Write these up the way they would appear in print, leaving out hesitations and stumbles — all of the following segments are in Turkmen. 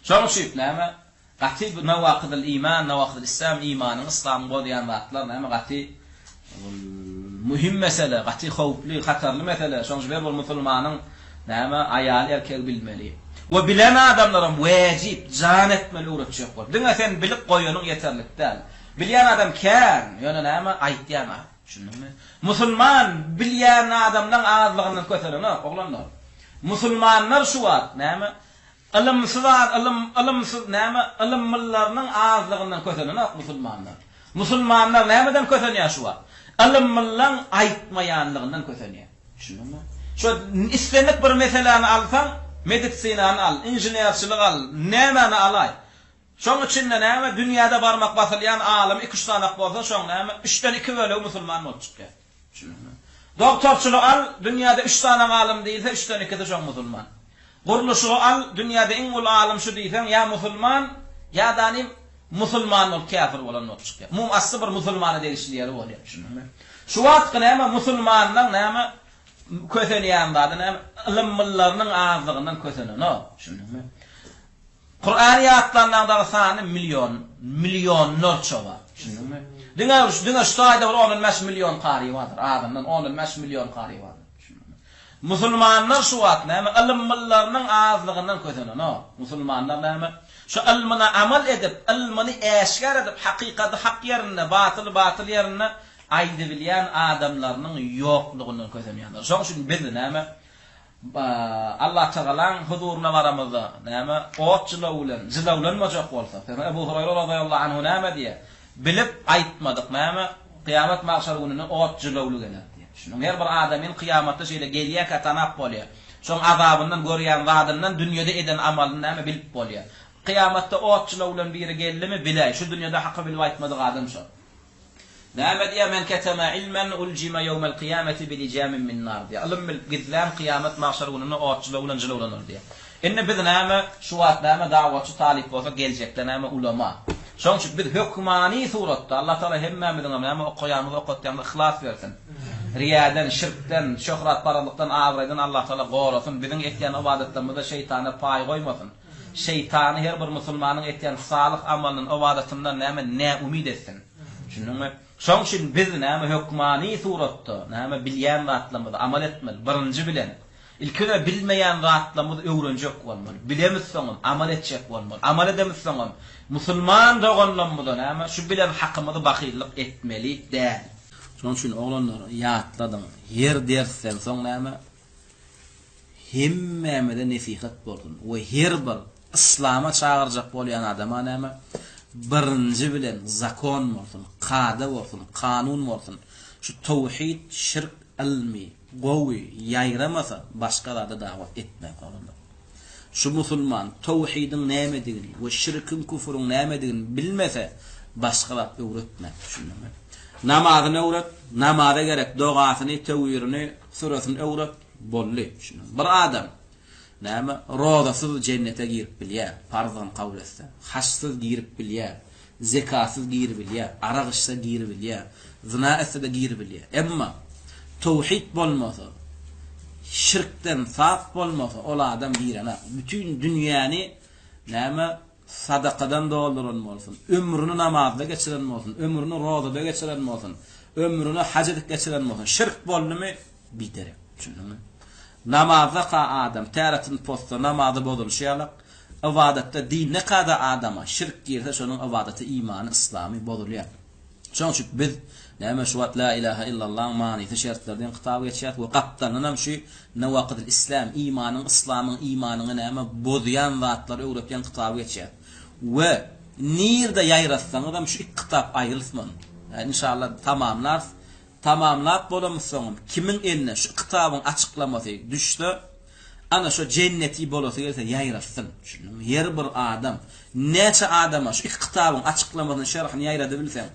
Şoň üçin näme? Gaty nawaqidul iman, nawaqidul islam, imanyň islam bolýan wagtlar näme gaty muhim mesele, gaty howply, hatarly mesele. Şoň üçin bol musulmanyň näme aýal erkek bilmeli. We bilen adamlaram wajib jan etmeli uğraşjak bol. Diňe sen bilip goýanyň ýeterlik däl. Bilýän adam kän, ýöne näme aýtýan. Şunumy? Musulman bilýän adamdan azlygyny köterenä, oglanlar. Musulmanlar şu wagt näme? Ilymsız näme? Ilymlylarynyň azlygyndan köterenä musulmanlar. Musulmanlar nämeden kötenýär şu wagt? Ilymlylaryň aýtmaýanlygyndan kötenýär. Şunumy? Şu islemek bir meseleni alsaň, medisinany al, inženerçilik al, nämeni alay. Şoň üçin näme dünýäde barmak basylýan alim 2-3 tanak bolsa, şoň näme 3-den 2 bölegi musulman bolup çykýar. Şunumy? Doktorçylyk al, dünýäde 3 tanak alim diýilse 3-den 2 de şoň musulman. Guruluşy al, dünýäde iň ul alim şu diýsen, ya musulman, ya danim musulman ol kafir bolan bolup çykýar. Mum asly bir musulmana degişliýär bolýar. Şunumy? Şu wagt näme musulmanlaryň näme kötenýän bady näme ilmlilarynyň azlygynyň kötenýär. Şunumy? Kur'an ayatlarından sany milyon çoba. Şunumy? Diňe şu taýda 10 milyon qari bardyr. Adamdan 10 milyon qari bardyr. Şunumy? Musulmanlar şu wagt näme ilmlilarynyň azlygyndan kötenýär. Musulmanlar näme şu ilmine amal edip, ilmini eşkar edip, haqiqaty haq ýerine, batyl ýerine aýdy bilýän adamlarynyň ýoklugyny kötenýärler. Şoň üçin biz näme Allah Teala'nın huzuruna varamızda näme zilawlanmajak bolsa. Ebu Hurayra radıyallahu anhu näme diye bilip aýtmadyk näme kıyamet mahşer gününe zilawlu geler diye. Şunuň her bir adamyň kıyamatda şeýle gelýär katanap bolýar. Şoň azabyndan görýän wagtyndan dünýede eden amalyny näme bilip bolýar. Kıyamatda zilawlan biri geldimi bilä. Şu dünýede haqqy bilip aýtmadyk adam şu. Näme diýär men ketema ilmen uljima yawmal qiyamati bilijamin min nar diýär. Ilim gizlän kıyamet mahşer gününe zilawlanır diýär. Enne biz näme şu wagt näme dawatçy talip bolsa geljekde näme ulama. Şoň üçin biz hökmani suratda Allah Taala hemmemizden näme okuyanyny okutýan ihlas bersin. Riyadan, şirkden, şöhrat baralykdan awraýdan Allah Taala gorasyn. Biziň etýän ibadetlerimizde şeytana paý goýmasyn. Şeytany her bir musulmanyň etýän salyh amalynyň ibadetininden näme umid etsin. Şunumy? Şoň üçin biz näme hökmani suratda näme bilýän wagtlarymyzda amal etmeli. Birinji bilen ilkide bilmeýän wagtlarymyzda öwrenjek bolmaly. Bilemizsoň amal etjek bolmaly. Amal edemizsoň musulman doganlarymyzda näme şu bilen haqqymyzy bakyllyk etmeli däl. Şoň üçin oglanlar ýatladyň. Yer dersen soň näme hemmemede nesihat bolsun. We her bir islama çağırjak bolýan adama näme birinji bilen zakon bolsun, qada bolsun, kanun bolsun. Şu tawhid, şirk, ilmi, gowy ýaýramasa başgalarda dawat etmek bolýar. Şu musulman tawhidiň nämedigini we şirkin, küfrüň nämedigini bilmese başgalara öwretmek. Şunumy? Namazyny öwret, namaza gerek dogasyny, tewhirini, surasyny öwret bolly. Şunumy? Bir adam näme rozasyz jennete girip bilýär, farzdan kabul etse, haçsyz girip bilýär, zekasyz girip bilýär, araq içse girip bilýär, zina etse de girip bilýär. Emma tawhid bolmasa, şirkden saf bolmasa, ol adam girene. Bütün dünýäni näme sadakadan dolduran bolsun, ömrüni namazda geçiren bolsun, ömrüni rozada geçiren bolsun, ömrüni hajda geçiren bolsun. Şirk boldymy biter. Şunumy? Namaza qa adam täretin posta namazy bozulşýarlyk, ibadetde dinne qada adama şirk girse şonuň ibadeti imany islamy bozulýar. Şoň üçin biz näme şu la ilaha illallah manyny şertlerden kitap geçýär we qatdanynam şu nawaqidul islam imanyň islamyň imanyny näme bozýan zatlar öwretýän kitap geçýär. We nirde ýaýratsaňyz hem şu iki kitap aýrylsyn. İnşallah tamamlap bolamysyň. Kimin eline şu kitabyň açıklamasy düşdi, ana şu cenneti bolasy gelse ýaýratsyn. Şunumy? Her bir adam, neçe adama şu iki kitabyň açıklamasyny şerhini ýaýrady bilsen,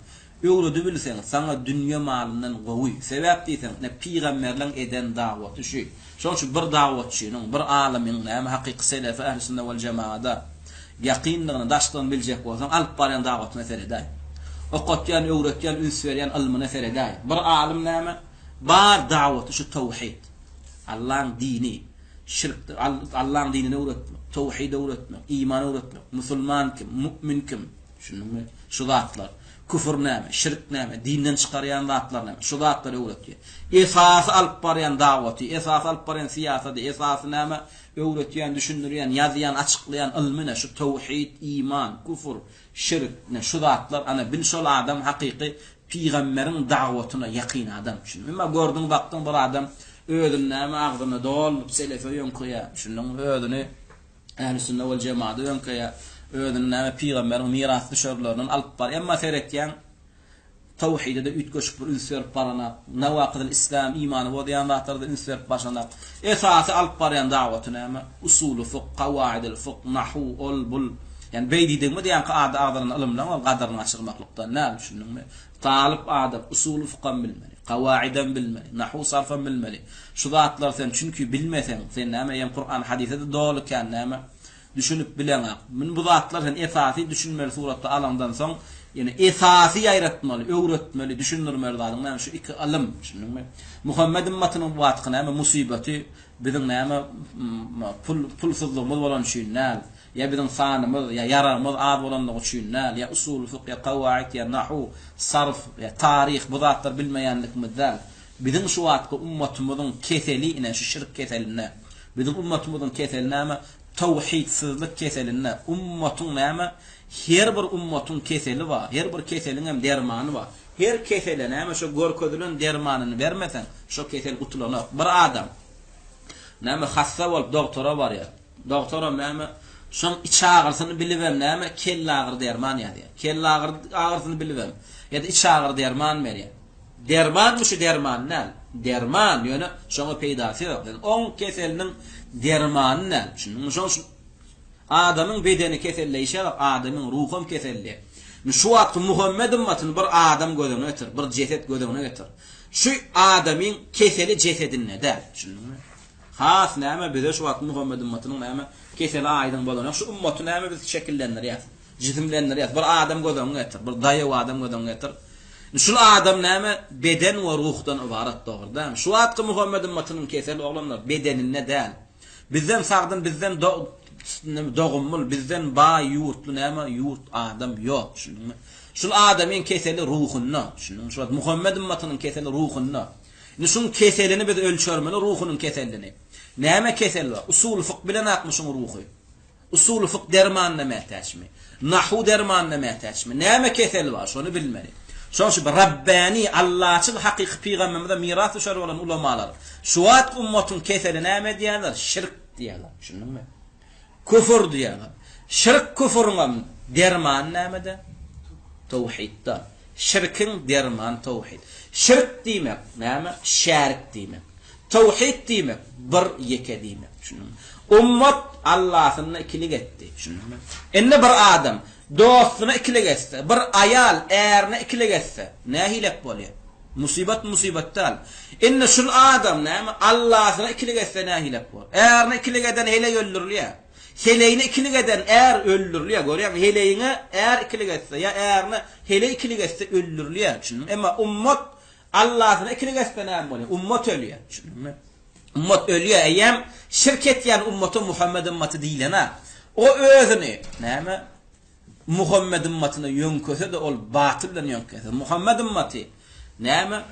öwredi bilsen, sana dünýä malyndan gowy. Sebäp diýsen, ne peýgamberler eden dawaty şu. Şoň üçin bir dawatçynyň, bir alimiň näme hakyky selefi ähli sünnet we cemaada ýaqynlygyny daşdan biljek bolsaň, alyp barýan dawat meselede. Okutyan, öwretýän, üns berýän ilmine seredäý. Bir alim näme? Bar dawat şu tawhid. Allah'ın dini, şirk, Allah'ın dinini öğretmek, tevhid öğretmek, iman öğretmek, musulman kim, mümin kim, şunun şu zatlar, küfür näme, şirk näme, dinden çıkaryan zatlar näme, şu zatları öğretiyor. Esası alıp barayan davati, esası alıp barayan siyaseti, esası näme öğretiyen, düşündüren, yazıyan, açıklayan ilmine şu tevhid, iman, küfür, şirk ne şu zatlar ana bin şol adam hakiki peygamberin davetine yakın adam. Şimdi ama gördün baktın bir adam ödün näme ağzını dolup selefe yonkuya. Şunun ödünü ehl-i sünnet vel cemaat yonkuya. Ödün näme peygamberin miraslı şörlerinden alıp bar. Emma seyretyen tevhide de ütköşüp bir ünsür parana, nevakidil İslam imanı o diyan zatlarda ünsür başana. Esası alıp barayan davetine näme usulü fıkh, kavaidil fıkh, nahu, ol bul. Yani beydidin diyan qaada ağdarın ilimden ol qadarın açıqmaklıktan näme düşündün? Talip adam usulü fıkhan bilmeli, kavaiden bilmeli, nahu sarfan bilmeli. Şu zatlar sen çünkü bilmesen sen näme ýa Kur'an hadise de dolu kan näme düşünüp bilen min bu zatlar sen esasy düşünmeli suratda alandan soň yani esasy ýaratmaly, öwretmeli, düşündirmeli zadyň näme şu iki ilim düşündüňmi? Muhammed ümmetiniň bu atqy näme musibeti biziň näme pulsuzlygymyz bolan şeýler ya bizim sanımız ya yararımız az bolanlygy üçin ya usul fıkh ya kavaid ya nahu sarf ya tarih bu zatlar bilmeýänlikimizden bizim şu wagtda ummatymyzyň keseli ine şu şirk keseline bizim ummatymyzyň keseli näme tawhidsizlik keseline ummatyň näme her bir ummatyň keseli bar her bir keseliň hem dermany bar her kesele näme şu görkezülen dermanyny bermesen şu kesel utulanok bir adam näme hassa bolup doktora bar ya doktora näme şoň iç ağrısyny bilibem näme kelle ağrı derman ýa-da. Kelle ağrısyny bilibem. Ya da iç ağrı derman berýär. Derman mı şu derman näl? Derman ýöne şoňa peýdasy ýok. On keseliniň dermany näl? Şoň adamyň bedeni keselleýşär, adamyň ruhum keselleýär. Şu wagt Muhammed ümmetini bir adam gözüne getir, bir ceset gözüne getir. Şu adamyň keseli cesedine däl. Şunmy? Has näme bize şu wagt Muhammed ümmetiniň näme keseli aýdyň bolan şu ummaty näme biz şekillenler ýa. Jisimlenler ýa. Bir adam gözüne getir, bir daýy adam gözüne getir. Şu adam näme beden we ruhdan ibarat dogurda. Şu wagt Muhammed ümmetiniň keseli oglanlar bedenine däl. Bizden sagdyn bizden dogumul bizden ba ýurtly näme ýurt adam ýok. Şunuňmy? Şu adamyň keseli ruhunna. Şunuň şu Muhammed ümmetiniň keseli ruhunna. Şuň keselini biz ölçermeli ruhunyň keselini. Näme kesel bar? Usul fıkh bilen akmışyň ruhy. Usul fıkh dermanyna mätäçmi? Nahu dermanyna mätäçmi? Näme kesel bar? Şonu bilmeli. Şoň şu Rabbani Allahçyl hakyky peýgamberimize miras düşer bolan ulamalar. Şu wagt ummatyň keseli näme diýerler? Şirk diýerler. Şunuňmy? Küfür diýerler. Şirk küfürüň derman nämede? Tawhidda. Şirkin derman tawhid. Şirk diýmek näme? Şärik diýmek. Tawhid diýmek bir ýeke diýmek. Şunuň. Ummat Allah'ını ikilik etdi. Şunuň. Enne bir adam dostuny ikilik etse, bir ayal ärini ikilik etse, nähilek bolýar? Musibettal. Enne şul adam näme? Allah'ını ikilik etse nähilek bol. Ärini ikilik eden hele öldürülýär. Heleyni ikilik eden är öldürülýär. Görýärmi? Heleyini är ikilik etse ya ärini hele ikilik etse öldürülýär. Şunuň. Emma ummat Allah'ını ikilik etse näme bolýar? Ummat ölýär. Şunuň. Ummat ölýär. Eýem şirket ýan ummaty Muhammed ümmeti diýilene. O özüni näme? Muhammed ümmetine ýönköse de ol batyldan ýönköse. Muhammed ümmeti näme?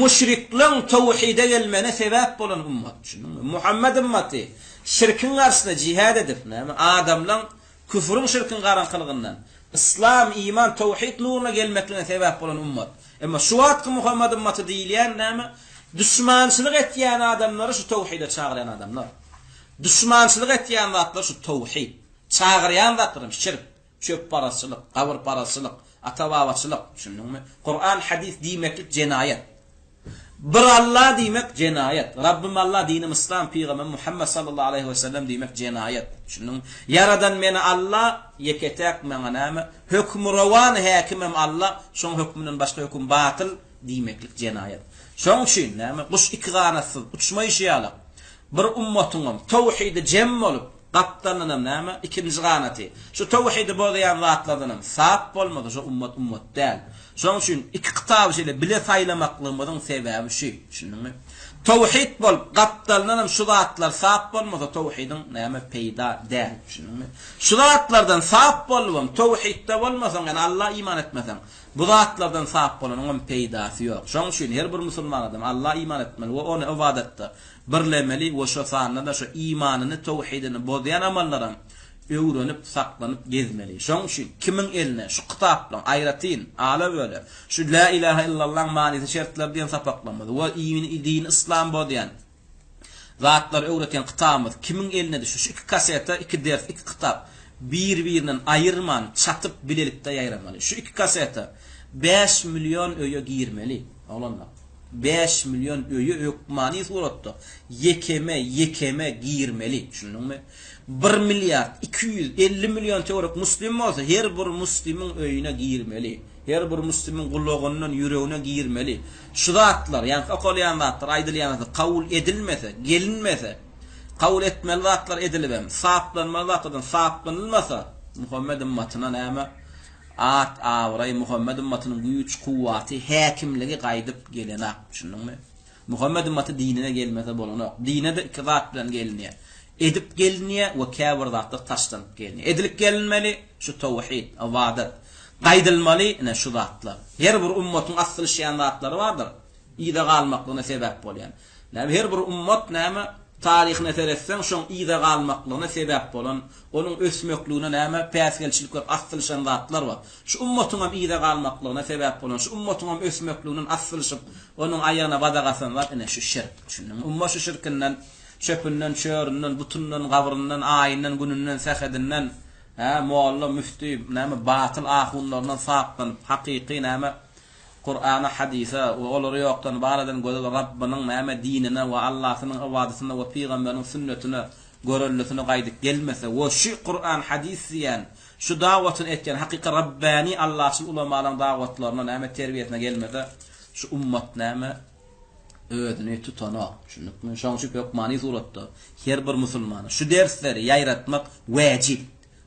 Müşrikliň tawhide gelmene sebäp bolan ummat. Şunuň. Muhammed ümmeti şirkin garşysynda jihad edip näme? Adamlaň küfrün şirkin garankylygyndan İslam, iman, tawhid nuruna gelmekline sebäp bolan ummat. Emma şu wagt Muhammed ümmeti diýilýän näme? Düşmançylyk etýän adamlary şu tawhide çağıran adamlar. Düşmançylyk etýän zatlar şu tawhid. Çağıran zatlar şirk, çöp paraçylyk, gabr paraçylyk, ata-babaçylyk, şunuňmy? Kur'an hadis diýmeklik jenayet. Bir Allah diýmek jenayet. Rabbim Allah dinim İslam peýgamber Muhammed sallallahu aleyhi ve sellem diýmek jenayet. Şunuň yaradan meni Allah yeketek meňe näme? Hökm rawan häkimem Allah, şoň hökmünden başga hökm batyl diýmeklik jenayet. Şoň üçin näme? Guş ikranasyz uçmaýşýarlar. Bir ummatyň tawhidi jem bolup gapdanynam näme? Ikinji ganaty. Şu tawhidi bolýan zatlardan sap bolmady şu ummat däl. Şoň üçin iki kitap ile bile saýlamaklygymyň sebäbi şu. Şunuňmy? Tawhid bol qaptallanam şu zatlar sap bolmasa tawhidin näme peýda däl. Şunuňmy? Şu zatlardan sap bolmam, tawhidde bolmasaň, yani Allah iman etmeseň, bu zatlardan sap bolanyň peýdasy ýok. Şoň üçin her bir musulman adam Allah iman etmeli we onu ibadetde birlemeli we şu sanada şu imanyny, tawhidini bozyan amallardan öwrenip saklanyp gezmeli. Şoň üçin kimin eline şu kitapdan aýratyn, ala böyle şu la ilaha illallah manysy şertler diýen sapaklanmady. We din islam bu diýen zatlar öwreten kitabymyz kimin eline düşür? Şu iki kaseta, iki ders, iki kitap bir-birinden aýyrman, çatyp bilelikde ýaýramaly. Şu iki kaseta 5 milyon öýe girmeli. Olanlar 5 milyon öýe ökmani suratda yekeme girmeli. Şunuňmy? 1 milyar 250 milyon teorik muslim bolsa her bir muslimin öýüne girmeli. Her bir muslimin gulluğundan yüreğine girmeli. Şu zatlar, yani akolyan zatlar, aýdylýan zatlar kabul edilmese, gelinmese, kabul etmeli zatlar edilibem. Saplanmaly zatlardan saplanylmasa Muhammed ümmetine näme? At awray Muhammed ümmetiniň güýç kuwwaty, häkimligi gaýdyp gelenak. Şunuňmy? Muhammed ümmeti dinine gelmese bolanak. Dine de iki zat bilen gelinýär. Edip gelinýär we käbir zatlar taşlanyp gelinýär. Edilip gelinmeli şu tawhid, ibadet. Gaýdylmaly ene şu zatlar. Her bir ummatyň asly şeýan zatlary bardyr. Ýa-da galmaklygyna sebäp bolýan. Näme her bir ummat näme taryhyna teretsen şoň ýa-da galmaklygyna sebäp bolan, onuň ösmekligine näme päsgelçilikler asly şeýan zatlar bar. Şu ummatyň hem ýa-da galmaklygyna sebäp bolan, şu ummatyň hem ösmekliginiň aslyşyp onuň aýagyna badagasyn bar ene şu şirk. Şunuň umma şu şirkinden, çöpünden, çöğründen, butundan, gabrından, aýynyň, gününden, sähedinden mualla müfti näme batıl ahunlardan saqlanyp haqiqi näme Qur'ana hadisa we olary ýokdan baradan gözel Rabbining näme dinine we Allahynyň ibadatyna we peýgamberiň sünnetine görellisine gaýdyp gelmese we şu Qur'an hadis diýen şu dawatyny etken haqiqi Rabbani Allah'ın ulamalaryň dawatlaryna näme terbiýetine gelmese şu ummat näme ödüni tutana. Şunukmy? Şoň şu ökmani suratda her bir musulmana şu dersleri ýaýratmak wajib.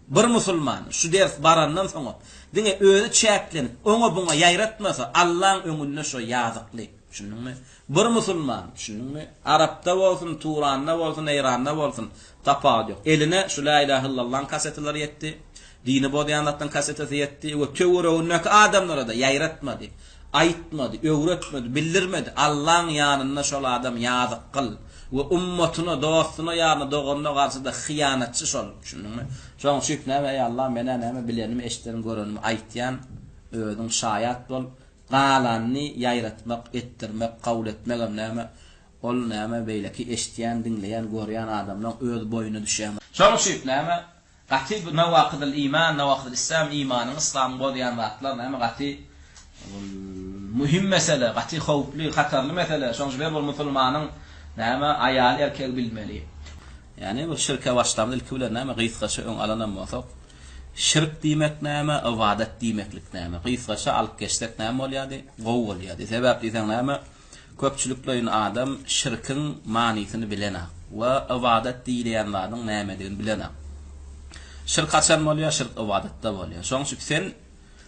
Bir musulman şu ders barandan soňra diňe öňe çäklenip oňa buňa ýaýratmasa Allahyň öňünde şo ýazykly. Şunuňmy? Bir musulman, şunuňmy? Arapda bolsun, Turanda bolsun, Eýranda bolsun, tapad ýok. Eline şu la ilaha illallah kasetleri ýetdi. Dini bodyanlatdan kasetesi ýetdi we töwereğindäki adamlara da ýaýratmady, aýtmady, öwretmedi, bildirmedi. Allahyň ýanynda şol adam ýazyk kıl. Ve ummatına, dostuna, yani doğanına karşıda hıyanatçı şol. Şunuňmy? Şoň şüp näme ey Allah mene näme bilenim, eşitlerim, görenim aýtýan özüň şaýat bol, galanny ýaýratmak, etdirmek, kabul etmek näme ol näme beýleki eşitýän, dinleýän, görýän adamlaryň öz boýuna düşýän. Şoň şüp näme gaty nawaqidul iman, nawaqidul islam, imanyň islam bolýan wagtlar näme gaty muhim mesele, gaty howply, hatarly mesele. Şoň şüp bol musulmanyň näme aýal erkek bilmeli. Yani bu şirke başlamda ilki bilen näme gysgaça öň alanan bolsak, şirk diýmek näme, ibadet diýmeklik näme. Gysgaça alyp geçsek näme bolýardy? Gowy bolýardy. Sebäp diýsen näme? Köpçüliklerin adam şirkin manysyny bilenä we ibadet diýilýänlärniň nämedigini bilenä. Şirk haçan bolýar? Şirk ibadetde bolýar. Şoň üçin sen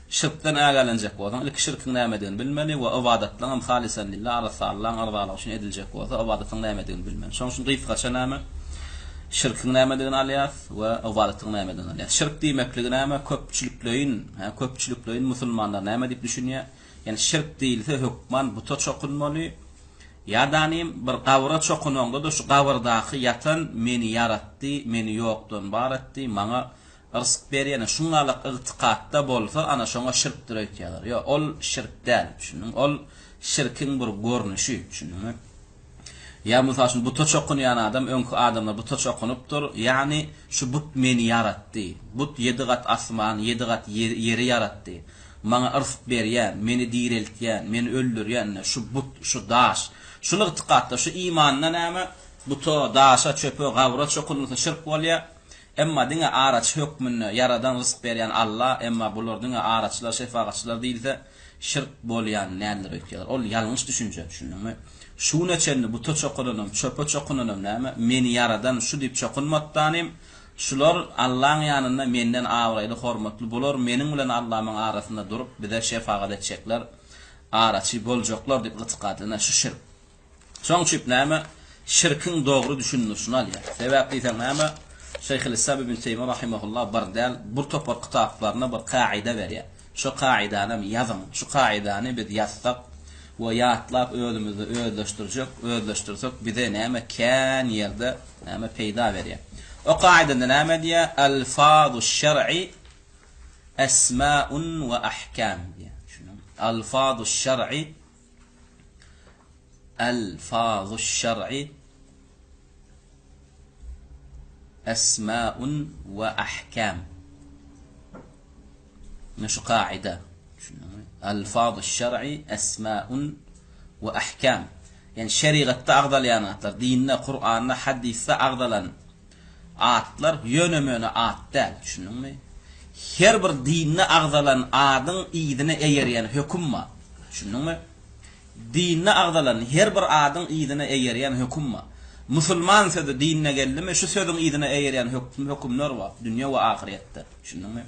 şirkden ägelenjek bolsaň, ilki şirkin nämedigini bilmeli we ibadetlaň hem halisan lillah Allah'ın arzalygy üçin ediljek bolsa, ibadetlaň nämedigini bilmeli. Şoň üçin gysgaça näme? Şirkin nämedigini alýas we ibadetlaň nämedigini alýas. Şirk diýmekligi näme? Köpçüliklerin musulmanlar näme diýip düşünýär? Yani şirk diýilse hukman buta çokunmaly. Ýa-da bir gawra çokunanda da şu gawrdaky ýatan meni ýaratdy, meni ýokdan bar etdi, maňa rızk berýän şuňalyk ygtykatda bolsa ana şoňa şirkdir aýtýarlar. Ýa ol şirk däl. Şunuň ol şirkin bir görnüşi. Şunuňmy? Ya musaşyn buta çokunýan adam öňkü adamlar buta çokunypdyr. Yani şu but meni ýaratdy. But 7 gat asman, 7 gat ýeri ýaratdy. Maňa rızk berýän, meni diriltýän, meni öldürýän şu but, şu daş. Şunu ygtykatda, şu imanna näme? Buta, daşa, çöpe, gawra çokunýan şirk bolýar. Emma diňe araç hökmünde yaradan rızk berýän Allah, emma bular diňe araçlar, şefaatçylar diýilse şirk bolýan näler öýtýärler. Ol ýalňyş düşünje, düşündiňmi? Şuna çenni buta çokunanam, çöpe çokunanam näme? Meni yaradan şu diýip çokunmatdanym, şular Allahyň ýanynda menden awraýly, hormatly bolar, meniň bilen Allahyň arasynda durup bize şefaat etjekler, araçy boljaklar diýip ygtykadyna şu şirk. Şoň üçin näme şirkin dogry düşünülüşini alýar. Sebäpli isen näme Şeyhülislam ibn Teymiyye rahimahullah bardal bir topar kitaplarına bir kaide berýär. Şu kaidany ýazyn. Şu kaidany biz ýazsak we ýatlap özümizde özleşdirjek bize näme kän ýerde näme peýda berýär. O kaidede näme diýär? Alfazuş şer'i esma'un ve ahkam diýär. Alfazuş şer'i esma'un ve ahkam. Şu kaide. Alfazuş şer'i esma'un ve ahkam. Yani şeriatda agdalayanlar, dinne, Kur'an'da, hadiste agdalan atlar yönemöne at däl, düşündüňmi? Her bir dinne agdalan adyň ýydyna eýerýän hökümma, düşündüňmi? Dinne agdalan her bir adyň ýydyna eýerýän hökümma. Musulman sözi dinne geldimi, şu sözüň ýydyna eýerýän hökümler bar, dünýä we ahiretde, düşündüňmi?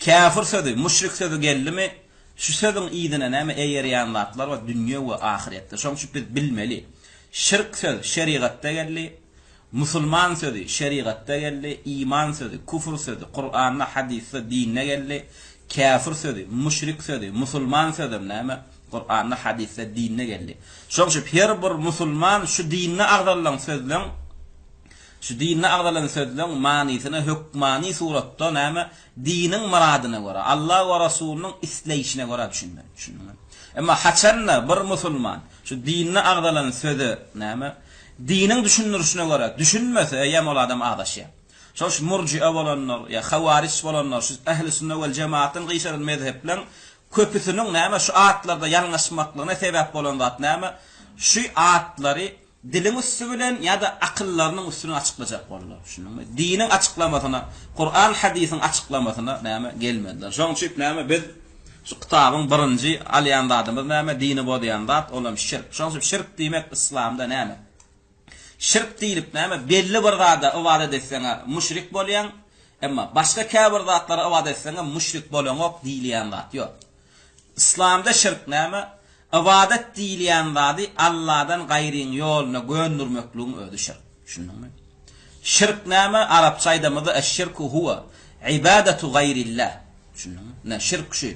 Kafir sözi, müşrik sözi geldimi, şu sözüň ýydyna näme eýerýän zatlar bar, dünýä we ahiretde. Şoň üçin biz bilmeli. Şirk sözi şeriatda geldi. Musulman sözi şeriatda geldi, iman sözi, kufur sözi, Kur'an'da, hadiste, dinne geldi, kafir sözi, müşrik sözi, musulman sözi näme? Kur'an'da, hadiste, dinne geldi. Şoň üçin her bir musulman şu dinne agdalan sözleň manysyny hükmani suratda näme? Diniň muradyna görä, Allah we Rasulüniň isleýişine görä düşünme. Emma haçanna bir musulman şu dinne agdalan sözü näme? Dinin düşünürüşüne göre düşünmese ýa ol adam adaşy. Şu murji'a bolanlar ýa hawaris bolanlar şu ehli sünnet we cemaatyň gysar mezhepleň köpüsiniň näme şu atlarda ýalňaşmaklygyna sebäp bolan zat näme? Şu atlary dilin üstü bilen ýa-da akyllarynyň üstüne açyklajak bollar. Şunuňmy? Dinin açyklamasyna, Kur'an hadisiň açyklamasyna näme gelmediler. Şoň üçin näme biz şu kitabyň birinji alýan zadymyz näme? Dini bolýan zat olam şirk. Şoň üçin şirk diýmek İslamda näme? Şirk diýilip näme? Belli bir zada ibadet etseňe müşrik bolýan, emma başga käbir zatlara ibadet etseňe müşrik bolýanok diýilýän zat ýok. İslamda şirk näme? Ibadet diýilýän zady Allahdan gaýryň ýoluna göndürmekligiň özi şirk. Şunuňmy? Şirk näme? Arapça aýdymyzda eş-şirku huwa ibadatu gaýrillah. Şunuňmy? Ne şirk şu.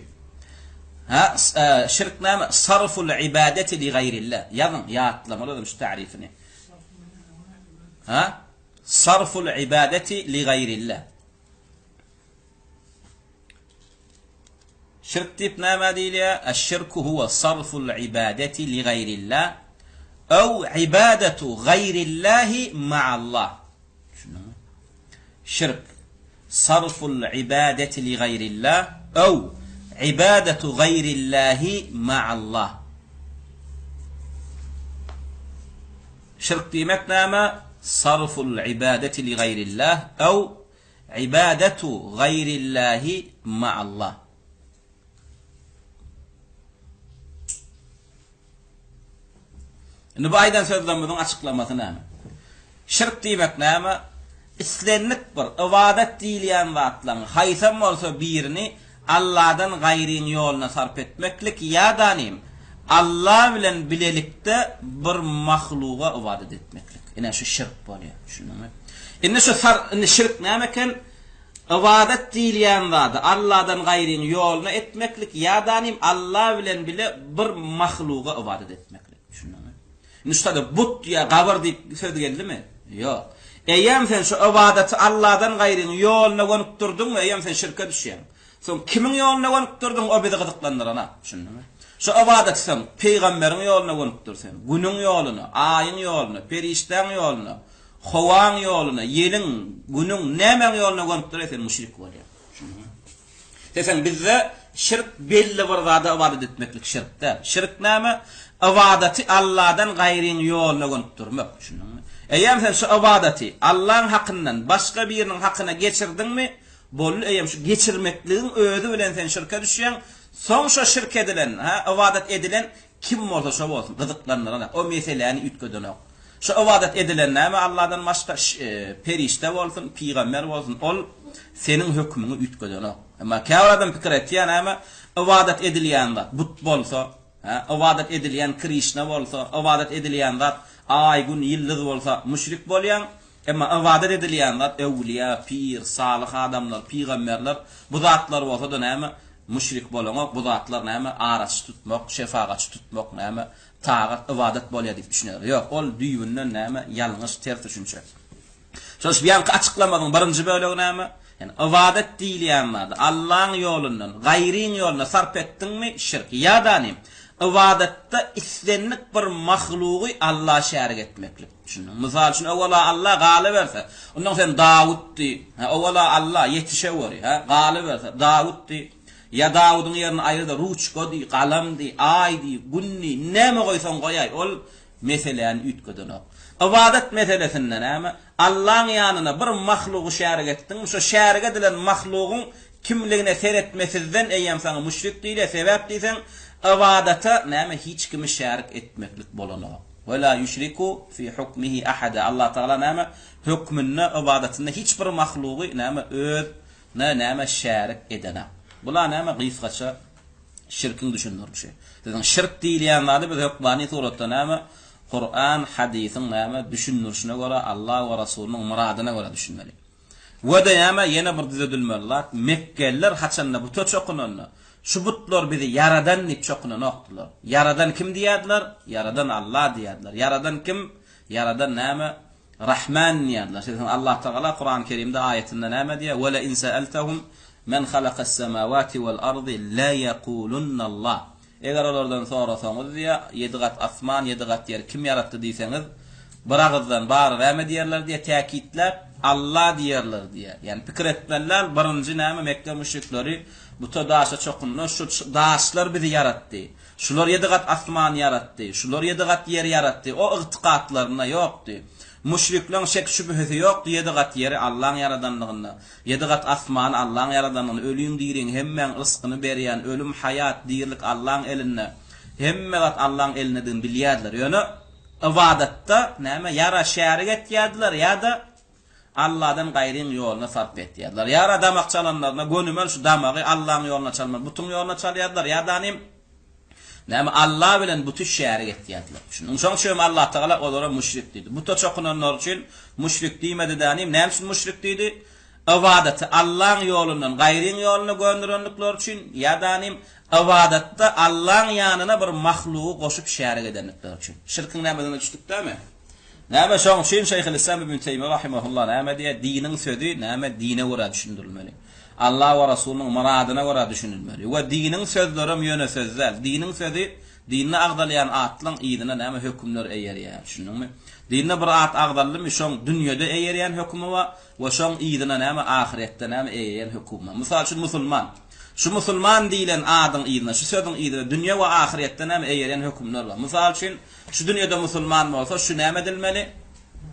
Şirk näme? Sarful ibadeti li gaýrillah. Ýazyn, ýatlamalar şu ta'rifini. Sarful ibadeti li gayrillah. Şirk tip näme diýilýär? Eş-şirku huwa sarful ibadeti li gayrillah aw ibadatu gayrillahi ma'allah. Şirk sarful ibadeti li gayrillah aw ibadatu gayrillahi ma'allah. Şirk diýmek näme? Sarful ibadeti li gayrillah aw ibadatu gayrillahi ma'allah. Bu aýdan sözlenmeden açıklaması näme? Şirk diýmek näme? İslenlik bir ibadet diýilýän zatlaryň haýsam bolsa birini Allah'dan gaýryň ýoluna sarp etmeklik ýa-danym Allah bilen bilelikde bir mahluga ibadet etmeklik. Ine şu şirk bolýar. Şunuňmy? Ine şu şirk nämeken? Ibadet diýilýän zat Allah'dan gaýryň ýoluna etmeklik ýa-danym Allah bilen bile bir mahluga ibadet etmeklik. Şunuňmy? Nüştada but ya gabr diýip söz geldimi? Ýok. Eýem sen şu ibadeti Allah'dan gaýryň ýoluna gönüp durdyň, eýem sen şirke düşýän. Soň kimiň ýoluna gönüp durdyň, o bizi gyzyklandyrana. Şunuňmy? Şu ibadet sen peýgamberiň ýoluna gönüp dursan, günüň ýoluna, aýyň ýoluna, periştäň ýoluna, howaň ýoluna, ýeliň, günüň nämeň ýoluna gönüp dursan müşrik bolýar. Şunuňmy? Desen bizde şirk belli bir zada ibadet etmeklik şirkde. Şirk näme? Ibadeti Allah'dan gaýryň ýoluna gönüp durmak. Şunuňmy? Eýem sen şu ibadeti Allah'ın hakkından başka birinin hakkına geçirdinmi? Bol eýem şu geçirmekligiň özü bilen sen şirke düşýän. Soň şu şirk edilen, ibadet edilen kim bolsa şo bolsun, gyzyklandyran. O meseleni ütgedenok. Şu ibadet edilen näme? Allah'dan başka perişte bolsun, peýgamber bolsun, ol senin hökmüňi ütgedenok. Ama käwradan pikir etýän näme? Ibadet edilýän zat but bolsa, ibadet edilýän Krishna bolsa, ibadet edilýän zat ay gün yıldız bolsa müşrik bolýan, emma ibadet edilýänler ewliya, pir, salih adamlar, peýgamberler, bu zatlar bolsa da näme müşrik bolanok, bu zatlar näme araç tutmak, şefaat tutmak näme taat ibadet bolýar diýip düşünýär. Ýok, ol düýünden näme ýalňyş ters düşünçe. Şoş biýan açyklamagyň birinji bölegi näme? Yani ibadet diýilýänlerde Allah'ın ýolundan gaýryň ýoluna sarp etdiňmi şirk. Ýa-da ibadetde islenlik bir mahlugy Allah şärik etmeklik. Şunu mysal üçin awala Allah galip berse, ondan sen Davuddy, awala Allah yetişeweri, galip berse Davuddy, ya Davud'un ýerine aýrda ruçkody, galamdy, aýdy, günni näme goýsaň goýay, ol meseleni ütkedenok. İbadet meselesinde näme? Allah'ın ýanyna bir mahlugy şärik etdiň, şo şärik edilen mahlugyň kimligine seretmesizden eýem saňa müşrik diýle sebäp diýsen, ibadete näme hiç kimi şärik etmeklik bolanok. Ve la yushriku fi hukmihi ahada. Allah Taala näme hükmünde ibadetinde hiç bir mahlugy näme öz näme şärik edene. Bular näme gysgaça şirkin düşünürçi. Dedim şirk diýilýänlerde biz hukmani suratda näme Kur'an, hadisin näme düşünürşine göre Allah we Rasulunyň muradyna göre düşünmeli. We de näme ýene bir düzedilmeliler. Mekkeliler haçanna bu töç okunanlar. Şu butlar bizi yaradan nip çokunan oktular. Yaradan kim diýerler? Yaradan Allah diýerler. Yaradan kim? Yaradan näme? Rahman diýerler. Şeýle Allah Taala Kur'an-ı Kerimde ayetinde näme diýer? "Ve la in sa'altahum men halaqas semawati wal ardi la yaqulunna Allah." Eger olardan sorasaňyz diýer, ýedi gat asman, ýedi gat ýer kim yaratdy diýseňiz, biragızdan bary näme diýerler diýe täkitlep Allah diýerler diýer. Yani pikir etmenler birinji näme Mekke müşrikleri bu daşa çokunlar, şu daşlar bizi yaratdy. Şular ýedi gat asman yaratdy, şular ýedi gat ýer yaratdy. O ygtykatlaryna ýokdy. Müşriklerin şek şübhesi ýokdy ýedi gat ýeri Allah'ın yaradanlygyna. Ýedi gat asman Allah'ın yaradanlygyny, ölüm diýirin, hemmeň rızkyny berýän, ölüm hayat diýirlik Allah'ın elinde. Hemme gat Allah'ın elininden bilýärler. Ýöne ibadetde näme yara şärik etýärdiler ýa-da Allah'dan gaýryň ýoluna sarp etýärler. Ýara damak çalanlarna gönümel şu damagy Allah'ın ýoluna çalmak, butun ýoluna çalýarlar. Ýa-da näme Allah bilen butuş şärik etýärler. Şunun üçin Allah Taala olara müşrik diýdi. Bu da çokunanlar üçin müşrik diýmedi dänim. Näme üçin müşrik diýdi? Ibadeti Allah'ın ýolundan gaýryň ýoluna gönderenlikler üçin, ýa-da ibadetde Allah'ın ýanyna bir mahlugy goşup şärik edenlikler üçin. Şirkin nämeden düşdükdämi? Näme şoň üçin Şeýhul Islam ibn Teymiyye rahimahullah näme diýär? Diniň sözü näme dine göre düşündirilmeli. Allah we Rasulunyň muradyna göre düşünilmeli. We diniň sözleri ýöne sözler. Diniň sözü dinni agdalýan atlyň ýygyna näme hökümler eýerýär. Şunuňmy? Dinne bir at agdallymy şoň dünýede eýerýän hökümi we şoň ýygyna näme ahiretde näme eýerýän hökümi. Mysal üçin musulman. Şu musulman diýilen adyň ýygyna, şu sözüň ýygyna dünýä we ahiretde näme eýerýän hökümler bar. Mysal üçin şu dünýede musulman bolsa şu näme edilmeli?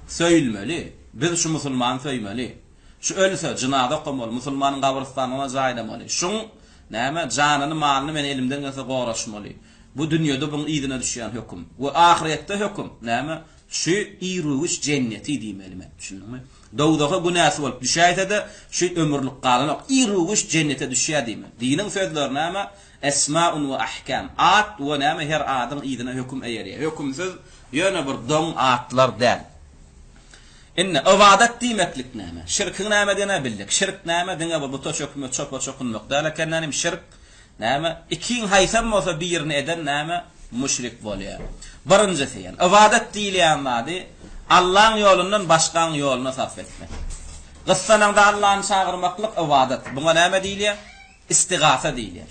Söýülmeli. Biz şu musulman söýmeli. Şu ölse jinaza okamaly, musulmanyň gabrystanyna jaýlamaly. Şuň näme janyny, malyny men elimden gelse goraşmaly. Bu dünýede buň ýygyna düşýän höküm. We ahiretde höküm näme? Şu ýyryş jenneti diýmelimi? Düşündiňmi? Dowdaga günäsi bolup düşäýse-de şu ömürlük galan ýyryş jennete düşýär diýme. Diniň sözleri näme? Esmaun we ahkam. At we näme her adyň ýygyna höküm eýerýär. Hökümsiz ýöne bir doň atlar däl. Inne ibadet diýmeklik näme? Şirkin näme diýene bildik. Şirk näme diňe bu toş höküme çokunmak. Dälekenlänim şirk näme? Ikiň haýsam bolsa birini eden näme? Müşrik bolýar. Birinjisi ýa-ni ibadet diýilýänlerde Allah'ın ýolundan başgaň ýoluna sarf etmek. Gyssananda Allah'y çağırmaklyk ibadet. Buňa näme diýilýär? İstigasa diýilýär.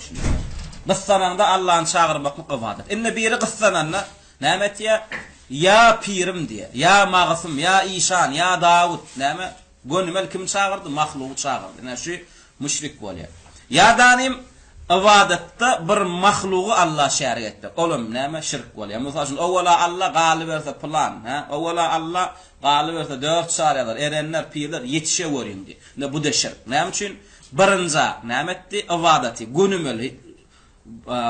Gyssananda Allah'y çağırmaklyk ibadet. Inne biri gyssananda näme diýär? Ya pirim diýär, ya Magsym, ya İşan, ya Davud, näme? Gönümel kim çağırdy? Mahlugy çağırdy. Näme şu müşrik bolýar. Ya danim ibadetde bir mahlugy Allah şärik etdi. Olum näme? Şirk bolýar. Mysal üçin awala Allah galip berse plan, awala Allah galip berse 4 şariýalar, erenler, pirler ýetişe göründi. Bu da şirk. Näme üçin? Birinji näme etdi? Ibadeti, gönümel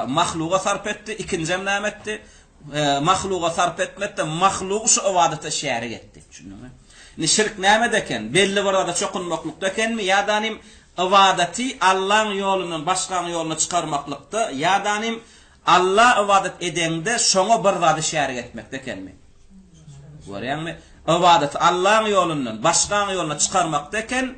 mahluga sarp etdi. Ikinji näme etdi? Mahluga sarp etmekde mahluk şu ibadete şärik etdi. Düşündiňmi? Şirk näme deken? Belli bir arada çokunmaklyk dekenmi? Ýa-da ibadeti Allah'ın ýolundan başgaň ýoluna çykarmaklykda, ýa-da Allah ibadet edende şoňa bir zady şärik etmek dekenmi? Görýärmi? Ibadet Allah'ın yolundan başgaň ýoluna çykarmakda eken,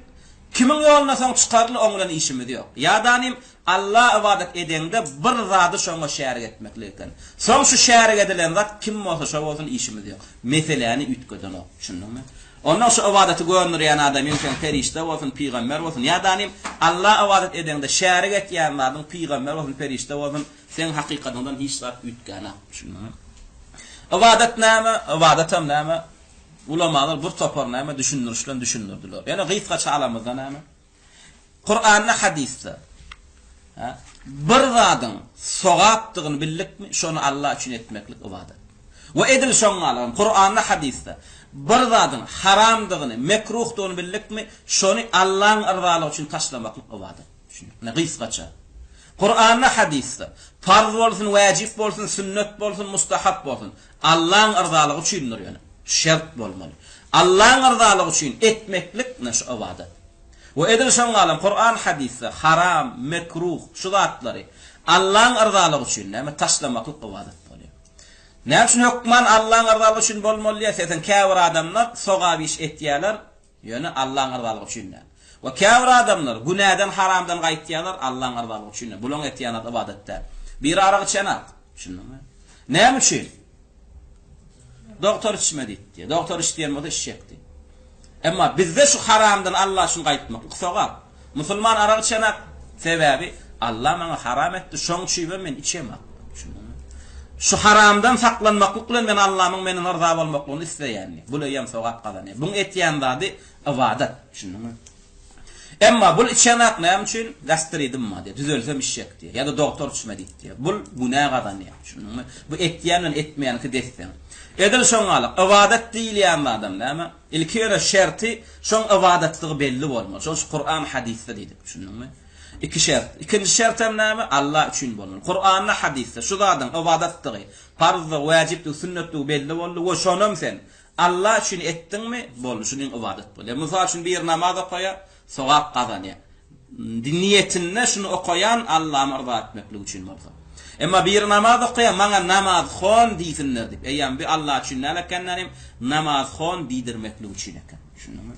kimin ýoluna soň çykarly oň bilen işimiz ýok. Ýa-danym Allah ibadet edende bir zady şoňa şärik etmekli eken. Soň şu şärik edilen zat kim bolsa şo bolsun işimiz ýok. Meseleni ütgeden ok, düşündiňmi? Ondan şu ibadeti görünýän adam ýa-da perişte bolsun, peýgamber bolsun. Ýa-danym Allah ibadet edende şärik etýänleriň peýgamber bolsun, perişte bolsun, sen hakykatyndan hiç zat ütgän ok, düşündiňmi? Ibadet näme? Ibadetem näme? Ulamalar bir topar näme düşündirdiler. Yani gıйfga çalamyzda näme? Kur'an'da hadisde. Bir zadyň sogapdygyny billikmi? Şonu Allah üçin etmeklik ibadet. Ve edil şoňalar Kur'an'da hadisde. Bir zadyň haramdygyny, mekruhdygyny billikmi? Şonu Allah'ın ırzalygy üçin taşlamaklyk ibadet. Ne gıйfga çal. Kur'an'da hadisde. Farz bolsun, wajib bolsun, sünnet bolsun, mustahab bolsun. Allah'ın ırzalygy üçindir yani. Şert bolmaly. Allah'ın ırzalygy üçin etmeklik näşe ibadet. Ve edil şoňalam Kur'an hadisde haram, mekruh şu zatlary Allah'ın ırzalygy üçin näme taşlamaklyk ibadet bolýar. Näme üçin hukman Allah'ın ırzalygy üçin bolmaly? Sen käwir adamlar sogap iş etýärler, ýöne Allah'ın ırzalygy üçin. Ve käwir adamlar günahdan, haramdan gaýtýarlar, Allah'ın ırzalygy üçin. Bulan etýän ibadetler. Bir aragy çanak. Şunmy? Näme üçin? Doktor içmedi diye. Doktor içdiyen moda içecekti. Ama bizde şu haramdan Allah şunu gaýtmak sogap. Musulman aragy çanak sebebi Allah bana haram etdi. Şoň üçin men içemem. Şu haramdan saklanmaklyk bilen men Allah'ın meni narza bolmaklygyny isleýänni. Bu ýam sogap galanýar. Bunu etýän zady ibadet. Şunmy? Emma bu içenak näme üçin? Gastritim ma diye. Düzelsem içecek diye. Ya da doktor içmedi diye. Bu günah galanýar. Şunmy? Bu etýän bilen etmeýänki desseň. Edil şoňalyk ibadet diýilýän adam näme? Ilki ýöne şerti şoň ibadetligi belli bolmaly. Şoň Kur'an hadisde diýdik, düşündiňmi? İki şert. İkinji şert hem näme? Allah üçin bolmaly. Kur'an'da hadisde şu zadyň ibadetligi, farz we wajib we sünnet belli boldy. We şonam sen Allah üçin etdiňmi? Boldy, şunyň ibadet bolýar. Mysal üçin bir namaz okuýar, sowap gazanýar. Niýetinde şunu okuyan Allah'a marza etmeklik üçin bolsa. Emma bir namaz okuyan maňa namaz hon diýsinler dip. Eýem bir Allah üçin nälekenlerim namaz hon diýdirmeklik üçin eken. Şunmy?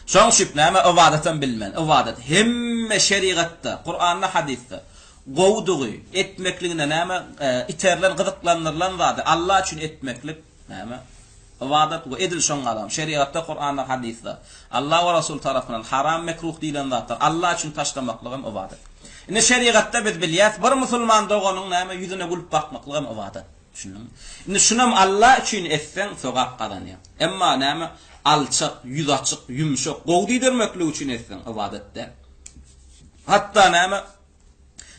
Şoň şüp näme ibadetten bilmen. Ibadet hemme şeriatda, Kur'an'da, hadisde gowdugy etmekligine näme iterlen, gyzyklanyrlan zady Allah üçin etmeklik näme? Ibadet we edil şoňalam şeriatda, Kur'an'da, hadisde Allah we Rasul tarapyndan haram, mekruh diýilen zatlar Allah üçin taşlamaklygym ibadet. Ine şeriatda biz bilýäs, bir musulman doganyň näme ýüzüne gülüp bakmaklygym ibadet. Şunum. Ine şunam Allah üçin etsen sogap galanýar. Emma näme alçak, yüz açık, yumşak, gow diýdirmeklik üçin etsen ibadetde. Hatta näme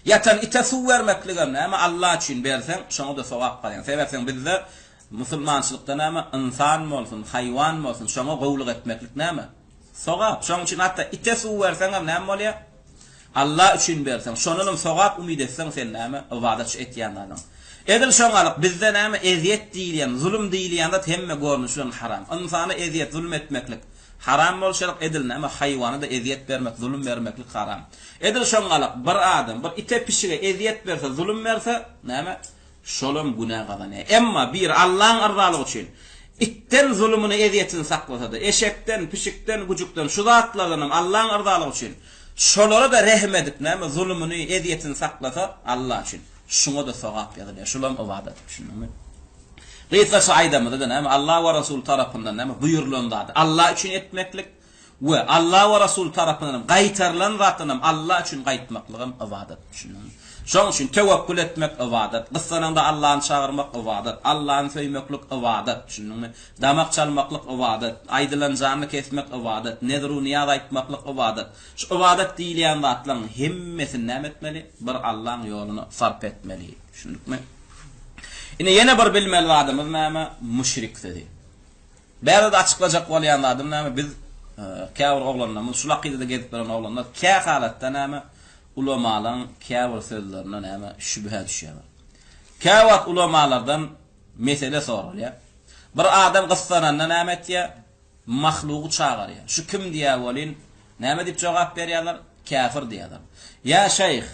yatan ite suw bermekligem näme Allah üçin bersen şoňa da sogap galanýar. Sebäpsen bizde musulmançylykda näme insan bolsun, haýwan bolsun, şoňa gowluk etmeklik näme? Sogap. Şoň üçin hatta ite suw bersen näme bolýar? Allah üçin bersen, şonunum sogap umid etsen sen näme ibadet etýän adam. Edil şoňalyk bizde näme eziyet diýilýän, zulm diýilýän zat hemme görnüşden haram. Insana eziyet, zulm etmeklik haram bolşalyk edil näme haýwana da eziyet bermek, zulm bermeklik haram. Edil şoňalyk bir adam bir ite pişige eziyet berse, zulm berse näme şolum günah galanýar. Emma bir Allah'ın ırzalygy üçin itten zulmüni, eziyetini saklasa da eşekden, pişikden, gucukdan şu zatlardan Allah'ın ırzalygy üçin şolara da rehm edip näme zulmüni, eziyetini saklasa Allah üçin şuna da sogap ýazylýar. Şulam ibadet, düşündiňmi? Gıйfga saýdamyda da näme Allah we Rasul tarapyndan näme buýrulandy. Allah üçin etmeklik we Allah we Rasul tarapyndan gaýtarlan zatynam Allah üçin gaýtmaklygym ibadet, düşündiňmi? Şoň üçin tewekkül etmek ibadet, gyssananda Allah'y çağırmak ibadet, Allah'y söýmeklik ibadet, düşündiňmi? Damak çalmaklyk ibadet, aýdylan jany kesmek ibadet, nedru niýaz aýtmaklyk ibadet. Şu ibadet diýilýän zatlaryň hemmesini näme etmeli? Bir Allah'ın ýoluna sarp etmeli, düşündükmi? Ine ýene bir bilmeli adamyz näme? Müşrik dedi. Bäri de açyklajak bolýan adam näme? Biz käwir oglanlarymyz, şu aqidede gezip beren oglanlar kä halatda näme? Ulamalarning käwir sözlerine näme şübhe düşýär. Käwat ulamalardan mesele soralýar. Bir adam gyssananda näme etýär? Mahlugy çağırýar. Şu kim diýär bolin? Näme diýip jogap berýärler? Kafir diýerler. Ya şeyh,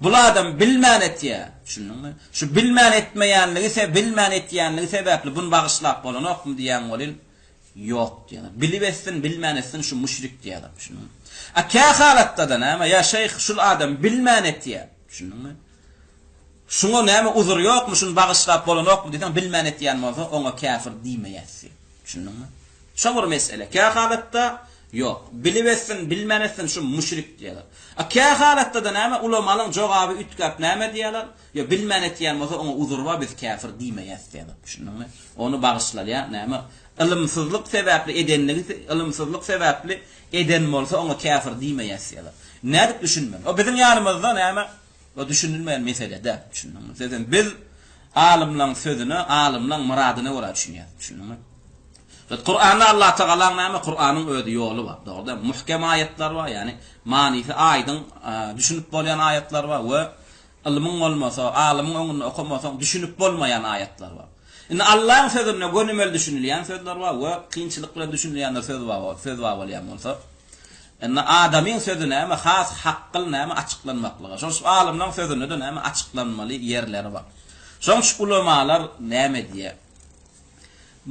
Bu adam bilmän etýär. Şunuňmy? Şu bilmän etmeýänligi ise bilmän etýänligi sebäpli bunu bagyşlap bolanokmy diýen bolyn ýok diýär. Bilip etsin, bilmän etsin şu müşrik diýär. Şunuňmy? Aka halatda da näme ya şeyh şul adam bilmän etýär. Şunuňmy? Şuňa näme uzur ýokmy şunu bagyşlap bolanokmy diýen bilmän etýän bolsa oňa kafir diýmeýärsi. Şunuňmy? Şu bir mesele. Ka halatda yok. Bilip etsin, bilmän etsin şu müşrik diýerler. Aka halatda da näme ulamalyň jogaby ütgap näme diýerler? Ya bilmän etýän bolsa oňa uzur bar biz kafir diýmeýäs diýerler. Şunuňmy? Onu bagyşlar ya näme ilmsizlik sebäpli edenligi, ilmsizlik sebäpli eden bolsa oňa kafir diýmeýäs diýerler. Näde düşünmän? O bizim ýanymyzda näme? O düşünilmeýän meselede. Şunuňmy? Zaten biz alimlaň sözüni, alimlaň muradyna göre düşünýär. Şunuňmy? Kur'an'da Allah Teala'nın näme Kur'an'ın öýdi ýoly bar. Dogry, muhkem ayetler bar, yani manysy aýdyn düşünüp bolýan ayetler bar we ilmiň bolmasa, alimyň öňünde okumasa düşünüp bolmaýan ayetler bar. Indi Allah'ın sözüne gönümel düşünilýän sözler bar we kynçylyk bilen düşünilýän söz bar, bolýan bolsa. Indi adamyň sözüne näme has hakkyl näme açyklanmaklygy. Şoň alimlaň sözüne de näme açyklanmaly ýerleri bar. Şoň ulamalar näme diýär?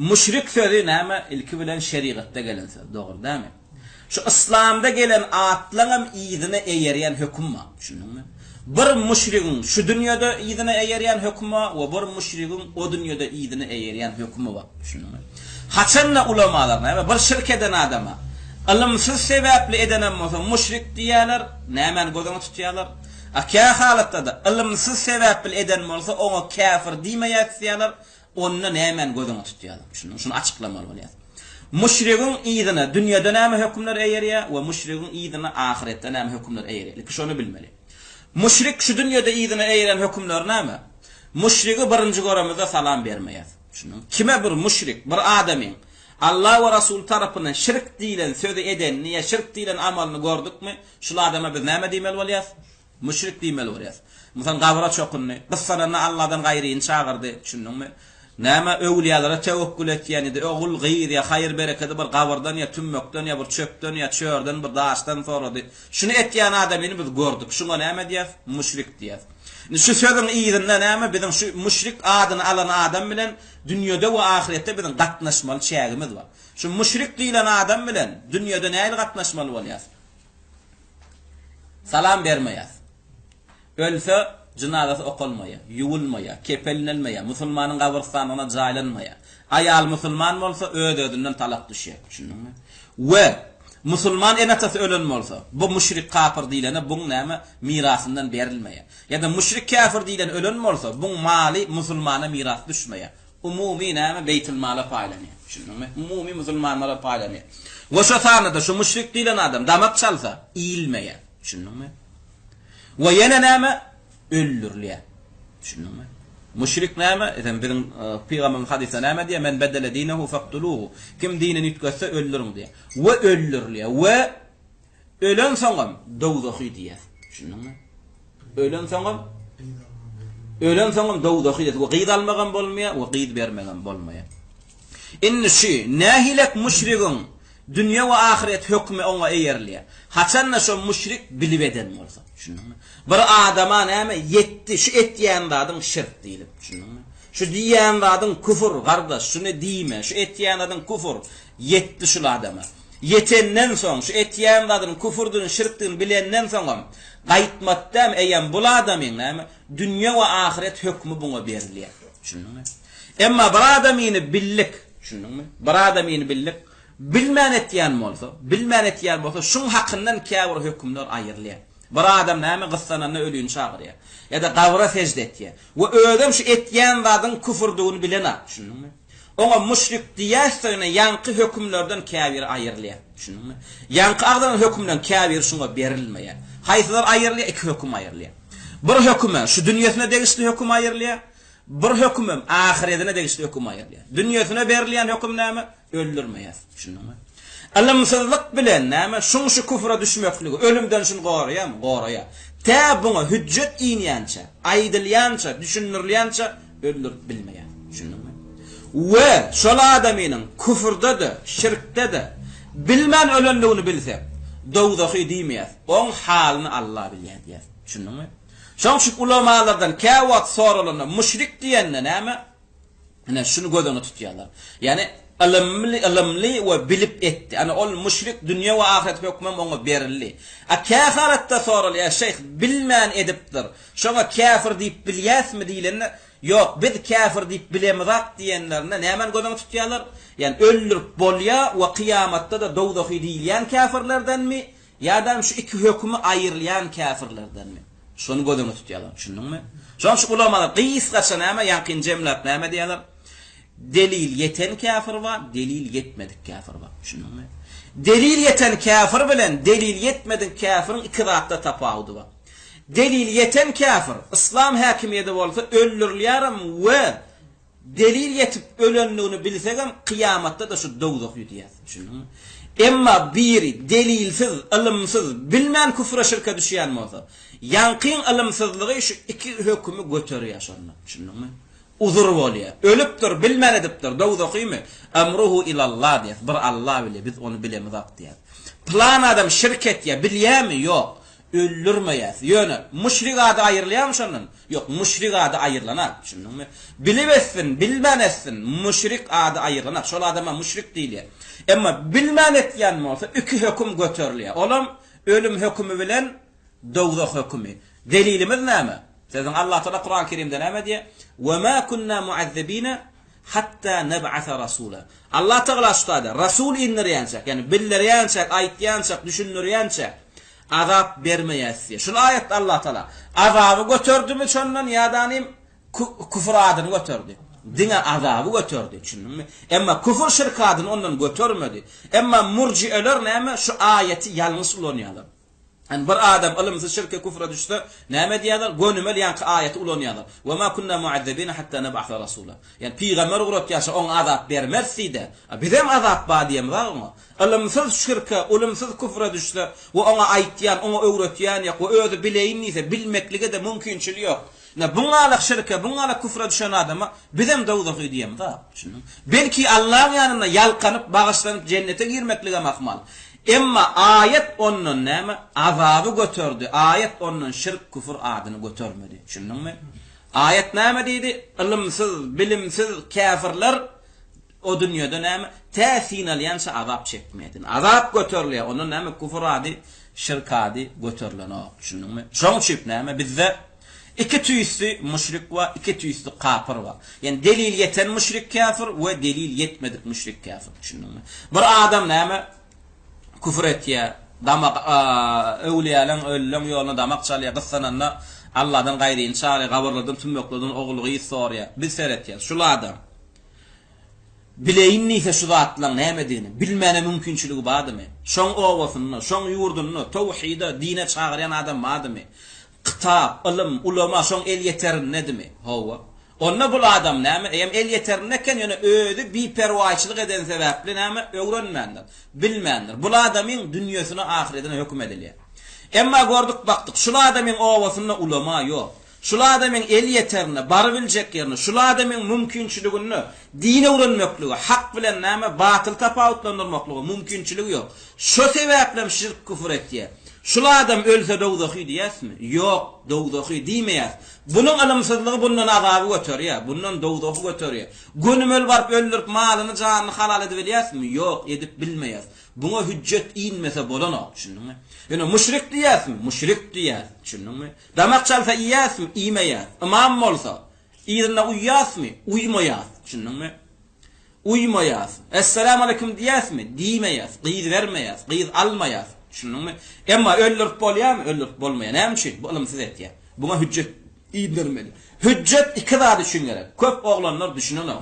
Müşrik sözü näme ilki bilen şeriatda gelen söz, dogry dämi? Şu İslamda gelen atlaňam ýygyny eýerýän höküm bar, şunuňmy? Bir müşrigiň şu dünýäde ýygyny eýerýän hökümi we bir müşrigiň o dünýäde ýygyny eýerýän hökümi bar, şunuňmy? Haçanna ulamalar näme bir şirk eden adama ilmsiz sebäpli edenen bolsa müşrik diýerler, nämen gözüňe tutýarlar. Aka halatda da ilmsiz sebäpli eden bolsa oňa kafir diýmeýärler. Onu nämen gözüňe tutýarlar. Şunu açyklamaly bolýar. Müşrigiň ýygyna dünýäde näme hökümler eýerýär we müşrigiň ýygyna ahiretde näme hökümler eýerýär. Şunu bilmeli. Müşrik şu dünýäde ýygyna eýeren hökümler näme? Müşrigi birinji göremizde salam bermeýär. Şunu kime bir müşrik, bir adamyň Allah we Rasul tarapyndan şirk diýilen sözi eden, niye şirk diýilen amalyny gördükmi? Şu adama biz näme diýmeli bolýar? Müşrik diýmeli bolýar. Musan gabra çokunny, kıssanana Allah'dan gaýryny çağırdy, düşündiňmi? Näme öwliýalara tewekkül etýän idi, ogul gyýr ya hayır bereketi bir gabardan ya tümmökden ya bir çöpden ya çörden bir daşdan sorady. Şunu etýän adamyny biz gördük. Şuňa näme diýär? Müşrik diýär. Şu sözüň ýygyna näme biziň şu müşrik adyny alan adam bilen dünýede we ahiretde biziň gatnaşmaly çägimiz bar. Şu müşrik diýilen adam bilen dünýede näme gatnaşmaly bolýar? Salam bermeýär. Ölse cenazesi okulmaya, yuwulmaya, kepelinelmeye, musulmanın gabristanyna jaýlanmaya. Ayal musulman bolsa ödödünden talak düşýär, düşündiňmi? We musulman enatası ölen bolsa, bu müşrik kafir diýilene bu näme mirasyndan berilmeye. Ya da müşrik kafir diýilen ölen bolsa, bu mali musulmana miras düşmeye. Umumi näme beytul mala paýlanýar, düşündiňmi? Umumi musulmanlara paýlanýar. We şu sanada şu müşrik diýilen adam damak çalsa, iýilmeye, düşündiňmi? We ýene näme öldürülýär. Şunuňmy? Müşrik näme? Eden biziň Peygamberimiz hadisde näme diýär? Men bedele dinehu faqtuluhu. Kim dinini ýitgese öldürüň diýär. We öldürülýär. We ölen soňam dowdahy diýär. Şunuňmy? Ölen soňam dowdahy diýär. We gyd almagan bolmaýar, we gyd bermegen bolmaýar. Inni şu nahilek müşrigiň dünýä we ahiret hökmi oňa eýerliýär. Haçanna şu müşrik bilip eden bolsa. Şunuňmy? Bir adama näme yetti, şu etýän zadyň şirk diýilip, şunuňmy? Şu diýän zadyň küfür, gardaş, şunu diýme, şu etýän zadyň küfür, yetti şu adama. Yetenden soň, şu etýän zadyň küfürdiň, şirkdiň bilenden soň, gaýtmatdan eýen bu adamyň näme dünýä we ahiret hökmi buňa berilýär, şunuňmy? Emma bir adamyny billik, şunuňmy? Bir adamyny billik bilmän etýän bolsa, şuň hakyndan käbir hökümler aýrylýar. Bir adam näme gyssanany ölüň çağırýar. Ya da gawra secde etýär. We ödem şu etýän zadyň küfürdigini bilenä, şunuňmy? Oňa müşrik diýärsene ýanky hökümlerden käbir aýrylýar, şunuňmy? Ýanky agdaran hökümden käbir şuňa berilmeýär. Haýsylar aýrylýar, iki höküm aýrylýar. Bir höküme şu dünýäsine degişli höküm aýrylýar. Bir hökümem ahiretine degişli höküm aýrylýar. Dünýäsine berilýän höküm näme? Öldürmeýär, şunuňmy? Alamsızlık bilen näme şuň şu küfre düşmekligi, ölümden şun goraýa. Ta buňa hüjjet iňýänçe, aýdylýança, düşündirilýänçe öldürip bilmeýär. Şunuňmy? We şol adamynyň küfürde de, şirkde de bilmän ölenligini bilse, dowdahy diýmeýär. Oň halyny Allah bilýär diýär. Şunuňmy? Şoň şu ulamalardan käwat sorulanda müşrik diýende näme? Ana şunu gözüne tutýarlar. Yani ilimli we bilip etdi. Ana ol müşrik dünýä we ahiret hökmü oňa berildi. A käfiratda sorul ya şeyh bilmän edipdir. Şoňa kafir diýip bilýäsmi diýilende yok biz kafir diýip bilemizak diýenlerine näme gözüne tutýarlar? Yani öldürüp bolýa we kıyamatda da dowdahy diýilýän kafirlerdenmi? Ýa-da şu iki hökmü aýyrylýan kafirlerdenmi? Şonu gözüne tutýarlar. Düşündiňmi? Şoň şu ulamalar gysgaça näme ýaqin jemlap näme diýerler? Delil yeten kafir var, delil yetmedik kafir var. Düşündiňmi? Delil yeten kafir bilen delil yetmedik kafirin iki zatda tapawudy var. Delil yeten kafir İslam hakimiyeti bolsa öldürilýärem we delil yetip ölenligini bilsegem kıyamatda da şu dowdak ýetýär. Düşündiňmi? Emma biri delilsiz, ilimsiz, bilmän küfre şirke düşýän bolsa, ýanqyn ilimsizligi şu iki hökümü göterýär şonda. Düşündiňmi? Uzur bolýar. Ölüpdir, bilmän edipdir, dowdakymy? Amruhu ilallah diýär. Bir Allah bile, biz onu bilemizak diýär. Plan adam şirket ýa bilýärmi? Ýok. Öldürmeýäs. Ýöne müşrik ady aýrylýarmy şondan? Ýok, müşrik ady aýrlanar. Düşündiňmi? Bilibessin, bilmän etsin, müşrik ady aýrlanar. Şol adama müşrik diýilýär. Emma bilmän etýän bolsa iki höküm göterilýär. Olam ölüm hökümü bilen dowdak hökümü. Delilimiz näme? Sizin Allah Teala Kur'an-ı Kerim'de näme diýär? "Ve ma kunna mu'azzibina hatta nab'atha rasula." Allah Teala şutada rasul indirýänçek, yani bildirýänçek, aýtýänçek, düşündirýänçek azap bermeýäs diýär. Şu ayet Allah Teala azaby götürdümi şondan ýa-danym küfür adyny götürdi. Diňe azabı götürdü. Düşündiňmi? Emma küfür şirk adyny ondan götürmedi. Emma murji'eler näme şu ayeti ýalňyş ulanýarlar. Yani bir adam ilimsiz şirke küfre düşse näme diýerler? Gönümel ýanky ayeti ulanýarlar. "Ve ma kunna mu'azzibina hatta nab'atha rasula." Yani peýgamber urat ýaşa oň azap bermezdi. Bizem azap ba diýem barmy? Ilimsiz şirke, ilimsiz küfre düşse we oňa aýtýan, oňa öwretýän ýa we özü bileýinse bilmeklige de mümkinçiligi ýok. Ne bungalyk şirke, bungalyk küfre düşen adama bizem dowdaky diýem da. Belki Allah'ın ýanyna ýalkanyp bagyşlanyp jennete girmeklige mahmal. Emma ayet onun näme? Azabı götürdü. Ayet onun şirk küfür adyny götürmedi. Düşündiňmi? Ayet näme diýdi? Ilimsiz, bilimsiz kafirler o dünýäde näme? Täsin alýança azap çekmedin. Azap götürlýär. Onun näme? Küfür ady, şirk ady götürlenýär. Düşündiňmi? Şoň üçin näme? Bizde iki tüýüsli müşrik we iki tüýüsli kafir var. Yani delil yeten müşrik kafir we delil yetmedik müşrik kafir. Düşündiňmi? Bir adam näme? Küfür etýär, damak öwliýalaryň öllüm ýoluna damak çalýar, gyssananda Allahdan gaýryn çalýar, gabarlardan tümöklerden oglugy sorýar. Bir seretýär. Şul adam bileýinni şu zatlaryň näme diýeni, bilmene mümkinçiligi bardymy? Şoň owasyny, şoň ýurduny, tawhida, dine çağıran adam bardymy? Kitap, ilim, ulama şoň el ýeter nedimi? Hawa. Onna bu adam näme? Hem el ýeterneken ýöne öýdi biperwaçylyk eden sebäpli näme? Öwrenmändir, bilmändir. Bu adamyň dünýäsine ahiretine hökm edilýär. Emma gördük baktık, şu adamyň owasyna ulama ýok. Şu adamyň el ýeterne, bar biljek ýerine, şu adamyň mümkinçiligini, dine öwrenmekligi, hak bilen näme? Batyl tapawutlandyrmaklygy mümkinçiligi ýok. Şu sebäple şirk küfür etýär. Şu adam ölse dowdaky diýäsmi? Ýok, dowdaky diýmeýär. Bunun ilimsizligi bundan azabı götürýär, bundan dowdaky götürýär. Gönümel barp öldürüp malyny, janyny halal edip bilýäsmi? Ýok, edip bilmeýär. Buna hüccet inmese bolanok, düşündiňmi? Ýöne müşrik diýäsmi? Müşrik diýär, düşündiňmi? Damak çalsa iýäsmi? Iýmeýär. Imam bolsa, ýerine uýýasmy? Uýmaýar, düşündiňmi? Uýmaýar. Assalamu alaykum diýäsmi? Diýmeýär. Gyýz bermeýär, gyýz almaýar. Düşündiňmi? Emma öldürüp bolýarmy? Öldürüp bolmaýar. Näme? Bu ilimsiz etýär. Buna hüccet indirmeli. Hüccet iki daha düşün gerek. Köp oğlanlar düşünürler.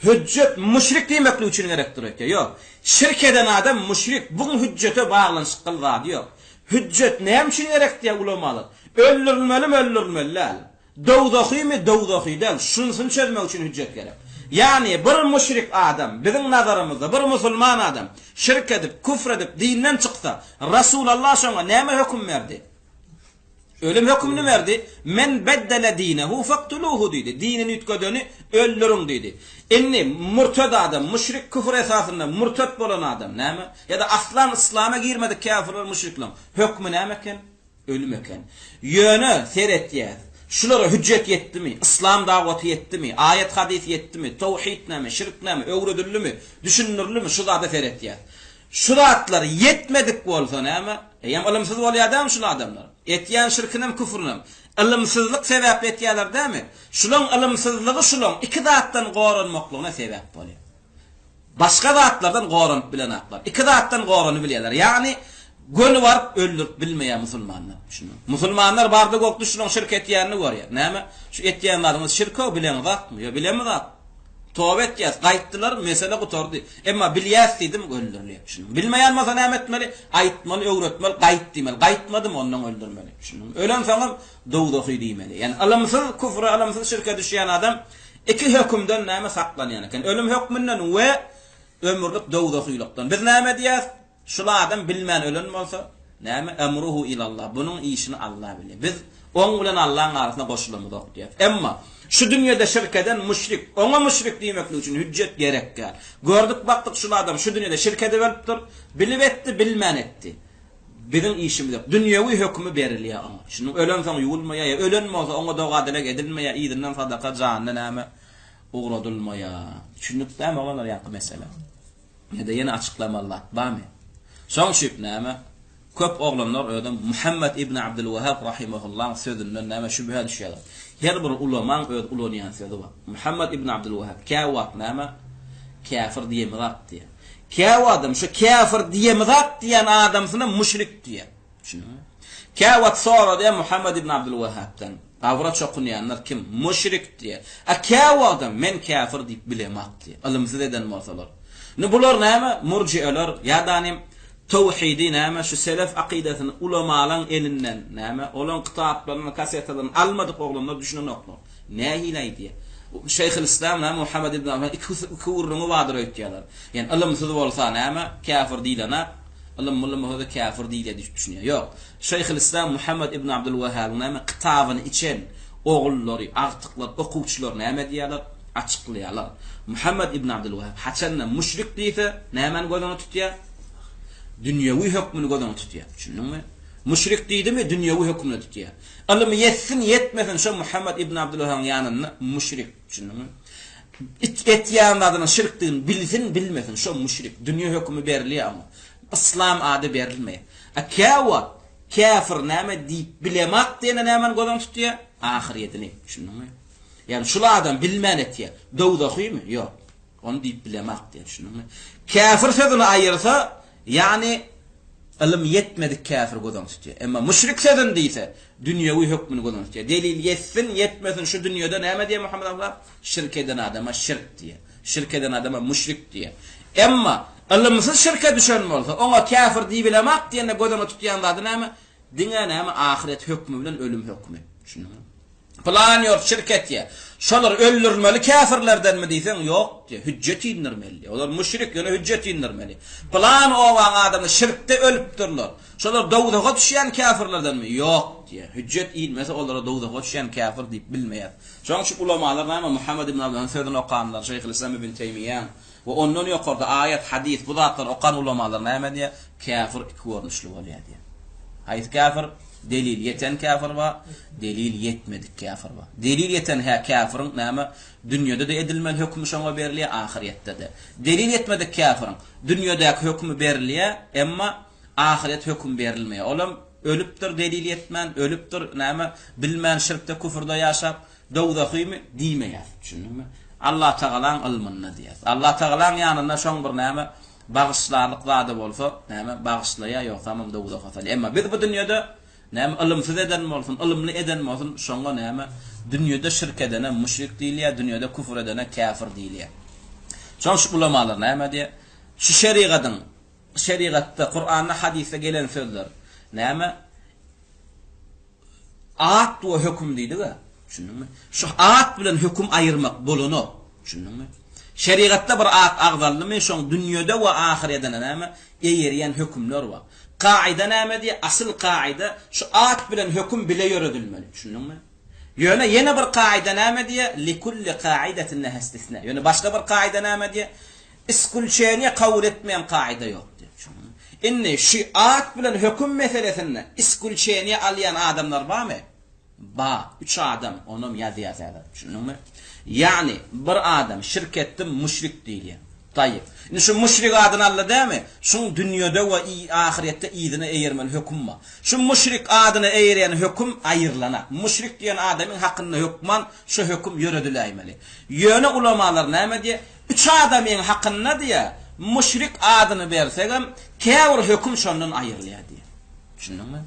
Hüccet müşrik diýmekli üçin gerekdir etýär. Ýok. Şirk eden adam müşrik. Bugün hüccete bağlanşyk kılýar ýok. Hüccet näme üçin gerek diýär ulamalar. Öldürmeli. Dowdakymy dowdakydan şunsyny çözmek üçin hüccet gerek. Yani bir müşrik adam, bizim nazarımızda bir musulman adam şirk edip, küfür edip, dinden çıksa, Resulullah şoňa näme hökm berdi? Ölüm hükmünü verdi. Men beddele dinehu faktuluhu diýdi. Dinini ütkedeni öldürün diýdi. Enni murted adam, müşrik küfür esasında murted bolan adam näme? Ya da aslan İslam'a girmedi kafirler, müşrikler. Hükmü näme eken? ölüm eken. Yöne seyretiyaz. Şulara hüccet yetti mi? İslam davati yetti mi? Ayet hadis yetti mi? Tevhid mi? Şirk mi? Öwredilli mi? Düşünürlü mü? Şularda seyretiyaz. Şuratlar yetmedik bolsa näme? Hem ilimsiz bolýar adam şu adamlar. Etýän şirkinim küfrünim. Ilimsizlik sebäp etýärler dämi? Şulaň ilimsizligi şulaň iki zatdan gorunmaklygyna sebäp bolýar. Başga zatlardan gorun bilen aklar. İki zatdan goruny bilýärler. Ýagny gönü var öldürüp bilmeýän musulmanlar. Şunu. Musulmanlar barda gokdy şulaň şirk etýänini görýär. Näme? Şu etýänleriň şirki bilen zatmy? Ýa bilenmi zat? Tövbe etýäs, gaýtdylar, mesele gutardy. Emma bilýäs diýdim öldürilýär. Şunu. Bilmeýän masa näme etmeli? Aýtmaly, öwretmeli, gaýtdymel. Gaýtmadym ondan öldürmeli. Şunu. Ölen saňam dowdahy diýmeli. Ýani alamsyz küfre, alamsyz şirke düşýän adam iki hökümden näme saklanýan eken? Ölüm hökmünden we ömürlük dowdahylikdan. Biz näme diýäs? Şula adam bilmän ölen bolsa, näme emruhu ilallah. Bunun işini Allah bilir. Biz on bilen Allah'ın arasında goşulamyk diýär. Emma şu dünyada şirk eden müşrik, ona müşrik diýmek üçin hüccet gerekkä. Gördük baktık şu adam şu dünyada şirk edipdir, bilip etdi, bilmän etdi. Bizim işimiz yok. Dünyevi hükmü berilýär ona. Şunu ölen soň ýuwulmaýar, ölen bolsa ona da gadylak edilmeýär, ýydydan sadaka janyna näme ugradylmaýar. Düşünipdämi olanlar ýaky mesele. Ýa-da ýene açıklamalar barmy? Soň şüp näme? Köp oglanlar öýden Muhammad ibn Abdülwahhab rahimahullah sözünden näme şübhe düşýär. Her bir ulamaň öz ulanýan sözi bar. Muhammad ibn Abdülwahhab kawat näme? Kafir diýemizat diýär. Kawadım şu kafir diýemizat diýen adamsyna müşrik diýär. Şunu. Kawat sonra diýär Muhammad ibn Abdülwahhabdan. Awrat çokunýanlar kim? Müşrik diýär. Kawadım men kafir diýip bilemak diýär. Ilimsiz eden bolsalar. Ne bular näme? Murji'alar ýa-da tawhidi näme şu selef aqidatyny ulamalar elinden näme olan kitaplarını kasetlerden almadyk oglanlar düşünen oklar. Nähilay diýär. Şeyhül İslam näme Muhammad ibn Abdülwahhab iki urunu wadyr öýtýärler. Ýani ilimsiz bolsa näme kafir diýilene, ilim hoda kafir diýilýär diýip düşünýär. Ýok. Şeyhül İslam Muhammad ibn Abdülwahhab näme kitabyny içen ogullary, agtyklar, okuwçylar näme diýerler? Açıklaýarlar. Muhammad ibn Abdülwahhab haçanna müşrik diýse, nämen gözüne tutýar? Dünyevi hükmünü gözüne tutýar. Düşündiňmi? Müşrik diýdimi dünyevi hükmünü tutýar. Alym yetsin yetmesin şu Muhammad ibn Abdülwahhab'ın ýanyna müşrik. Düşündiňmi? Etýän adyny şirkdigini bilsin bilmesin şu müşrik. Dünýä hükmü berilýär ama İslam ady berilmeýär. Kawat kafir näme diýip bilemek diýene nämen gözüne tutýar? Ahiretini. Düşündiňmi? Yani şu adam bilmän etýär. Dowdahymy? Ýok. Onu diýip bilemek diýär. Düşündiňmi? Kafir sözüni aýyrsa yani ilim yetmedik kafir gözüne tutýar. Emma müşrik sözün diýse, dünýäwi hükmüni gözüne tutýar. Delil yetsin, yetmesin şu dünýäde näme diýär Muhammed Allah? Şirk eden adama şirk diýär. Şirk eden adama müşrik diýär. Emma ilimsiz şirke düşen bolsa, ona kafir diýip bilemek diýende gözüne tutýan zady näme? Diňe näme ahiret hükmü bilen ölüm hükmü. Şunu. Plan ýok şirket ýa. Şolar öldürmeli kafirlerden mi diýsen? Ýok diýär. Hüccet indirmeli. Olar müşrik ýöne hüccet indirmeli. Plan owan adamy şirkde ölüpdirler. Şolar dowdaga düşýän kafirlerden mi? Ýok diýär. Hüccet inmese olara dowdaga düşýän kafir diýip bilmeýär. Şoň şu ulamalar näme Muhammad ibn Abdülwahhab sözüni okanlar, Şeyh el-İslam ibn Teymiyye we ondan ýokarda ayet, hadis, bu zatlar okan ulamalar näme diýär? Kafir iki görnüşli bolýar diýär. Haýsy kafir? Delil yeten kafir var, delil yetmedik kafir var. Delil yeten ha kafirin näme dünýede de edilmeli hükmü şoňa berilýär, ahiretde de. Delil yetmedik kafirin dünýädäki hükmü berilýär, emma ahiret hüküm berilmeýär. Olam ölüpdir delil yetmän, ölüpdir näme bilmän şirkde küfürde ýaşap, dowdahymy diýmeýär. Düşündiňmi? Allah Taalaň ilminde diýär. Allah Taalaň ýanyna şoň bir näme bagyslarlyk zady bolsa, näme bagyslaýar ýok tamam dowdaga fal. Emma biz bu dünýede näme ilimsiz eden bolsun, ilimli eden bolsun, şoňa näme dünýede şirk edene müşrik diýilýär, dünýede küfür edene kafir diýilýär. Şoň şu ulamalar näme diýär? Şu şeriatda, Qur'anda, hadisde gelen sözler näme? At we hüküm diýdi-ga. Düşündiňmi? Şu at bilen hüküm aýyrmak bolany. Düşündiňmi? Şeriatda bir at agzallymy, şoň dünýede we ahiretde näme? Eýerýän hükümler bar. Kaide näme diýär? Asyl kaide şu at bilen hüküm bile ýöredilmeli. Düşündiňmi? Ýöne ýene bir kaide näme diýär? Likulli kaidetin istisna. Ýöne başga bir kaide näme diýär? Iskul şeýni kabul etmeýän kaide ýok diýär. inni şiat bilen hüküm meselesini iskulçeni alyan adamlar var mı? Ba, 3 adam onum yazıyazalar. Düşündün Yani bir adam şirkette müşrik değil. Tayyip. Şu müşrik adını Allah değil mi? Şu dünyada ve ahirette iyidine eğirmen hüküm var. Şu müşrik adını eğiren hüküm ayırlana. Müşrik diyen adamın hakkında hükman şu hüküm yürüdüleymeli. Yöne ulamalar ne diye? 3 adamın hakkında diye müşrik adını versegem kevr hüküm şondan ayırlaya diye. Düşündün mü?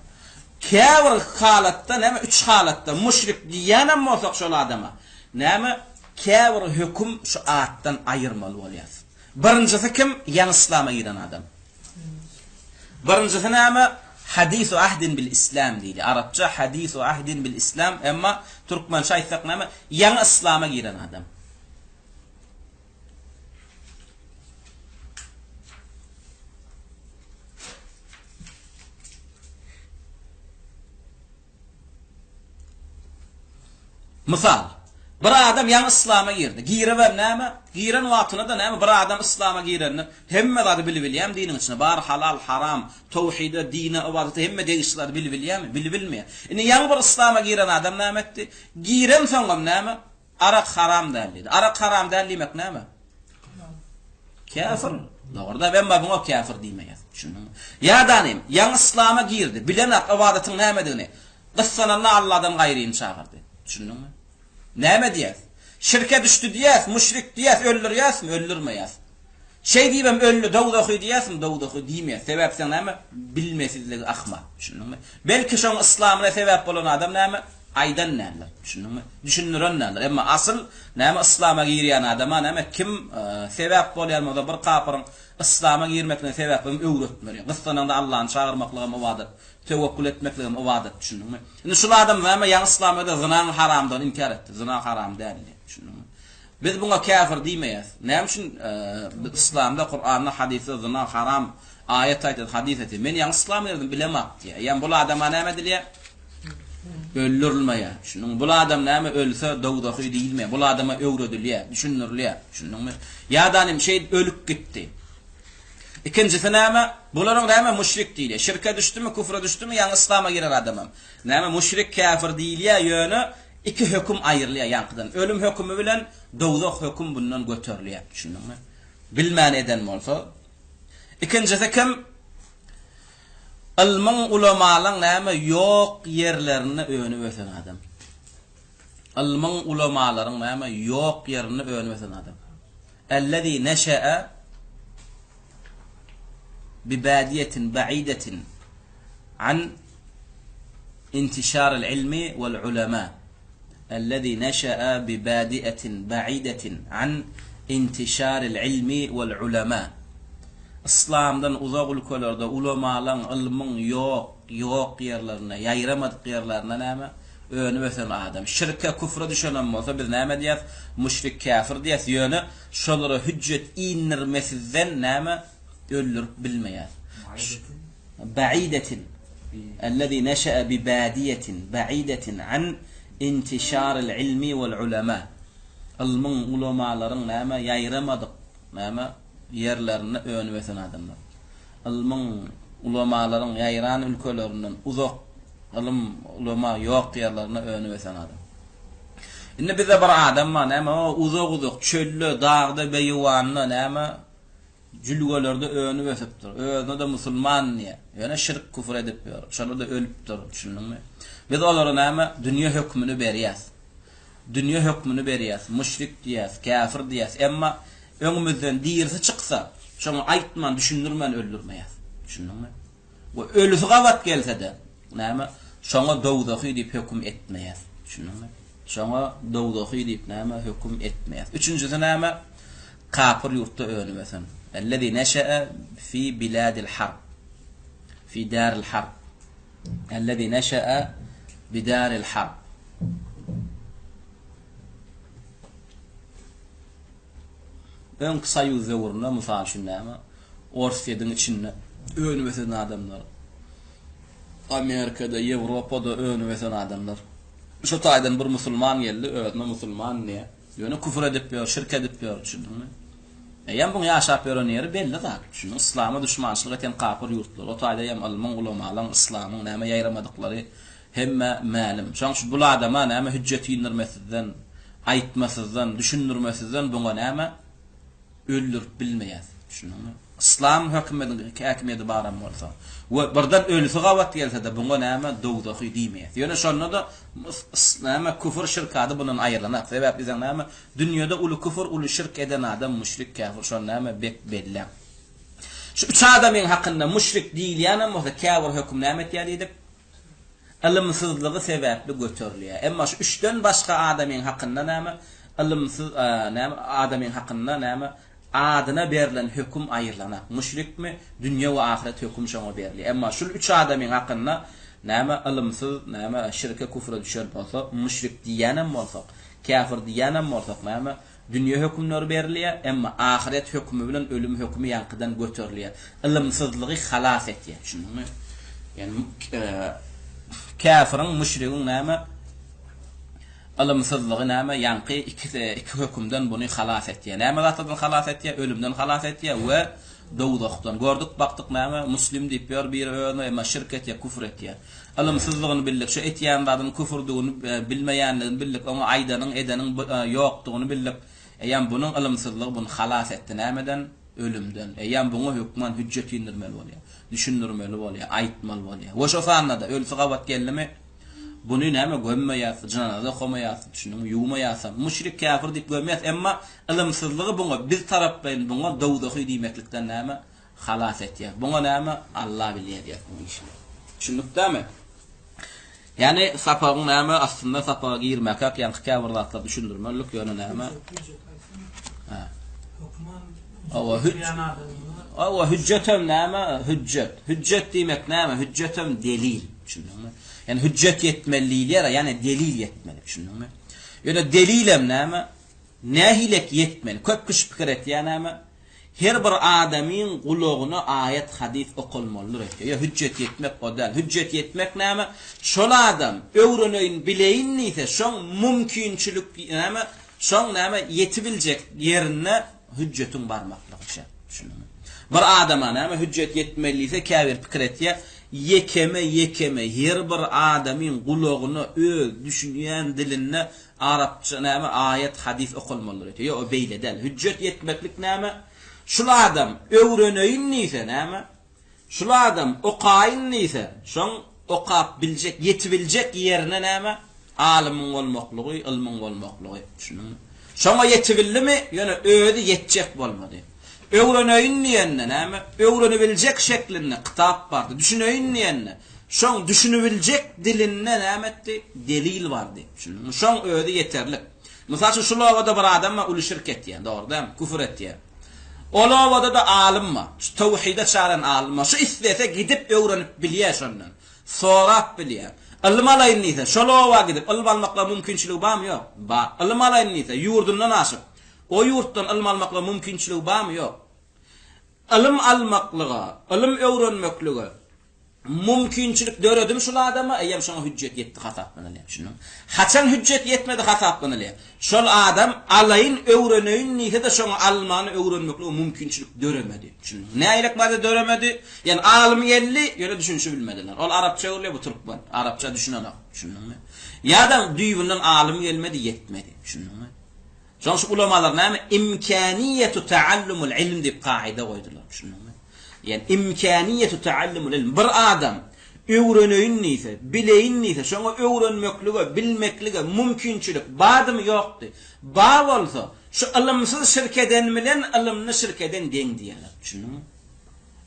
Kevr halatta ne mi? 3 halatta müşrik diyenem mi olsak şu adama? Ne mi? Kevr hüküm şu attan ayırmalı olayız. Birincisi kim? Yan İslam'a giren adam. Birincisi ne mi? Hadisu ahdin bil İslam deydi. Arapça hadisu ahdin bil İslam ama Türkmençe aytsak ne mi? Yan İslam'a giren adam. Misal, bir adam yan İslam'a girdi. Girever näme? Giren wagtyna da näme? Bir adam İslam'a girenni hemme zady bilýär dinin içinde. Bar halal, haram, tawhid, dine, ibadet hemme degişler bilýär, bilmär. Indi yan bir İslam'a giren adam näme etdi? Giren soňam näme? Arak haram derdi. Arak haram derlimek näme? Kafir. Orada ben babama kafir diýmeýär. Şunu. Ya danim, yan İslam'a girdi. Bilen ibadetin nämedigini. Qıssananna Allah'dan gaýryny çağırdy. Düşündüňmi? Näme diýär? Şirke düştü diýär, müşrik diýär, öldürýäsmi, öldürmeýäs. Şey diýem öldü, dawda oky diýäsmi, dawda oky diýmeýär. Sebäp sen näme? Bilmesizligi ahma. Düşündüňmi? Belki şoň İslamyna sebäp bolan adam näme? Aýdan näler. Düşündüňmi? Düşünýän näler. Emma asıl näme İslam'a girýän adama näme kim sebäp bolýar bir kapyryň İslam'a girmekine sebäp öwretmeli. Gyssananda Allah'ın çağırmaklygy ibadet, tewekkül etmekligy ibadet. Düşündüňmi? Indi şu adam näme ýa İslam'da zyna haramdan inkar etdi. Zyna haram däl. Düşündüňmi? Biz bunga kafir diýmeýäs. Näme üçin İslam'da, Kur'an'da, hadisde zyna haram ayet aýtdy, hadis aýtdy. Men ýa İslam'ı ýerden bilemok diýär. Ýa bu adama näme dilýär? Öldürülmeye. Şunun bu adam näme ölse dawdaky diýilme. Bu adama öwredilýär, düşünürilýär. Şunun ya danim şey ölüp gitdi. İkincisi näme? Bularyň näme müşrik diýilýär. Şirke düşdümi, küfre düşdümi, ýa İslam'a girer adamam. Näme müşrik kafir diýilýär ýöne iki höküm aýrylýar ýankydan. Ölüm hökümi bilen dawdak höküm bundan göterilýär. Şunun bilmän eden bolsa. İkincisi kim? Ilmin ulamalyň näme ýok ýerlerini öňüne wesen adam. Ilmin ulamalaryň näme ýok ýerini öňüne wesen adam. Ellezî neşa'a bi badiyetin ba'idetin an intişar al-ilmi wal ulama. Ellezî neşa'a bi badiyetin ba'idetin an intişar al-ilmi wal ulama. İslam'dan uzak ülkelerde ulamalan ilmin yok yerlerine, yayramadık yerlerine näme? Öňüne wesen adam. Şirke, küfre düşenen bolsa biz näme diýäs? Müşrik, kafir diýäs. Ýöne şolara hüccet inirmesizden näme? Öldürüp bilmeýär. Ba'idetin. Ellezî neşa'a bi badiyetin ba'idetin an intişar al-ilmi wal ulama. Ilmin ulamalaryň näme? Yayramadyk näme? Yerlerini öňüne wesen adamlar. Ilmin ulamalaryň ýaýran ülkelerinden uzak ilim ulama ýok ýerlerine öňüne wesen adam. Indi bize bir adam var näme uzak çöllü, dağda, beýwanly näme jülgelerde öňüne wesipdir. Özüne de musulman diýär. Ýöne şirk küfür edip ýör. Şonu da ölüpdir, düşündiňmi? Biz olara näme dünýä hökmüni berýäs. Dünýä hökmüni berýäs. Müşrik diýäs, kafir diýäs. Emma öňümizden diýerse çyksa, şoňa aýtman, düşündirmän öldürmeýäs. Düşündiňmi? Bu ölüsi gawat gelse-de, näme? Şoňa dawdaky diýip hökm etmeýäs. Düşündiňmi? Şoňa dawdaky diýip näme hökm etmeýäs. Üçüncüsi näme? Kafir ýurtda öňüne wesen. Ellezî neşa'a fi biladil harb. Fi daril harb. Ellezî neşa'a bi daril harb. Ön kısa yüzde vuruna misal şun näme? Orsiýadyň içinde öňüne wesen adamlar. Amerikada, Ýewropada öňüne wesen adamlar. Şu taýdan bir musulman geldi, öňüne musulman diýär. Ýöne küfür edip ýör, şirk edip ýör, düşündiňmi? Eýem bunu ýaşap örenýär belli zat. Şunu İslama düşmançylyk eten gapyr ýurtlar. O taýda ýam alman ulamalar İslamyň näme ýaýramadyklary hemme ma'lum. Şoň şu bul adama näme hüjjet ýindirmesinden, aýtmasızdan, düşündirmesizden buňa näme öldürüp bilmeýär. Şunuňmy? İslam hökümeti baram bolsa, we birden ölse gawat gelse de buňa näme dowdaky diýmeýär. Ýöne şonda da näme küfür şirkady bunun aýrylanak. Sebäp bize näme dünýede uly küfür, uly şirk eden adam müşrik kafir şon näme bek belli. Şu üç adamyň hakynda müşrik diýil ýa-da kafir höküm näme etýärdi? Ilmsizligi sebäpli göterilýär. Emma şu üçden başga adamyň hakynda näme ilmsiz näme adamyň hakynda näme adyna berilen höküm aýyrlanak. Müşrikmi? Dünýä we ahiret höküm şoňa berilýär. Emma şu üç adamyň hakynda näme ilmsiz, näme şirke küfre düşer bolsa, müşrik diýenem bolsa, kafir diýenem bolsa, näme dünýä hökümleri berilýär, emma ahiret hökümü bilen ölüm hökümü ýankydan göterilýär. Ilmsizligi halas etýär. Şunuňmy? Yani kafirin, müşrikin näme ilmsizligi näme ýanky iki hökümden buny halas etýär. Näme zatdan halas etýär? Ölümden halas etýär we dowdakdan. Gördük, baktyk näme muslim diýip bir öňe emma şirk etýär, küfür etýär. Ilmsizligini bildik, şu etýän zadyň küfürdigini bilmeýänligini bildik, oňa aýdanyň edeniň ýokdugyny bildik. Eýem bunyň ilmsizligi buny halas etdi nämeden? Ölümden. Eýem buňa hökmen hüjjet ýindirmeli bolýar, düşündirmeli bolýar, aýtmaly bolýar. We şo sanda ölse gawat gelme bunu näme gömmeýär, janaza gomaýar, şunuň ýumaýar. Müşrik kafir diýip gömmeýär, emma ilmsizligi buňa bir tarapdan buňa dowdaky diýmeklikden näme halas etýär. Buňa näme Allah bilýär diýip bu işi. Şundukdamy? Yani sapagyň näme aslında sapaga girmek, ýani kafirlatlar düşündirmelik ýöne näme? Ha. Awa hüjjetem näme? Hüjjet diýmek näme? Hüjjetem delil. Şunuňmy? Yani hüjjet yetmeliler, yani delil yetmeli. Şunuňmy? Ýöne delilem näme? Nähilek yetmeli. Köp kişi pikir etýär näme? Her bir adamyň gulagyna ayet, hadis okulmalydyr. Ya hüjjet yetmek bodal. Hüjjet yetmek näme? Şol adam öwreneýin bileýin ise şoň mümkinçilik näme? Şoň näme yetibiljek ýerine hüjjetin barmaklygy. Şunuňmy? Bir adama näme hüjjet yetmeli ise kafir pikir etýär. Yekeme her bir adamyň gulagyna öz düşünýän diline arapça näme ayet, hadis okulmalydyr. Ya o beýledel. Hüjjet yetmeklik näme? Şul adam öwreneýin ise näme? Şul adam okaýyn ise şoň okap biljek, yetibiljek ýerine näme? Alimyň bolmaklygy, ilmiň bolmaklygy. Şunuň. Şoňa yetibildimi? Ýöne öýde yetjek bolmady. Öwreneýin diýende näme? Öwrenebiljek şeklinde kitap bardy. Düşüneýin diýende şoň düşünebiljek dilinde näme etdi? Delil bardy. Şoň öýde yeterlik. Mysal şu lawada bir adam uly şirk etýär, dogry-da, küfür etýär. O lawada da alim ma, şu tawhide çaran alim ma, şu islese gidip öwrenip bilýär şondan. Sorap bilýär. Ilmalayyn diýse, şu lawa gidip ilm almakla mümkinçiligi barmy? Ýok. Bar. Ilmalayyn diýse, ýurdundan aşyp o ýurtdan ilm almakla mümkinçiligi barmy? Ýok. Ilim almaklyga, ilim öwrenmeklige mümkinçilik döredim şol adama, eýem şoňa hüjjet yetdi hasaplanylýar. Şunuň. Haçan hüjjet yetmedi hasaplanylýar. Şol adam alaýyn öwreneýin niýse de şoňa almany öwrenmeklige mümkinçilik döremedi. Şunuň. Näýlek barda döremedi? Ýani alim geldi, ýöne düşünşi bilmediler. Ol arapça öwrülýär, bu türkmen. Arapça düşünenok. Şunuň. Ýa-da düýbünden alim gelmedi, yetmedi. Şunuň. Şoň şu ulamalar näme? İmkaniyetu taallumul ilm diýip kaida goýdular. Şunuňmy? Yani imkaniyetu taallumul ilm. Bir adam öwreneýin ise, bileýin ise, şoňa öwrenmeklige, bilmeklige mümkinçilik bardymy ýokdy. Bar bolsa, şu ilmsiz şirkeden bilen ilmli şirkeden deň diýerler. Şunuňmy?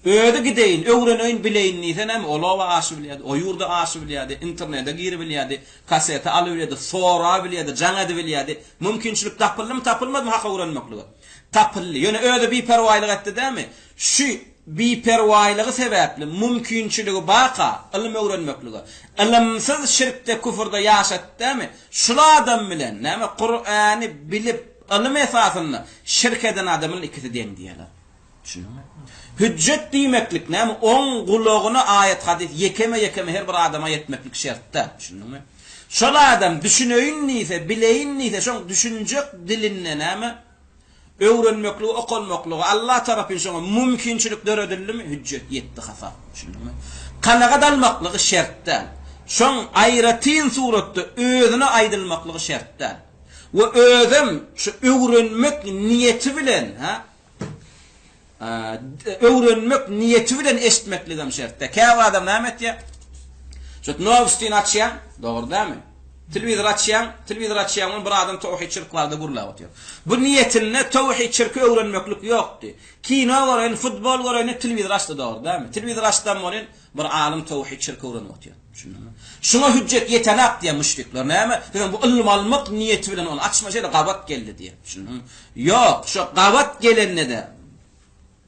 Öýde gideýin, öwreneýin, bileýin ise näme? Olawa aşy bilýärdi, o ýurda aşy bilýärdi, internetde giri bilýärdi, kaseta aly bilýärdi, sora bilýärdi, jaňady bilýärdi. Mümkinçilik tapyldymy, tapylmadymy hak öwrenmeklige? Tapyldy. Ýöne öýde biperwaýlyk etdi dämi? Şu biperwaýlygy sebäpli mümkinçiligi baqa ilm öwrenmeklige. Ilmsiz şirkde, küfürde ýaşatdy dämi? Şol adam bilen näme Qur'any bilip ilm esasyny şirk eden adamyň ikisi deň diýerler. Şunuňmy? Hüjjet diýmeklik näme? Oň gulagyna ayet, hadis yekeme her bir adama yetmeklik şertde. Şunuňmy? Şol adam düşüneýin ise, bileýin ise şoň düşünjek diline näme? öwrenmekli, okulmakly Allah tarapyn şoňa mümkinçilikler edildimi? Hüccet yetdi hasap. Şundamy? Kanaga dalmaklygy şertden. Şoň aýratyn suratda özüne aýdylmaklygy şertden. We özüm şu öwrenmek niyeti bilen, öwrenmek niyeti bilen eşitmekligim şertde. Käwir adam näme etdi? Şu novostin açýan, dogry dämi? Televizor açýan, bir adam tawhid şirklarda gurlap otýar. Bu niýetine tawhid şirki öwrenmeklik ýokdy. Kino görän, futbol görän, televizor açdy dogry dämi? Televizor açdan bolan bir alim tawhid şirki öwrenip otýar. Şuna hüccet yetenek diye müşrikler näme? Dedim bu ilm almak niyeti bilen onu açma şeyde gabat geldi diye. Yok, şu gabat gelenne de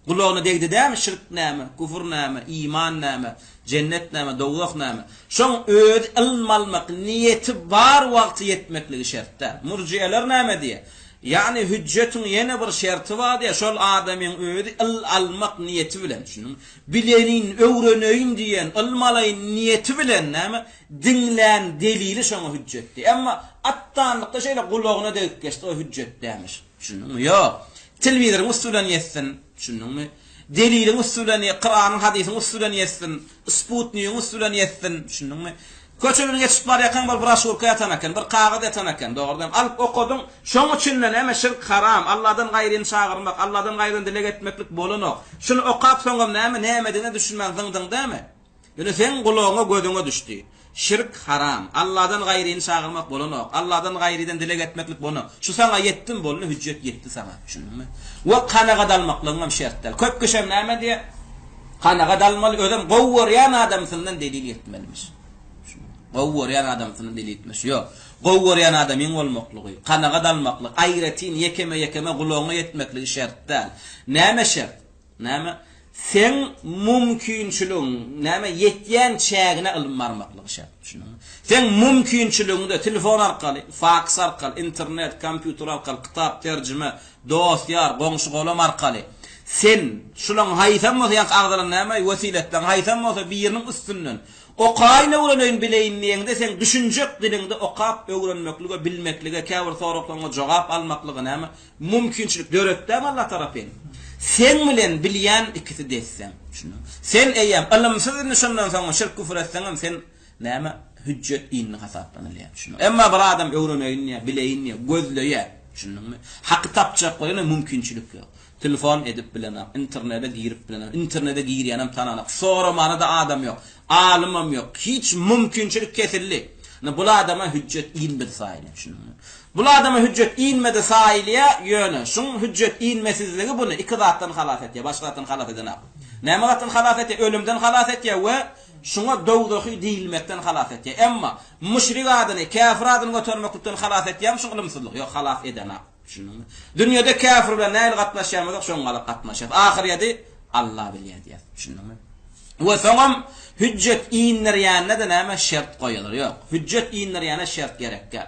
kulağına değdi değil mi? Şirk näme, küfür näme, iman näme, cennet näme, dogak näme. Şoň öz ilm almak niyeti bar wagty yetmekligi şertde. Murciyeler näme diye? Yani hüccetün yene bir şerti var diye şol adamın öýdi il almak niyeti bilen şunu bilenin öwreneýin diýen ilmalayın niyeti bilen näme dinlen delili şoňa hüccetdi. Emma attanlykda şeýle gulagyna degip geçdi o hüccet dämiş. Şunu ýok. Televizor usulan yetsin. Şunu delilin usulan Kur'anyň hadisin usulan yetsin. Sputnik'in usulan yetsin. Şunu köçüne geçip bar yakan bir broşurka yatanaken, bir kağıt yatanaken, doğrudan alıp okudum. Şoň üçin näme şirk haram, Allah'dan gaýryny çağırmak, Allah'dan gaýryny dile getmeklik bolanok. Şunu okap soňam näme dene düşünmän zyňdyň däme? Ýöne sen gulagyňa gödüňe düşdi. Şirk haram, Allah'dan gaýryny çağırmak bolanok, Allah'dan gaýrydan dile getmeklik bolanok. Şu saňa yetdim bolny hüccet yetdi saňa, düşündiňmi? We kanaga dalmaklygyň şertler. Köp köşem näme diye? Kanaga dalmaly ödem gowurýan adamsyňdan delil yetmelimiş. Gowuryan adamsyny delitmiş. Ýok. Gowuryan adamyň bolmaklygy, kanaga dalmaklyk, aýratyn yekeme gulagyna yetmekligi şertde. Näme şert? Näme? Sen mümkinçiligiň, näme yetýän çägine ilim barmaklygy şert. Sen mümkinçiligiňde telefon arkaly, faks arkaly, internet, kompýuter arkaly, kitap terjime, dosýar, goňşy golam arkaly. Sen şulaň haýsam bolsa agdalan näme? Wesiletden haýsam bolsa bir ýeriniň üstünden Okayna öwrenýän bileýinliğinde sen düşünjek dilinde okap öwrenmeklige, bilmeklige, käbir soraklaryna jogap almaklygy näme? Mümkinçilik döretdäm Allah tarapyn. Sen bilen bilýän ikisi desem. Sen eýem ilmsiz nişandan soň şirk küfür etseň sen näme? Hüccet inni hasaplanýar. Emma bir adam öwrenýän, bileýän, gözleýär. Şunuňmy? Haqy tapjak goýany mümkinçilik ýok. Telefon edip bilenem, internete girip bilenem, internete girýänem tananak. Soramana da adam ýok. Alimam yok. Hiç mümkinçilik kesilli. Bu adama hüccet inmedi sahile. Bu adama hüccet inmedi sahileye yönü. Şun hüccet inmesizliği bunu iki zattan halas etiyor. Başka zattan halas edin. Neme zattan halas etiyor? Ölümden halas etiyor ve şuna doğduğu değilmekten halas etiyor. Ama müşrik adını, kafir adını götürmekten halas etiyor. Şun ilimsizlik yok. Halas edin. Dünyada kafirle neyle katlaşıyamadık? Şunlarla katlaşıyamadık. Ahiriyede Allah biliydi. Ve sonra hüccet inler ýanyna da näme şert goýular ýok. Hüccet inler ýanyna şert gerekkä.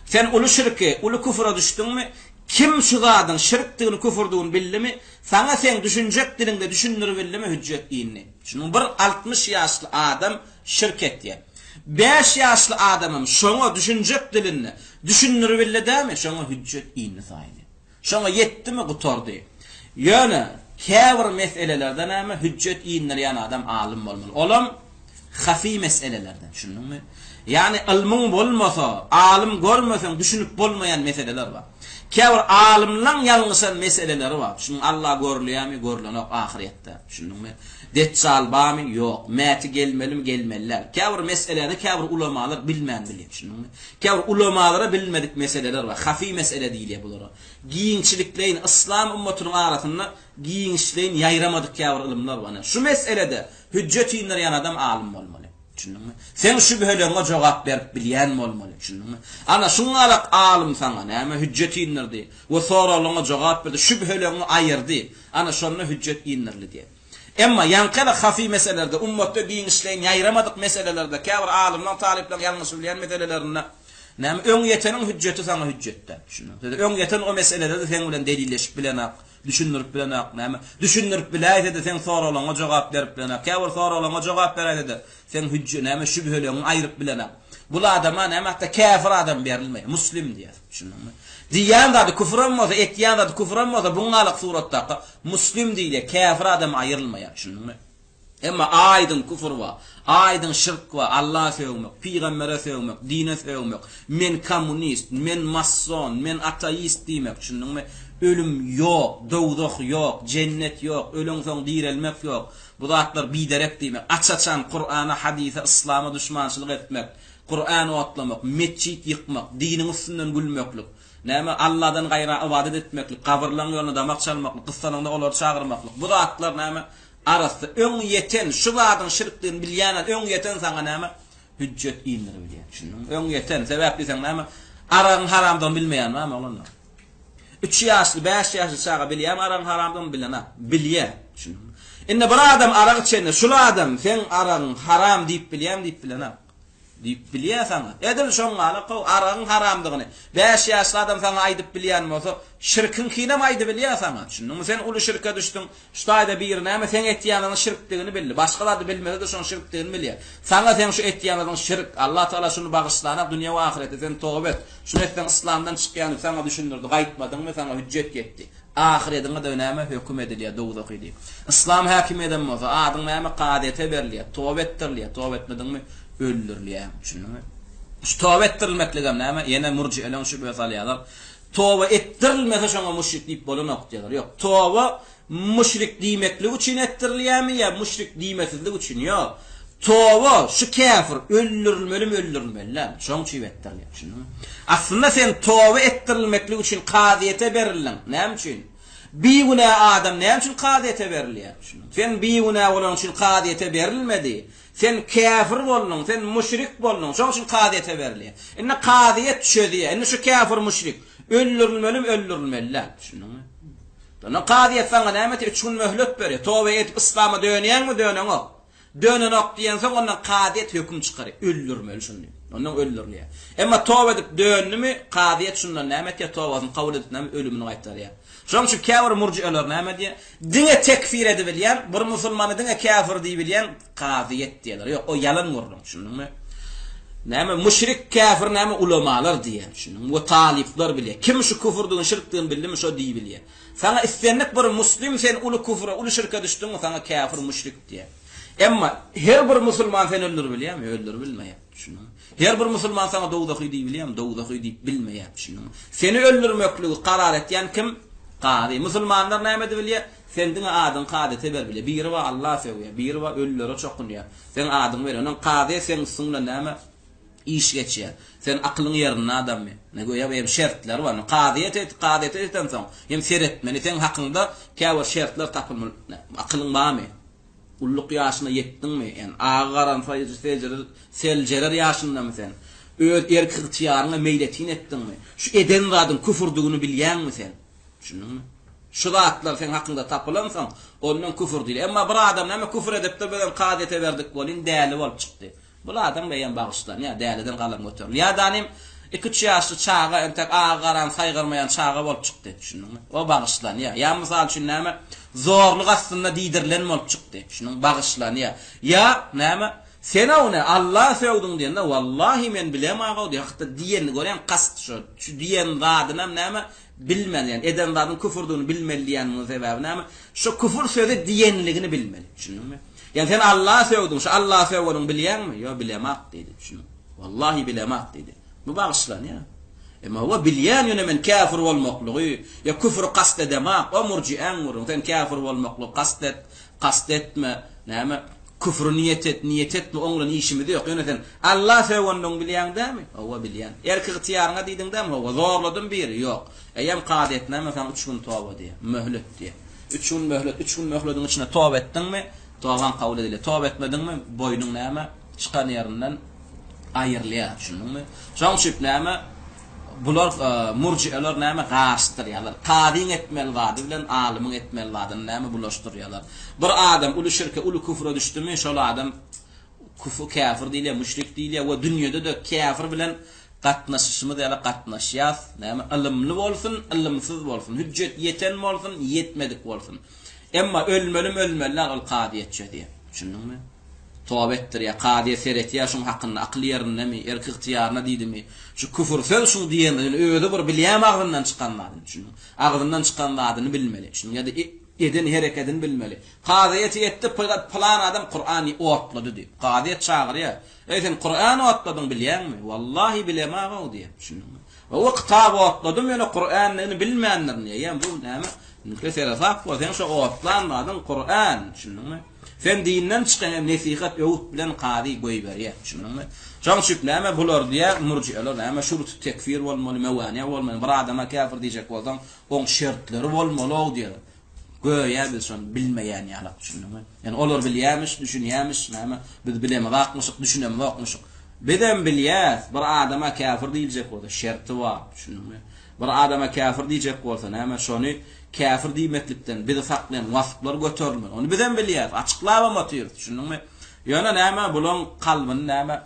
Sen ulu şirke, ulu küfre düşdüňmi? Kim şu zadyň şirkdigini, küfürdigini bildimi? Saňa sen düşünjek dilinde düşündürip bildimi hüccet inni? Şunu bir 60 ýaşly adam şirk etdi. 5 ýaşly adamym şoňa düşünjek dilini düşündürip bildimi? Şoňa hüccet inni saýdy. Şoňa yetdimi gutardy. Ýöne käbir meselelerden näme hüccet inlerýän adam alim bolmaly. Olam hafi meselelerden, şunmy? Yani ilmiň bolmasa, alim görmeseň düşünüp bolmayan meseleler bar. Käbir alimlaň ýalňyşan meseleleri bar. Şunu Allah görülýärmi, görülenok ahiretde. Şunmy? Deçal bamy ýok, mäti gelmelimi gelmeliler. Käbir meseleleri käbir ulamalar bilmän bilýär. Şunmy? Käbir ulamalara bilmedik meseleler bar. Hafi mesele diýilýär bulara. Giýinçilikleýin İslam ummatynyň arasynda giýinçliğin ýaýramadyk käbir ilimler bar. Şu meselede hüccet inlerýän adam alim bolmaly. Düşündüňmi? Sen şübhelerine jogap berip bilýän bolmaly. Düşündüňmi? Ana şuňa alim saňa näme hüccet inlerdi. We soralarına jogap berdi, şübhelerini aýyrdy. Ana şonu hüccet inlerli diýär. Emma ýankyla hafi meselelerde ummatda giýinçliğin ýaýramadyk meselelerde käbir alimler talipler ýalňyş bilýän meselelerinde näme öň ýeteniň hücceti saňa hücjetde. Düşündüňmi? Öň ýeten o meselelerde sen bilen delilleşip bilenak, düşünürüp bilenak, näme? Düşünürüp biläýdi sen soralarına jogap berip bilenak. Käbir soralarına jogap beräýdi sen hüccet näme şübhelerini aýryp bilenak. Bu adama näme hatta kafir adam berilmeýär, muslim diýär. Düşündiňmi? Diýen zady küfür bolmasa, etýän zady küfür bolmasa, buňalyk suratda muslim diýilýär, kafir adam aýrylmaýar. Düşündiňmi? Emma aýdyn küfür wa, aýdyn şirk wa, Allah sevmek, peýgambere sevmek, dine sevmek, men kommunist, men mason, men ateist diýmek, düşündiňmi? Ölüm ýok, dowdak ýok, cennet ýok, ölüň soň direlmek ýok. Bu zatlar biderek diýmek, açaçan Qur'ana, hadise, İslama düşmançylyk etmek, Qur'any otlamak, mescit ýykmak, diniň üstünden gülmeklik. Näme Allahdan gaýra ibadet etmeklik, kabirlaryň ýoluna damak çalmaklyk, kıssanyňda olar çağırmaklyk. Bu zatlar näme arasy öň ýeten, şu zadyň şirkligini bilýän, öň ýeten saňa näme hüjjet iýinleri bilýär. Şunun öň ýeten sebäpli sen näme araň haramdan bilmeýän näme olanlar. 3 ýaşly, 5 ýaşly çaga bilýär, araň haramdan bilýän, bilýär. Şunun. Indi bir adam araq içende, şu adam sen araň haram diýip bilýän, diýip bilýän. Diýip bilýär sana. Edil şoňa araň haramdygyny. 5 ýaşly adam sana aýdyp bilýän bolsa, şirkin kinem aýdyp bilýär sana. Şunun sen uly şirke düşdüň. Ştaýda bir näme sen etýäniň şirkligini bildi. Başgalar da bilmese de şoň şirkligini bilýär. Sana sen şu etýäniň şirk, Allah Taala şunu bagyşlanak dünýä we ahirete sen tawba et. Şunu etsen İslamdan çykýany sana düşündirdi. Gaýtmadyňmy sana hüjjet getdi. Ahiretine de näme höküm edilýär, dowdak idi. İslam häkim eden bolsa, adyň näme qadete berilýär, tawba etdirilýär, tawba etmediňmi öldürilýär. Şunu. Şu tawba etdirilmekligem näme? Ýene murji'eleň şu beýsalýarlar. Tawba etdirilmese şoňa müşrik diýip bolanok diýerler. Ýok, tawba müşrik diýmeklik üçin etdirilýärmi ýa müşrik diýmesizlik üçin? Ýok. Tawba şu kafir öldürilmeli. Şoň üçin etdirilýär. Şunu. Aslında sen tawba etdirilmeklik üçin qadiyete berilýän. Näme üçin? Biýguna adam näme üçin qadiyete berilýär? Şunu. Sen biýguna bolan üçin qadiyete berilmedi. Sen kafir boldun, sen müşrik boldun. Şoň üçin qadiyete berilýär. Inne qadiyet düşediýär. Inne şu kafir müşrik öldürilmeli. Şunmy? Dana qadiyet sana näme 3 gün möhlet berýär. Tawba etip İslama dönýänmi, dönenok. Dönenok diýen soň ondan qadiyet höküm çykarýar. Öldürmeli şunu. Ondan öldürilýär. Emma tawba edip dönümi, qadiyet şundan näme etýär? Tawbasyny kabul edip näme ölümini gaýtarýar. Şoň şu kafir murji'eler näme diýär? Dine tekfir edip bilýän, bir musulmany dine kafir diýip bilýän, qadiyet diýerler. Ýok, o yalan gurulur, şunuňmy? Näme müşrik kafir näme ulamalar diýär, şunuň. Bu talipler bilýär. Kim şu küfürdiň, şirkdiň bildimi, şo diýip bilýär. Sana istenlik bir muslim sen ulu küfre, ulu şirke düşdüň, sana kafir müşrik diýär. Emma her bir musulman sen öldürüp bilýärmi? Öldürüp bilmeýär, şunuň. Her bir musulman sana dowdaky diýip bilýärmi? Dowdaky diýip bilmeýär, şunuň. Seni öldürmekligi karar etýän kim? Qadi. Musulmanlar näme diýip bilýär? Sendin adyň qadete ber bilýär. Biri we Allah sevýär, biri we öllere çokunýar. Sen adyň ber, onuň qadi sen suňla näme iş geçýär. Sen aklyň ýerine adammy. Ne goýa beýim şertler bar. Qadiyet eten soň, hem seretmeni sen hakynda käwir şertler tapylmaly. Aklyň barmy? Ulluk ýaşyna ýetdiňmi? Yani ağaran seljeler ýaşyndamy sen? Öz erki ihtiýaryňa meýletin etdiňmi? Şu eden zadyň küfürdigini bilýänmi sen? Şunuňmy? Şu zatlar sen hakynda tapylansaň, ondan küfür diýil. Emma bir adam näme küfür edip de bilen qadiyete berdik bolyn däli bolup çykdy. Bu adam beýen bagyşlan, ýa däliden galan götürül. Ýa danym 2-3 ýaşly çaga entek ağaran saýgyrmaýan çaga bolup çykdy. Şunuňmy? O bagyşlan, ýa. Ýa mysal üçin näme zorluk aslında diýdirilen bolup çykdy. Şunuň bagyşlan, ýa. Ýa näme sen onu Allah sevdiň diýende wallahi men bilem aga diýär. Hakda diýeni görýän kast şu diýen zadyna näme bilmeli, yani eden zadyň küfürdigini bilmeliýän sebäbi näme? Şu küfür sözi diýenligini bilmeli. Şunuňmy? Yani sen Allah sevdiň, şu Allah sevdiň bilýänmi? Ýa bilemak diýdi. Şunu. Wallahi bilemak diýdi. Bu bagyşlan ýa. Emma huwa bilýän ýöne men kafir bolmaklygy, ýa küfür qasd edemek, o murji'an gurun. Sen kafir bolmaklygy qasd etme, näme? Küfür niyet etme, oňla işimiz ýok. Ýöne sen Allah sevdiň bilýän dämi? Huwa bilýän. Erki ihtiýaryňa diýdiň dämi? Huwa zorladym biri ýok. Eýem qadiyet näme? Sen 3 gün tawba diýär, möhlet diýär. 3 gün möhletiň içinde tawba etdiňmi? Tawban kabul edilýär. Tawba etmediňmi? Boýnuň näme? Çykan ýerinden aýrylýar, şunuňmy? Şoň şüp näme? Bular murji'eler näme gaşdyrýarlar. Qadin etmel wady bilen alymyň etmel wadyny näme bulaşdyrýarlar. Bir adam uly şirke, uly küfre düşdümi, şol adam kafir diýilýär, müşrik diýilýär we dünýede de kafir bilen gatnaşyşmy diýilýär, gatnaşýas, näme ilmli bolsun, ilmsiz bolsun, hüjjet ýeten bolsun, ýetmedik bolsun. Emma ölmeli ol qadiyetçe diye. Düşündüňmi? tövbe ettir ya, qadiye seret ya, şun hakkında aklı yerine mi, erki ihtiyarına diydi mi, şu küfür söz şun diyen, öyle bir bilýän ağzından çıkanlarını, şunu ağzından çıkanlarını bilmeli, şunu ya da eden hareketini bilmeli. Qadiyeti etti plan adam Kur'an'ı otladı diyor. Qadiyet çağır ya. Sen Kur'an'ı otladın bilýän mi? Wallahi bilemem o diye. Şunu. O kitabı otladım yani Kur'an'ını bilmeyenler niye? Yani bu näme? Nükesere saf var. Sen şu otlanmadın Kur'an. Şunu mu? Sen dinden çıkan nasihat öğüt bilen qadi goý berýär. Şunu mu? Şoň şüp näme bular diye murji'ler näme şurut tekfir bolmaly, mewani bolmaly, bir adama kafir diýjek bolsaň, oň şertleri bolmaly diýer. Göýe biz şonu bilmeýän ýaly. Şunu mu? Yani olar bilýärmiş, düşünýärmiş, näme? Biz bilemezakmyşyk, düşünemezakmyşyk. Beden bilýär, bir adama kafir diýiljek bolsa, şerti var. Şunu mu? Bir adama kafir diýjek bolsa, näme şonu kafir diýmeklikden bir saklayan wasflar götürülmeli. Onu beden bilýär, açyklaba matyr. Şunuňmy? Ýöne näme bulan kalbyny näme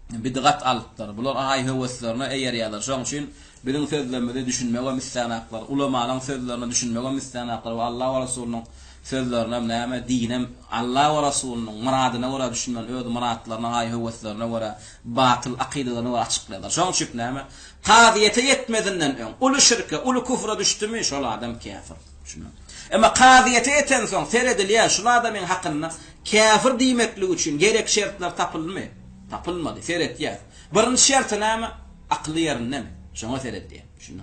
bidgat alypdyr. Bular aý heweslerine eýer ýalar. Şoň üçin biziň sözlerimizde düşünmek we mistanaklar, ulamalaryň sözlerine düşünmek we mistanaklar we Allah we Rasulunyň sözlerine näme dinem Allah we Rasulunyň muradyna göre düşünmen, öz muratlaryna aý heweslerine göre batyl akidelerini açyklaýar. Şoň üçin näme qadiyete yetmedinden öň ulu şirke, ulu kufra düşdümi şol adam kafir. Şunu. Ama qadiyete yeten soň seredilýär şol adamyň hakyna kafir diýmeklik üçin gerek şertler tapylmy? Tapylmady. Seredýär. Birinji şert näme? Akly ýerinde. Şoňa seredýär. Şunu.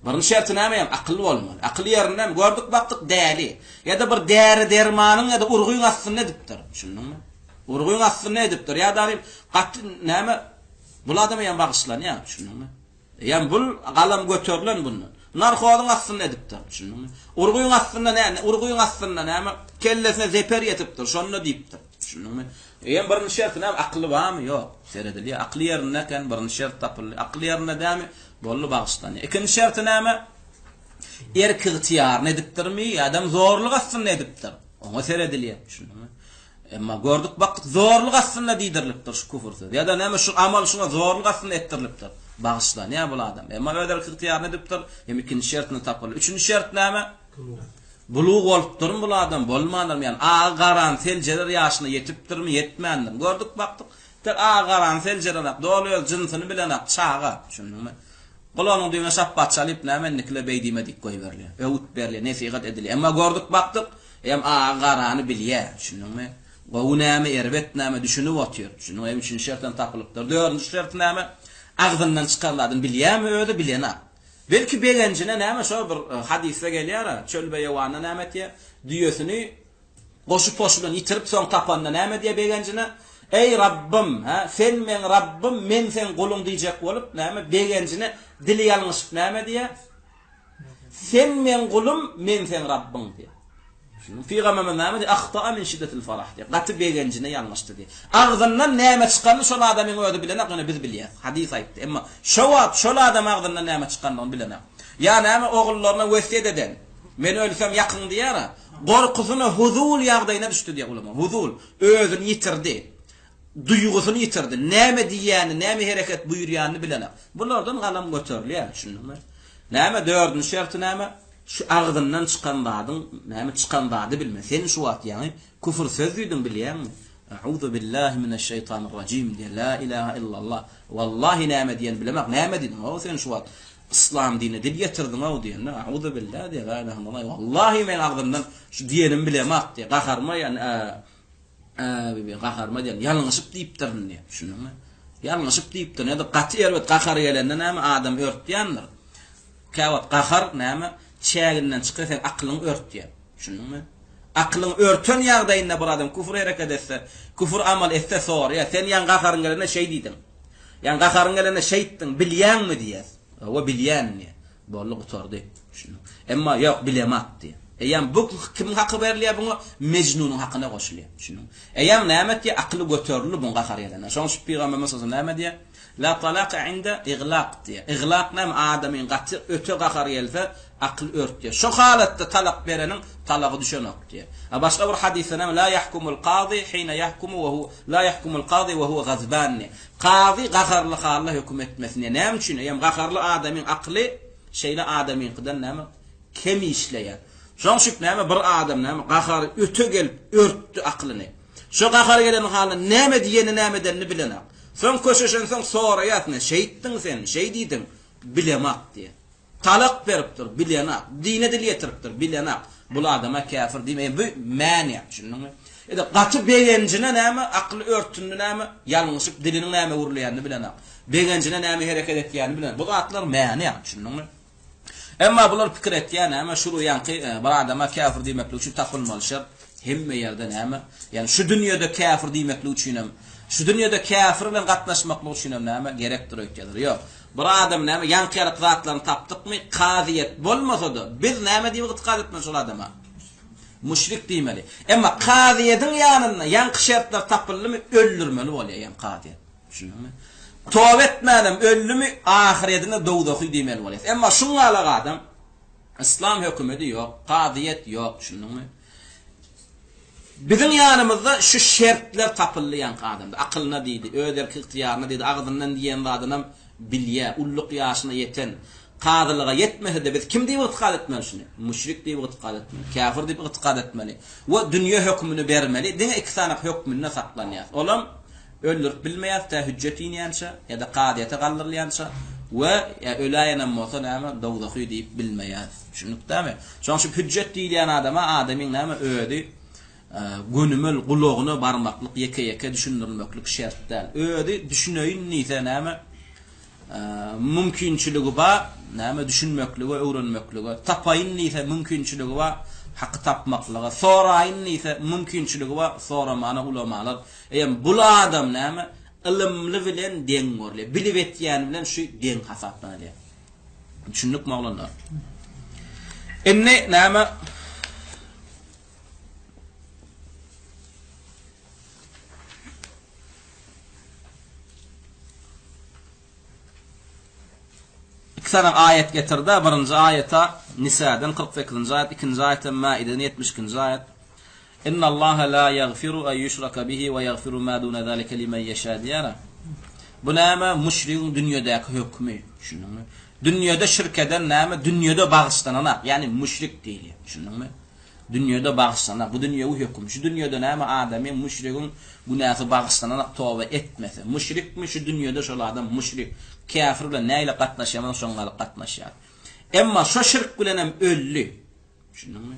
Birinji şert näme? Akly bolmaly. Akly ýerinde gördük bakdyk däli. Ya da bir däri dermanyň ya da urguýyň astyna edipdir. Şunuňmy? Urguýyň astyna edipdir. Ya da gatty näme? Bul adama yan bagışlanýar. Şunuňmy? Yani bul galam götürlen bundan. Narkowyň astyna edipdir. Şunuňmy? Urguýyň astyna näme? Urguýyň astyna näme? Kellesine zeper ýetipdir. Şonu diýipdir. Şunuňmy? Ýa birinji şert näme? Akly barmy? Ýok. Seredilýär. Akly ýerine kan birinji şert tapyly. Akly ýerine dämi? Bolly bagışlanýar. Ikinji şert näme? Erki ihtiyarny edipdirmi? Adam zorluk astyna edipdir. Oňa seredilýär. Şunuňmy? Emma gördük baktık zorluk aslında diýdirilipdir şu küfür. Ya da näme şu amal şuna zorluk aslında etdirilipdir. Bagışlan ya bu adam. Emma öder ihtiyarny edipdir. Hem ikinji şertini tapyly. Üçüncü şert näme? Bulug bolupdyrmy bu adam? Bolmandyr. Yani agaran seljeler ýaşyna ýetipdirmi, ýetmändir. Gördük baktık. Tek agaran seljeler dolýar jynsyny bilenak çağa. Şunuňmy? Bulanyň diýme şappat çalyp näme nikle beýdime dik goý berler. Öwüt berler, nesihat edilýär. Emma gördük baktık. Hem agarany bilýär. Şunuňmy? Bu näme erbet näme düşünüp otýar. Şunu hem üçinji şertden tapylypdyr. Dördüncü şert näme? Agzyndan çykanlaryň bilýärmi öýde bilýän. Belki begenjine näme şo bir hadisde gelýär. Çölbe ýawana näme diýär? Düýesini goşup poşulan ýitirip soň tapanda näme diýär begenjine? Ey Rabbim, ha, sen men Rabbim, men sen guluň diýjek bolup näme begenjine dili ýalňyşyp näme diýär? Sen men gulum, men sen Rabbim diýär. Fi gamamın näme di ahta'a min şiddetil farah diye. Gaty begenjine ýalňyşdy diye. Agzyndan näme çykany şol adamyň öýde bilenek, ýene biz bilýär. Hadis aýtdy. Emma şol adam agzyndan näme çykanyny onu bilenek. Ya näme ogullaryna wesiýet eden. Men ölsem ýakyn diýär. Gorkusyna huzul ýagdaýyna düşdi diye ulama. Huzul özüni ýitirdi. Duýgusyny ýitirdi. Näme diýýäni, näme hereket buyurýanyny bilenek. Bulardan galam göterilýär. Şunuňmy? Näme dördüncü şerti näme? Şu ağzından çıkanlardan näme çıkanlardı bilme. Sen şu wagt ýani küfür söz diýdin bilýärmi? Euzu billahi mineşşeytanirracim diye la ilahe illallah. Wallahi näme diýen bilemek. Näme diýdin? O sen şu wagt İslam dini dil getirdin o diýen. Euzu billahi diye la ilahe illallah. Wallahi men ağzından şu diýenim bilemek diye. Gaharma ýani gaharma diýen ýalňyşyp diýipdirin diye. Şunuňmy? Ýalňyşyp diýipdir. Ya da gaty erbet gahar gelende näme adam örtýändir. Kawat gahar näme çäginden çykyp sen aklyň örtýär. Şunuňmy? Aklyň örtön ýagdaýynda bir adam küfür hereket etse, küfür amal etse sor, ya sen ýan gaharyň gelene şey diýdin. Ýan gaharyň gelene şey etdiň, bilýänmi diýär. O bilýänmi? Bolly gutardy. Şunu. Emma ýok bilemek diýär. Eýem bu kim haky berilýär buňa? Mecnunyň hakyna goşulýar. Şunu. Eýem näme ki akly göterilip buňa gahar gelene. Şoň şu Peygamberimiz näme diýär? La talaqa inda iglaq diýär. Iglaq näme adamyň gaty öte gahar gelse akl örtýär. Şu halatda talaq berenin talagy düşenok diýär. Başga bir hadisde näme la yahkumul qadi hina yahkumu we hu la yahkumul qadi we huwa gazban. Qadi gaharly halla hüküm etmesine näme üçin? Ýa gaharly adamyň akly şeýle adamyň gydan näme kem işleýär. Şoň şu näme bir adam näme gahar öte gelip örtdi aklyny. Şu gahar gelen halda näme diýeni nämedenni bilenak. Soň köşeşen soň soraýatny, şeýitdiň sen, şeý diýdin, bilemak diýe. Talak beripdir, bilenak. Dine dil ýetiripdir, bilenak. Bul adama kafir diýmeýin, bu mani, şunuňmy? Ede gaçy begenjine näme, akly örtünni näme, ýalňyşyp diliniň näme urlaýanny bilenak. Begenjine näme hereket etýänini bilen. Bu atlar mani, şunuňmy? Emma bular pikir etýän näme şuru ýanky bir adama kafir diýmekli üçin tapylmaly şert. Hemme ýerde näme? Ýani şu dünýede kafir diýmekli üçin hem şu dünýede kafir bilen gatnaşmakly üçin hem näme gerekdir öýtýär. Ýok. Bir adam näme ýankylyk zatlaryny tapdykmy? Qaziyet bolmasa-da biz näme diýip itiqad etmeli şol adama? Müşrik diýmeli. Emma qaziyetiň ýanyna ýanky şertler tapyldymy? Öldürmeli bolýar ýan qaziyet. Düşündiňmi? Tövbe etmedem öldümi ahiretine dowdaky diýmeli bolýar. Emma şuňa adam İslam hökümeti ýok, qaziyet ýok, düşündiňmi? Bizim ýanymyzda şu şertler tapylýan adamda akylyna diýdi, öz erki ihtiýaryna diýdi, agzyndan diýen adamam bilýär, ulluk ýaşyna ýeten, qadylyga ýetmese biz kim diýip itiqad etmeli şunu? Müşrik diýip itiqad etmeli, kafir diýip itiqad etmeli. We dünýä hökmüni bermeli, diňe iki sanak hökmüne saklanýar. Olam öldürüp bilmeýär, ta hüjjet ýança ýa-da qadiyete galdyrylýança we öläýänem bolsa näme dowdaky diýip bilmeýär. Şunukdamy? Şoň şu hüjjet diýilýän adama adamyň näme öýdi gönümel gulagyna barmaklyk ýeke-ýeke düşündirmeklik şertler. Öýdi düşüneýin niýse näme mümkinçiligi bar, näme düşünmekligi, öwrenmekligi, tapaýyn niýse mümkinçiligi bar, haqqy tapmaklygy, soraýyn niýse mümkinçiligi bar, soramany ulamalar. Bul adam näme ilmli bilen deň görýär. Bilip etýän bilen şu deň hasaplanýar. Düşündik maglanlar. Enne näme Sana ayet getirdi. Birinci ayeta Nisa'dan 48. ayet, ikinci ayeta Ma'ide'den 72. ayet. İnna Allaha la yaghfiru an yushraka bihi ve yaghfiru ma duna zalika limen yasha diyara. Bu näme müşrikin dünýädäki hökmi, şunuňmy? Dünýäde şirk eden näme? Dünýäde bagışlanan, yani müşrik diýilýär, şunuňmy? Dünýäde bagışlanan, bu dünýäwi hökm. Şu dünýäde näme adamy müşrikin günahı bagışlanan tawba etmese, müşrikmi şu dünýäde şol adam müşrik. Kafir bilen näyle gatnaşýan, şoňaly gatnaşýar. Emma şo şirk bilen hem öllü. Şunuňmy?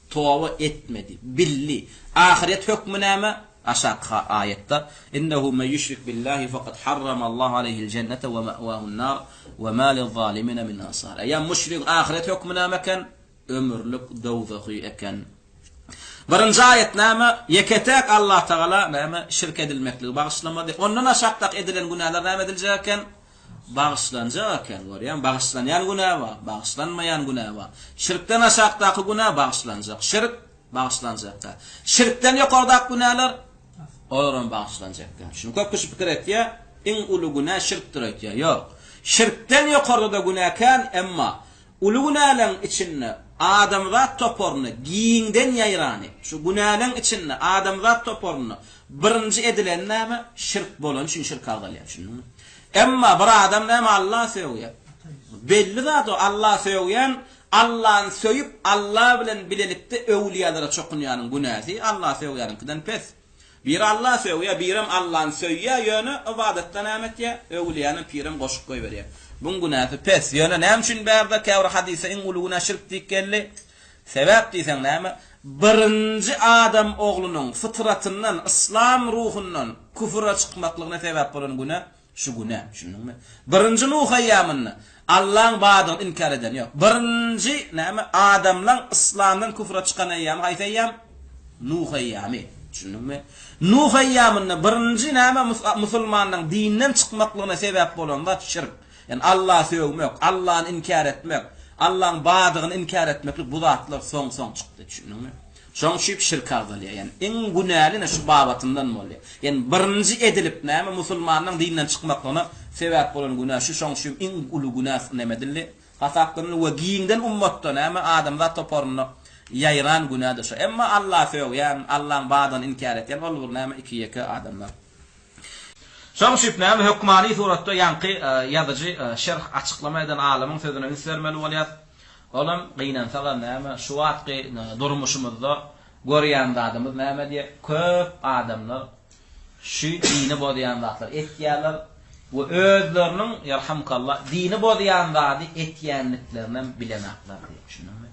Tawba etmedi, billi. Ahiret hökmü näme? Aşağı ayette innehu men yushrik billahi faqad harrama Allah aleyhi'l cennete ve ma'wahu'n nar ve ma liz-zalimin min ansar. Ya müşrik ahiret hökmü näme eken? Ömürlük dowdaky eken. Birinci ayet näme? Yeketek Allah Taala näme? Şirk edilmekli bagışlamady. Ondan aşaktak edilen günahlar näme ediljek eken? Bağışlanacak eken var. Yani bağışlanyan günah var, bağışlanmayan günah var. Şirkten aşağıdaki günah bağışlanacak. Şirk bağışlanacak. Şirkten yukarıdaki günahlar oradan bağışlanacak. Şunu köp kişi fikir etýär, en ulu günah şirkdir etýär. Yok. Şirkten yukarıda günah eken emma ulu günahların içinde adamzat toporunu giyinden yayrani. Şu günahların içinde adamzat toporunu birinci edilen näme? Şirk bolan için şirk algylýar. Şunu Emma bir adam näme Allah söýýär. Belli zat o Allah söýýän, Allah'ın söýüp Allah bilen bilelikde öwliýalara çokunýanyň günäsi Allah söýýänkinden pes. Bir Allah söýýär, birim Allah'ın söýýär ýöne ibadetden nämetýär, öwliýanyň pirim goşup goýberýär. Bu günäsi pes. Ýöne näme üçin bärde käwr hadise iň ulu günä şirk diýildi? Sebäp diýsen näme? Birinci adam oglunyň fıtratyndan, İslam ruhundan küfre çykmaklygyna sebäp bolan günä şu günah, şunuňmy? Birinci Nuh aýamyny Allah'ın baadını inkar eden yok. Birinci näme adamlaň İslamdan küfre çykan aýam, haýsy aýam? Nuh aýamy. Şunuňmy? Nuh aýamyny birinci näme musulmanyň dinden çykmaklygyna sebäp bolan zat şirk. Yani Allah söýmek, Allah'ı inkar etmek, Allah'ın baadını inkar etmeklik bu zatlar soň çykdy, şunuňmy? Şoň şip şirk agdalýar. Yani en günäli şu babatyndan bolýar. Yani birinci edilip näme musulmanyň dinden çykmaklygyna sebäp bolan günah şu şoň şip en ulu günah nämedilli? Hasaplyny we giýinden ummatdan näme adamlar toporuny ýayran günahdy şu. Emma Allah söýýän, Allah'ın baadını inkar etýän ol näme iki ýeke adamlar. Şoň şip näme hukmany suratda ýanky ýazyjy şerh açyklama eden alamyň sözüne ünslermeli bolýar. Olam gıynan salan näme şu wagtky durmuşymyzda görýän adamız näme diye köp adamlar şu dini bodyan zatlar etýärler we özleriniň yarhamkallah dini bodyan zady etýänliklerinden bilenaklar diye düşünýärler.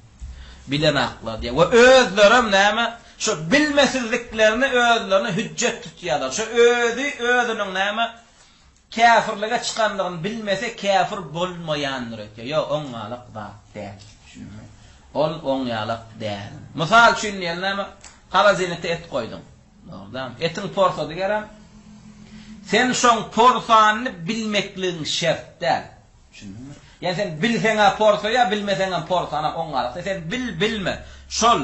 Bilenaklar diye we özlerim näme şu bilmesizliklerini özlerine hüccet tutýarlar. Şu özüniň näme kafirlige çykanlygyny bilmese kafir bolmaýandyr diýär. Ýok, oňalyk zat däl. Düşünýärmi? Ol oňalyk däl. Mysal üçin näme qara zenete et goýdum. Doğrudan. Etin porsa diýerim. Sen şoň porsany bilmekligiň şert däl. Düşünýärmi? Yani sen bilseňä porsaya, bilmeseňä porsana oňalyk. Sen bilme. Şol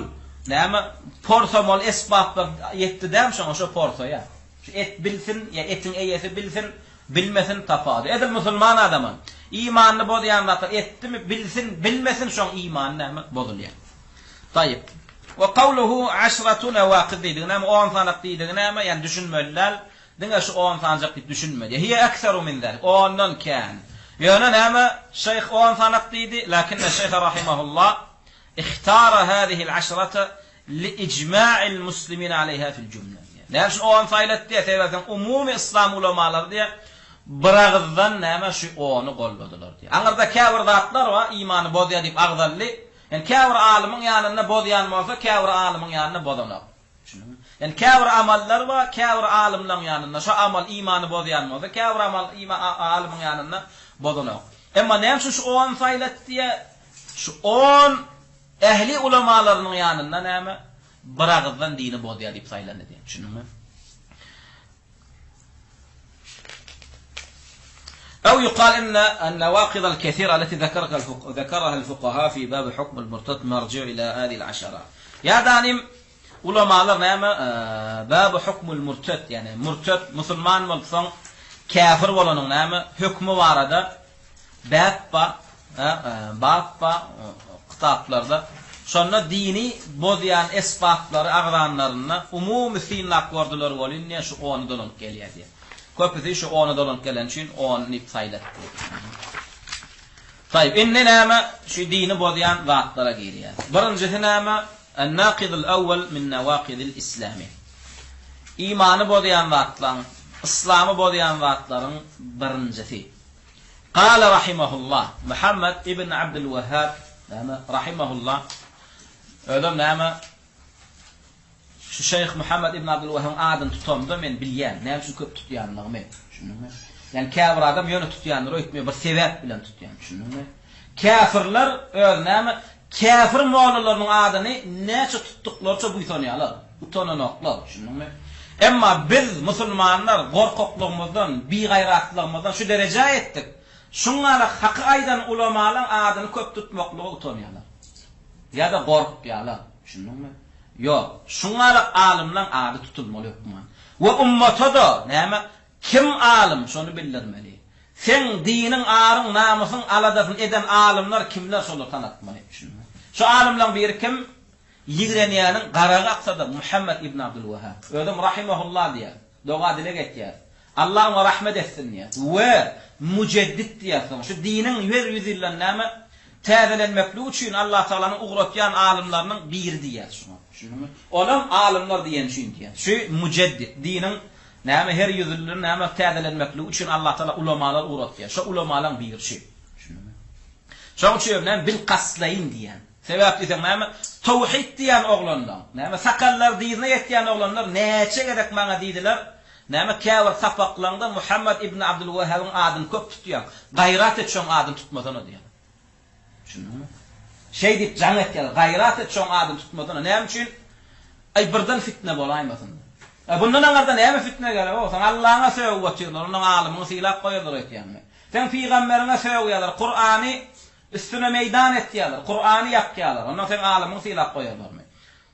näme porsa mol esbaplar ýetdi däm şoň şo porsaya. Şu et bilsin ya etin eýesi bilsin, bilmesin tapady. Edil musulman adamın imanny bodyan zat etdimi bilsin, bilmesin şoň iman näme bozulýar. Tayyip. Ve kavluhu 10 nawaqid diýdiňe 10 sanak diýdiňe yani düşünmeliler. Diňe şu 10 sanak diýip düşünmeli. Hiye ekseru min zalik. Ondan kan. Ýöne näme şeyh 10 sanak diýdi, lakin şeyh rahimahullah ihtara hadihi al-10 li-icma'il muslimin alayha fil jumla. Näme şu 10 saylat diýe sebäpden umumy İslam ulemalary diýe biragızdan näme şu 10'u golbadylar diýe. Aňarda käbir zatlar we imany bozýar diýip agdally. Yani käbir alimyň ýanyna bozýan bolsa, käbir alimyň ýanyna bozanak. Şunu. Yani käbir amallar we käbir alimlaryň ýanyna şu amal imany bozýan bolsa, käbir amal alimyň ýanyna bozanak. Emma näme şu 10 saylat diýe şu 10 ehli ulemalaryň ýanyna näme biragızdan dini bozýar diýip saýlandy diýe. Şunumy? أو يقال إن النواقض الكثيرة التي ذكرها الفقهاء في باب حكم المرتد مرجع إلى هذه العشرة. يا دانيم علماء نعم باب حكم المرتد يعني مرتد مسلمان ملصن كافر ولا نعم حكم وارده bappa kitaplarda şonna dini bozyan esbapları agdanlaryna umumy sinaklardylar bolýan şu 10 dolan gelýär diýe. Köpüsi şu 10 dolan gelen için 10 nip saylatdy. Tayyip inne näme şu dini bozyan zatlara gelýär. Birinjisi näme en-naqid al-awwal min nawaqid al-islam. İmany bozyan zatlaryň, islamy bozyan zatlaryň birinjisi. Qala rahimahullah Muhammad ibn Abdul Wahhab näme rahimahullah ödem näme şu Şeyh Muhammed ibn Abdul Wahhab'ın adını tutamda men bilýän. Näme şu köp tutýanlygymy. Şunumy? Yani kafir adam ýöne tutýanlar, öýtme bir sebäp bilen tutýan. Şunumy? Kafirler öz näme kafir mollalarynyň adyny näçe tutduklarça buýsanýarlar. Utananaklar. Şunumy? Emma biz musulmanlar gorkaklygymyzdan, bigaýratlygymyzdan şu derejä etdik. Şuňala haky aýdan ulamalaryň adyny köp tutmaklygy utanýarlar. Ýa-da gorkýarlar. Şunumy? Yok, şuňalyk alimlaryň ady tutulmaly hukman. We ummata da näme kim alim şonu bildirmeli. Sen diniň aryň namusyň aladasyn eden alimler kimler şonu tanatmaly. Şu alimlaryň biri kim? Ýigrenýäniň garaga aqsada Muhammed ibn Abdul Wahhab. Ödüm rahimahullah diýär. Doga dile getýär. Allah ona rahmet etsin diýär. We mujeddid diýär. Şu diniň ýer ýüzünden näme täzelenmekli üçin Allah Taalanyň ugratýan alimlarynyň biri diýär şunu. Şunumy? Olam alimler diýen şuň diýär. Şu mujeddid diniň näme her ýüzünden näme täzelenmekli üçin Allah Taala ulamalar ugratýar. Şu ulamalaryň biri şu. Şunumy? Şoň üçin bil qaslayn diýän. Sebäp diýsem näme tawhid diýän oglanlar. Näme sakallar diýine ýetýän oglanlar näçe gerek maňa diýdiler. Näme käwir sapaklandy Muhammed ibn Abdul Wahhab'ın adyny köp tutýar. Gaýrat etşoň adyny tutmadan diýär. Şunumy? Şey dip jaň etýär, gaýrat etşoň adyny tutmadan. Näme üçin? Ay birden fitne bolaýmasyn. Bundan aňarda näme fitne geler? O, sen Allahyňa söwüp oturýarlar, onuň alymyny silap goýarlar etýärmi? Sen peýgamberine söwüýärler, Kur'any üstüne meydan etýärler, Kur'any ýakýarlar. Ondan sen alymyny silap goýarlarmy?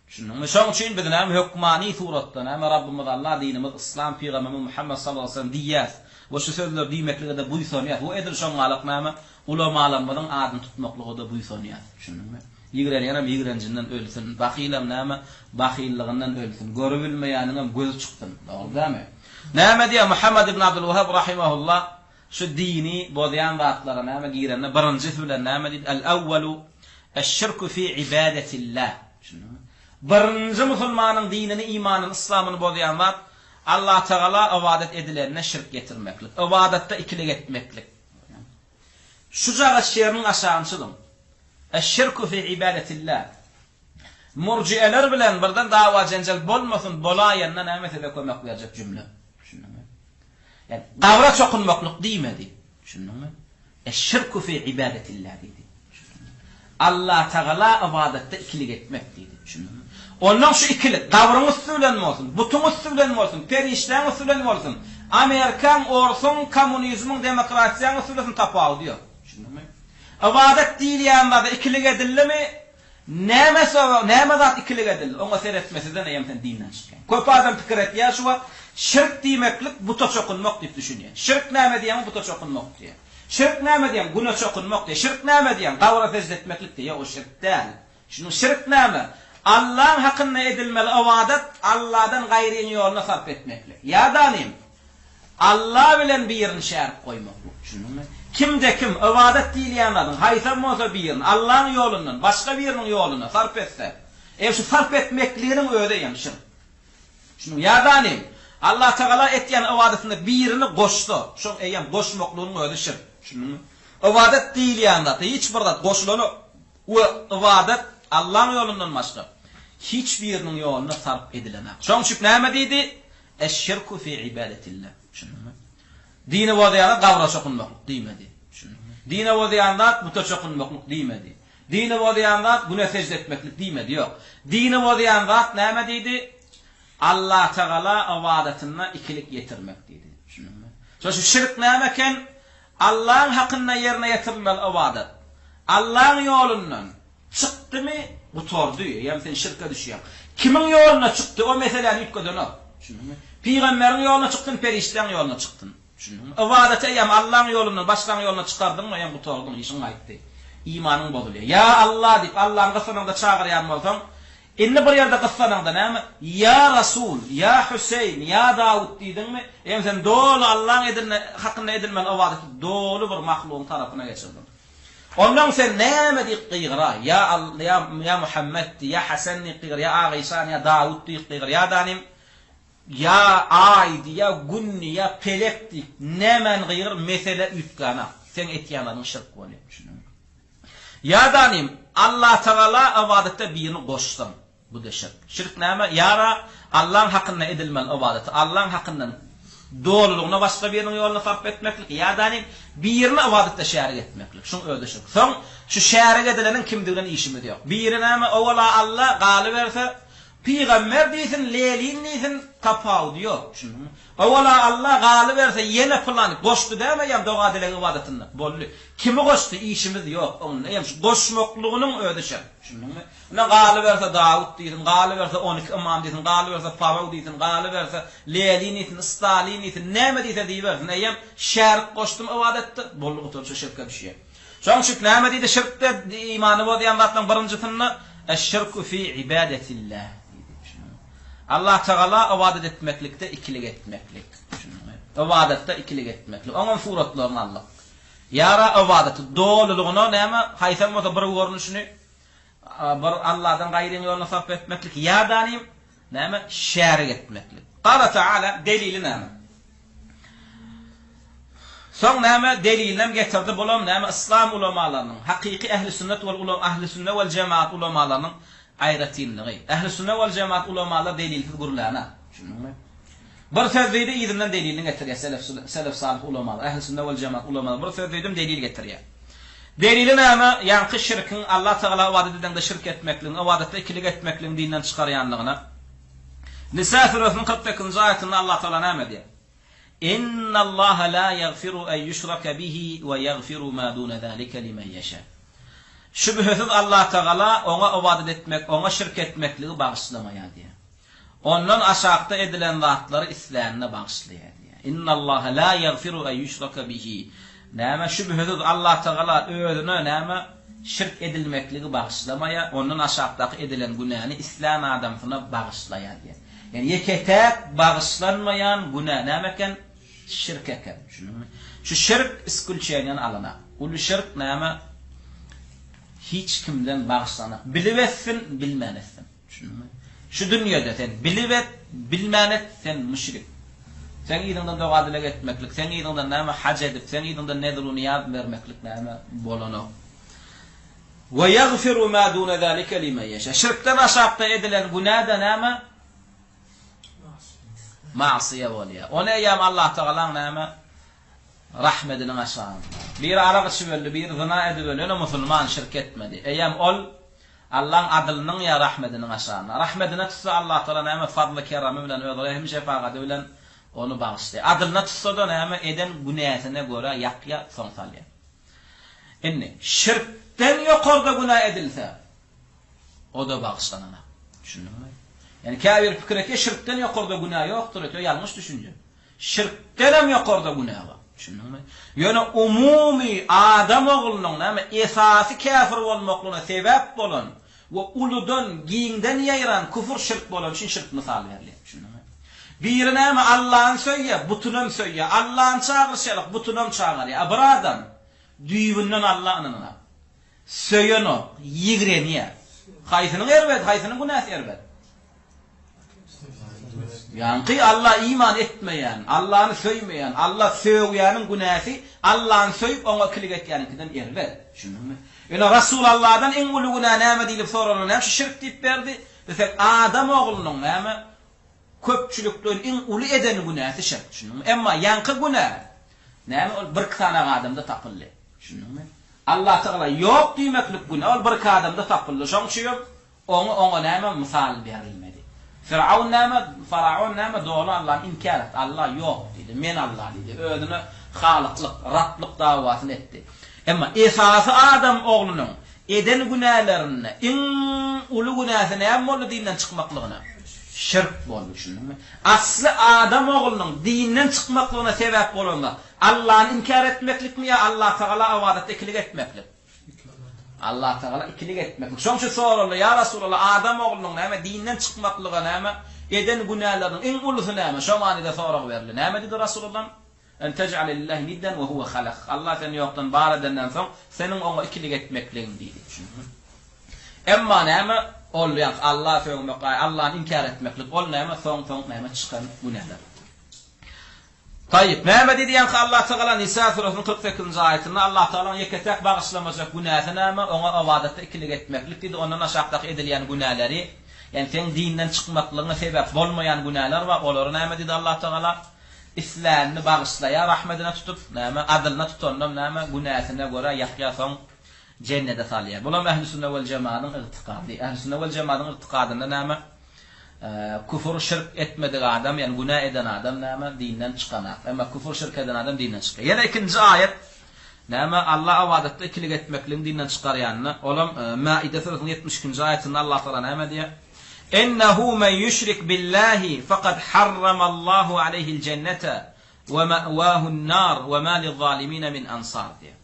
Şunumy? Şoň üçin biz näme hukmany suratda, näme Rabbimiz Allah dinimiz İslam peýgamberimiz Muhammed sallallahu aleyhi ve sellem diýär. Bu şu sözler diýmeklige de buýsanýar. Bu edil şoň alyk näme ulamalarymyzyň adyny tutmaklygy da buýsanýar. Şunumy? Ýigrenýänem ýigrencinden ölsün, bahylam näme bahyllygynyň ölsün. Görebilmeýäniňem gözi çykdym. Dogrymy? Näme diýär Muhammed ibn Abdul Wahhab rahimahullah şu dini bozyan zatlara näme girenne birinji bilen näme diýdi? El-awwalu eş-şirku fi ibadatillah. Şunumy? birinci musulmanın dinini, imanını, İslam'ını bozayan zat Allah Teala ibadet edilenine şirk getirmeklik. İbadette ikilik etmeklik. Şu jaga şerinin aşağınçılım. Eşşirku fi ibadetillah. Murciyeler bilen birden dava cencel bolmasın, bolayandan mesele koymak verecek cümle. Yani kavra çokunmakluk demedi. Eşşirku fi ibadetillah dedi. Allah Teala ibadette ikilik etmek dedi. Ondan şu ikilik, kavrımız söylenme olsun, butumuz söylenme olsun, periştahımız söylenme olsun, Amerikan olsun, komünizmin, demokrasiyanın söylesin tapağı diyor. İbadet değil yanlarda ikilik edildi mi? Neme zat ikilik edildi? Ona seyretmesi de neyem sen dinden çıkıyor. Köpü adam fikir et ya şu var. Şirk demeklik buta çokunmak deyip düşünüyor. Şirk neme diyen buta çokunmak diye. Şirk neme diyen günah çokunmak diye. Şirk neme diyen kavra fezletmeklik diye. O şirk değil. Şimdi şirk neme? Allah'ın hakkında edilmeli ibadet Allah'dan gayriyen yoluna sarf etmeklik. Ya danim Allah bilen bir yerini şerik koymaklık. Kimde kim ibadet değil yanladın, haysam olsa bir yerin, Allah'ın yolundan, başka bir yerinin yoluna sarf etse, şu sarf etmekliğinin öyle yanışır. Şimdi yadanim, Allah Teala ettiğin ibadetinde bir yerini koştu. Şu koşmakluğunun öyle şir. İbadet değil yanladı, hiç burada koşulunu, o ibadet Allah'ın yolundan başka. Hiçbir yerinin yoluna sarf edilemez. Çünkü ne dedi? Eşşirku fi ibadetillah. Dini vaziyanda kavra çokunmakluk demedi. Dini vaziyanda buta çokunmakluk demedi. Dini vaziyanda güne secde etmeklik demedi. Yok. Dini vaziyanda ne dedi? Allah Teala ibadetine ikilik getirmek dedi. Şu şirk nemeken Allah'ın hakkında yerine getirilmeli ibadet. Allah'ın yolundan çıktı mı bu tordu. Yani sen şirke düşüyor. Kimin yoluna çıktı o meselenin yükledin. Peygamberin yoluna çıktın, periştahın yoluna çıktın. İbadete yam Allah'ın yolundan başkanın yoluna çıkardın mı bu tordun işin ayıptı. İmanın bozuluyor. Ya Allah deyip Allah'ın kıssanında çağırayan olsan inni bir yerde kıssanında ne mi? Ya Resul, ya Hüseyin, ya Davud dedin mi? Sen dolu Allah'ın hakkında edilmen ibadeti dolu bir mahluğun tarafına geçirdin. Ondan sen ne mi deyip kıyıra? Ya Muhammed, ya Hasan deyip ya Ağaysan, ya Davud deyip ya Danim, ya aydi, ya günni, ya pelekti, nemen gıyır mesele ütkana. Sen etkiyanların şirk oluyor. Ya danim, Allah Teala ibadette birini koştum. Bu da şirk. Şirk neyme? Yara Allah'ın hakkında edilmen ibadeti. Allah'ın hakkından doğruluğuna başka birinin yoluna sarf etmeklik. Ya danim, birini ibadette şerik etmeklik. Şunu öyle şirk. Son, şu şerik edilenin kimdiğinin işimi diyor. Biri neyme? Ovala Allah gali verse, Peygamber değilsin, leyliğin değilsin, tapağı diyor. Ovala Allah gali verse yine planı koştu değil mi? Yani doğa dile ibadetinde. Bollu. Kimi koştu? İşimiz yok. Onun koşmakluğunun ödüşü. Ne gali verse Davud değilsin, gali verse 12 imam değilsin, gali verse Pavav değilsin, gali verse leyliğin değilsin, ıstalin değilsin, ne mi değilse deyiversin. Neyem? Şerik koştum ibadette. Bollu oturuşu şirke düşüyor. Çünkü ne mi deydi şirkte imanı var diyen zatlan birincitini eşşirku fi ibadetillah. Allah Teala ibadet etmeklikte ikilik etmeklik. İbadette ikilik etmeklik. Onun suratlarını Allah. Yara ibadeti doğruluğunu neyme? Haysam olsa bir görünüşünü Allah'dan gayrinin yoluna sarf etmeklik. Ya danim neyme? Şerik etmeklik. Kâle Teala delili neyme? Son neyme? Delilinem getirdi bulam neyme? İslam ulamalarının, hakiki ehl-i sünnet vel cemaat ulamalarının ayratinliği. Ehl-i sünnet vel cemaat ulamalar delilsiz gurulana. Bir sözlüğü de izinden delilini getiriyor. Selef salih ulamalar. Ehl-i sünnet vel cemaat ulamalar. Bir sözlüğü de delil getiriyor. Delili neyme? Yankı şirkin Allah Teala ibadetinden de şirk etmekliğin, ibadette ikilik etmekliğin dininden çıkarayanlığına. Nisa surasının 42. ayetinde Allah Teala neyme diyor? İnna Allah la yaghfiru en yushraka bihi ve yaghfiru ma dun zalika limen yasha. Şüphesiz Allah Teala ona ibadet etmek, ona şirk etmekliği bağışlamaya diye. Ondan aşağıda edilen zatları İslam'ına bağışlaya diye. İnna Allah la yaghfiru en yushraka bihi. Näme şüphesiz Allah Teala özüne näme şirk edilmekliği bağışlamaya, ondan aşağıdaki edilen günahını İslam adamına bağışlaya diye. Yani yeketek bağışlanmayan günah nämeken şirk eken. Şu şirk iskulçeyen alana. Ulu şirk näme hiç kimden bağışlanak. Bilivessin, bilmenesin. Düşündün? Şu dünyada sen bilibet, bilmenet sen müşrik. Sen iyiliğinden doğadile etmeklik, sen iyiliğinden näme hac edip, sen iyiliğinden nedru niyaz vermeklik näme bolano. Ve yaghfiru ma dun zalika limen yasha. Şirkten aşağıda edilen günahda näme? Ma'siye bolýar. Ona ýam Allah Taala näme? Rahmetinin aşağında. Bir arak içip bir zina edip ölen musulman şirk etmedi. Eýam ol Allah'ın adlynyň ya rahmetinin aşağında. Rahmetine tutsa Allah Taala näme fadly keramy bilen ödrehim şefaat bilen onu bağışlaýar. Adylyna tutsa da näme eden günahyna göre ýakya soň salýar. Indi şirkden ýokarda günah edilse o da bağışlanana. Düşündüňmi? Yani kafir fikirke şirkden ýokarda günah ýokdur, o ýalňyş düşünje. Şirkden hem ýokarda günah bar. Düşündüňmi? Ýöne umumy adam oglunyň näme esasy kafir bolmaklygyna sebäp bolan we uludan giňden ýaýran küfür şirk bolan üçin şirk mysal berilýär. Düşündüňmi? Bir näme Allah'ın söýýär, butunam söýýär. Allah'ın çağırşalyk, butunam çağırýar. Bir adam düýbünden Allah'ın söýýän ýigrenýär. Haýsynyň erbet, haýsynyň günäsi erbet. Yani Allah iman etmeyen, Allah'ını söýmeyen, Allah söýýäniň günäsi, Allah'ını söýüp oňa kilik etýänkinden erbet. Düşündüňmi? Ýöne Rasulullah'dan en uly günah näme diýip soralan, näme şirk diýip berdi. Desek adam oglunyň näme köpçülükden en uly eden günäsi şirk. Düşündüňmi? Emma ýanky günah näme ol bir tane adamda tapyldy. Düşündüňmi? Allah Taala ýok diýmeklik günah ol bir adamda tapyldy. Şoň üçin oňa näme mysal berilmedi. Firaun näme doğru Allah'ın inkar etti. Allah yok dedi. Men Allah dedi. Özüne halıklık, Rablık davasyny etdi. Emma esasy adam oğlunun eden günahlarını en uly günahı näme boldy dinden çıkmaklygyna? Şirk boldy, düşündüňmi? Asly adam oğlunun dinden çıkmaklygyna sebäp bolanda Allah'ın inkar etmeklikmi ya Allah Taala awadatda ikilik etmeklik? Allah Taala ikilik etmek. Şoň şu soruldy, ya Rasulullah, adam oglunyň näme dinden çykmaklygy näme? Eden günahlardyň en ulusy näme? Şo manada sorak berildi. Näme dedi Rasulullah? En tec'al lillahi niddan we huwa khalaq. Allah seni ýokdan bar edenden soň seniň oňa ikilik etmekligiň diýdi. Emma näme? Ol ýa Allah söýmek, Allah'ı inkar etmeklik, ol näme? Soň näme çykan günahlar. Tayyip, näme diýen Allah Taala Nisa surasynyn 48-nji aýatynda Allah Taala ýeketek bagyşlamajak günahy näme? Oňa awadatda ikilik etmeklik diýdi. Ondan aşağıdaky edilýän günahlary, ýani sen dinden çykmaklygyna sebäp bolmaýan günahlar we olary näme diýdi Allah Taala? İslamny bagyşlaýar, rahmetine tutup, näme adylyna tutandam näme günahyna göre ýakya soň jennete salýar. Bular ähli sünnet we cemaanyň itiqady. Ähli sünnet we cemaanyň itiqadyna näme? Küfür şirk etmedi adam, yani günah eden adam näme dinden çıkanak. Ama küfür şirk eden adam dinden çıkar. Yana ikinci ayet näme Allah awadatda ikilik etmekligiň dinden çıkarýanyny, olam Maide surasynyn 72-nji aýatynda Allah Taala näme diýär? Ennehu men yushrik billahi faqad harrama Allahu aleyhi'l cennete ve ma'wahu'n nar ve ma liz-zalimin min ansar diýär.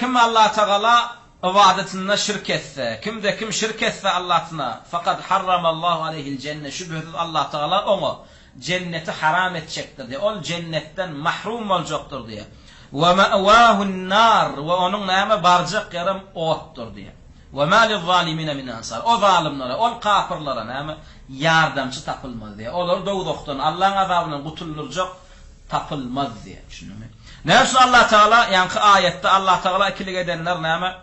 Kim Allah Taala awadatına şirk etse, kim şirk etse Allah'ına, fakat harramallahu aleyhi'l cennet, şüphesiz Allah Taala onu cenneti haram etjekdir diye. Ol cennetten mahrum olacaktır diye. Ve ma'wahu'n nar, ve onun näme barjak ýerim otdur diye. Ve ma liz-zalimin min ansar. O zalimlere, ol kafirlere näme yardımçı tapılmaz diye. Olar dogdokdan Allah'ın azabından gutulurjak tapılmaz diye. Düşündüňmi? Näme Allah Taala ýanky ayetde Allah Taala ikilik edenler näme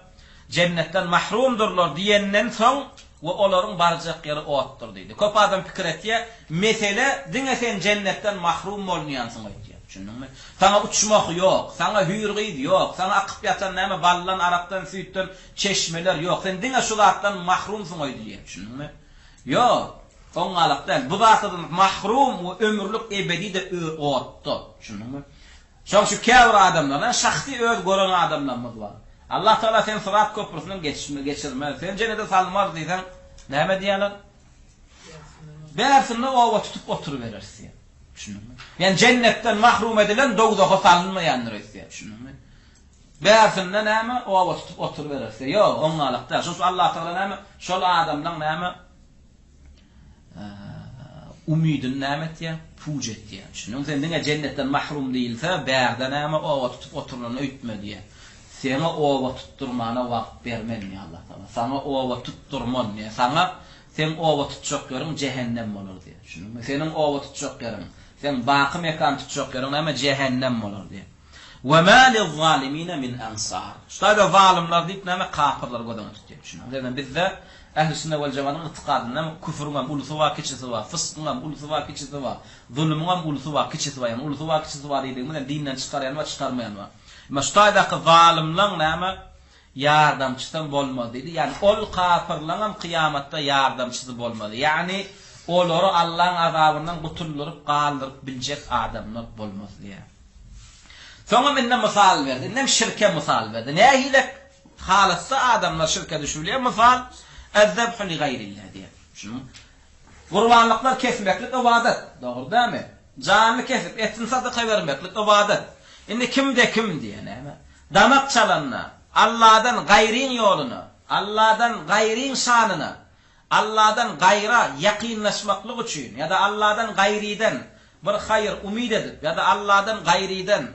cennetten mahrumdurlar diyenden soň we olaryň barjak ýeri otdur diýdi. Köp adam pikir etýär, mesele diňe sen cennetten mahrum bolmaýansyň diýär. Düşündüňmi? Sana uçmak ýok, sana hüýrgid ýok, sana akyp ýatan näme ballan, arakdan, süýtden çeşmeler ýok. Sen diňe şu zatdan mahrumsyň diýär. Düşündüňmi? Ýok. Oňalykdan bu zatdan mahrum we ömürlük ebedi de otdur. Düşündüňmi? Şu käwir adamlar, şahsy öz gören adamlar bar. Allah Taala sen Sırat köprüsünden geçirmez. Sen cennete salmaz diýsen, näme diýerler? Bärsini owa tutup oturuverersin. Düşündüňmi? Yani cennetten mahrum edilen dogdaga salınmaýanlar etse, düşündüňmi? Bärsini näme owa tutup oturuverersin. Ýok, oňalykda. Şoň Allah Taala näme? Şol adamdan näme? Umidin näme etýär? Puj etýär. Düşündüňmi? Sen diňe cennetten mahrum diýilse, bärde näme owa tutup oturulan öýtme diýär. Sana ova tutturmana vakt bermen ya Allah Taala. Sana ova tutturman ya. Sana sen ova tutacak yerin cehennem olur diye. Şunu senin ova tutacak yerin, sen baqı mekan tutacak yerin ama cehennem olur diye. Ve ma liz-zalimina min ansar. Şurada zalimler deyip näme kafirler godan tutuyor. Şunu dedim bizde Ehl-i Sünnet vel Cemaat'ın itikadında küfrün ulusu var, keçisi var, fıskın ulusu var, keçisi var, zulmün ulusu var, keçisi var. Yani ulusu var, keçisi var dediğimizde dinden çıkaryan var, çıkarmayan var. Ama şuradaki zalimler näme yardımçıdan bolmadı dedi. Yani ol kafirlerin kıyamatta yardımçısı bolmadı. Yani olary Allah'ın azabından gutuldurup kaldırıp bilecek adamlar bolmaz diye. Sonra minne misal verdi. Nem şirke misal verdi. Ne hile halassa adamlar şirke düşürüyor. Misal ezzebhu li gayrillah diye. Şunu kurbanlıklar kesmeklik ibadet. Doğru değil mi? Canlı kesip etini sadaka vermeklik ibadet. Şimdi kim diye ne? Damak çalanına, Allah'dan gayrin yolunu, Allah'dan gayrin şanını, Allah'dan gayra yakinlaşmaklık için ya da Allah'dan gayriden bir hayır umid edip ya da Allah'dan gayriden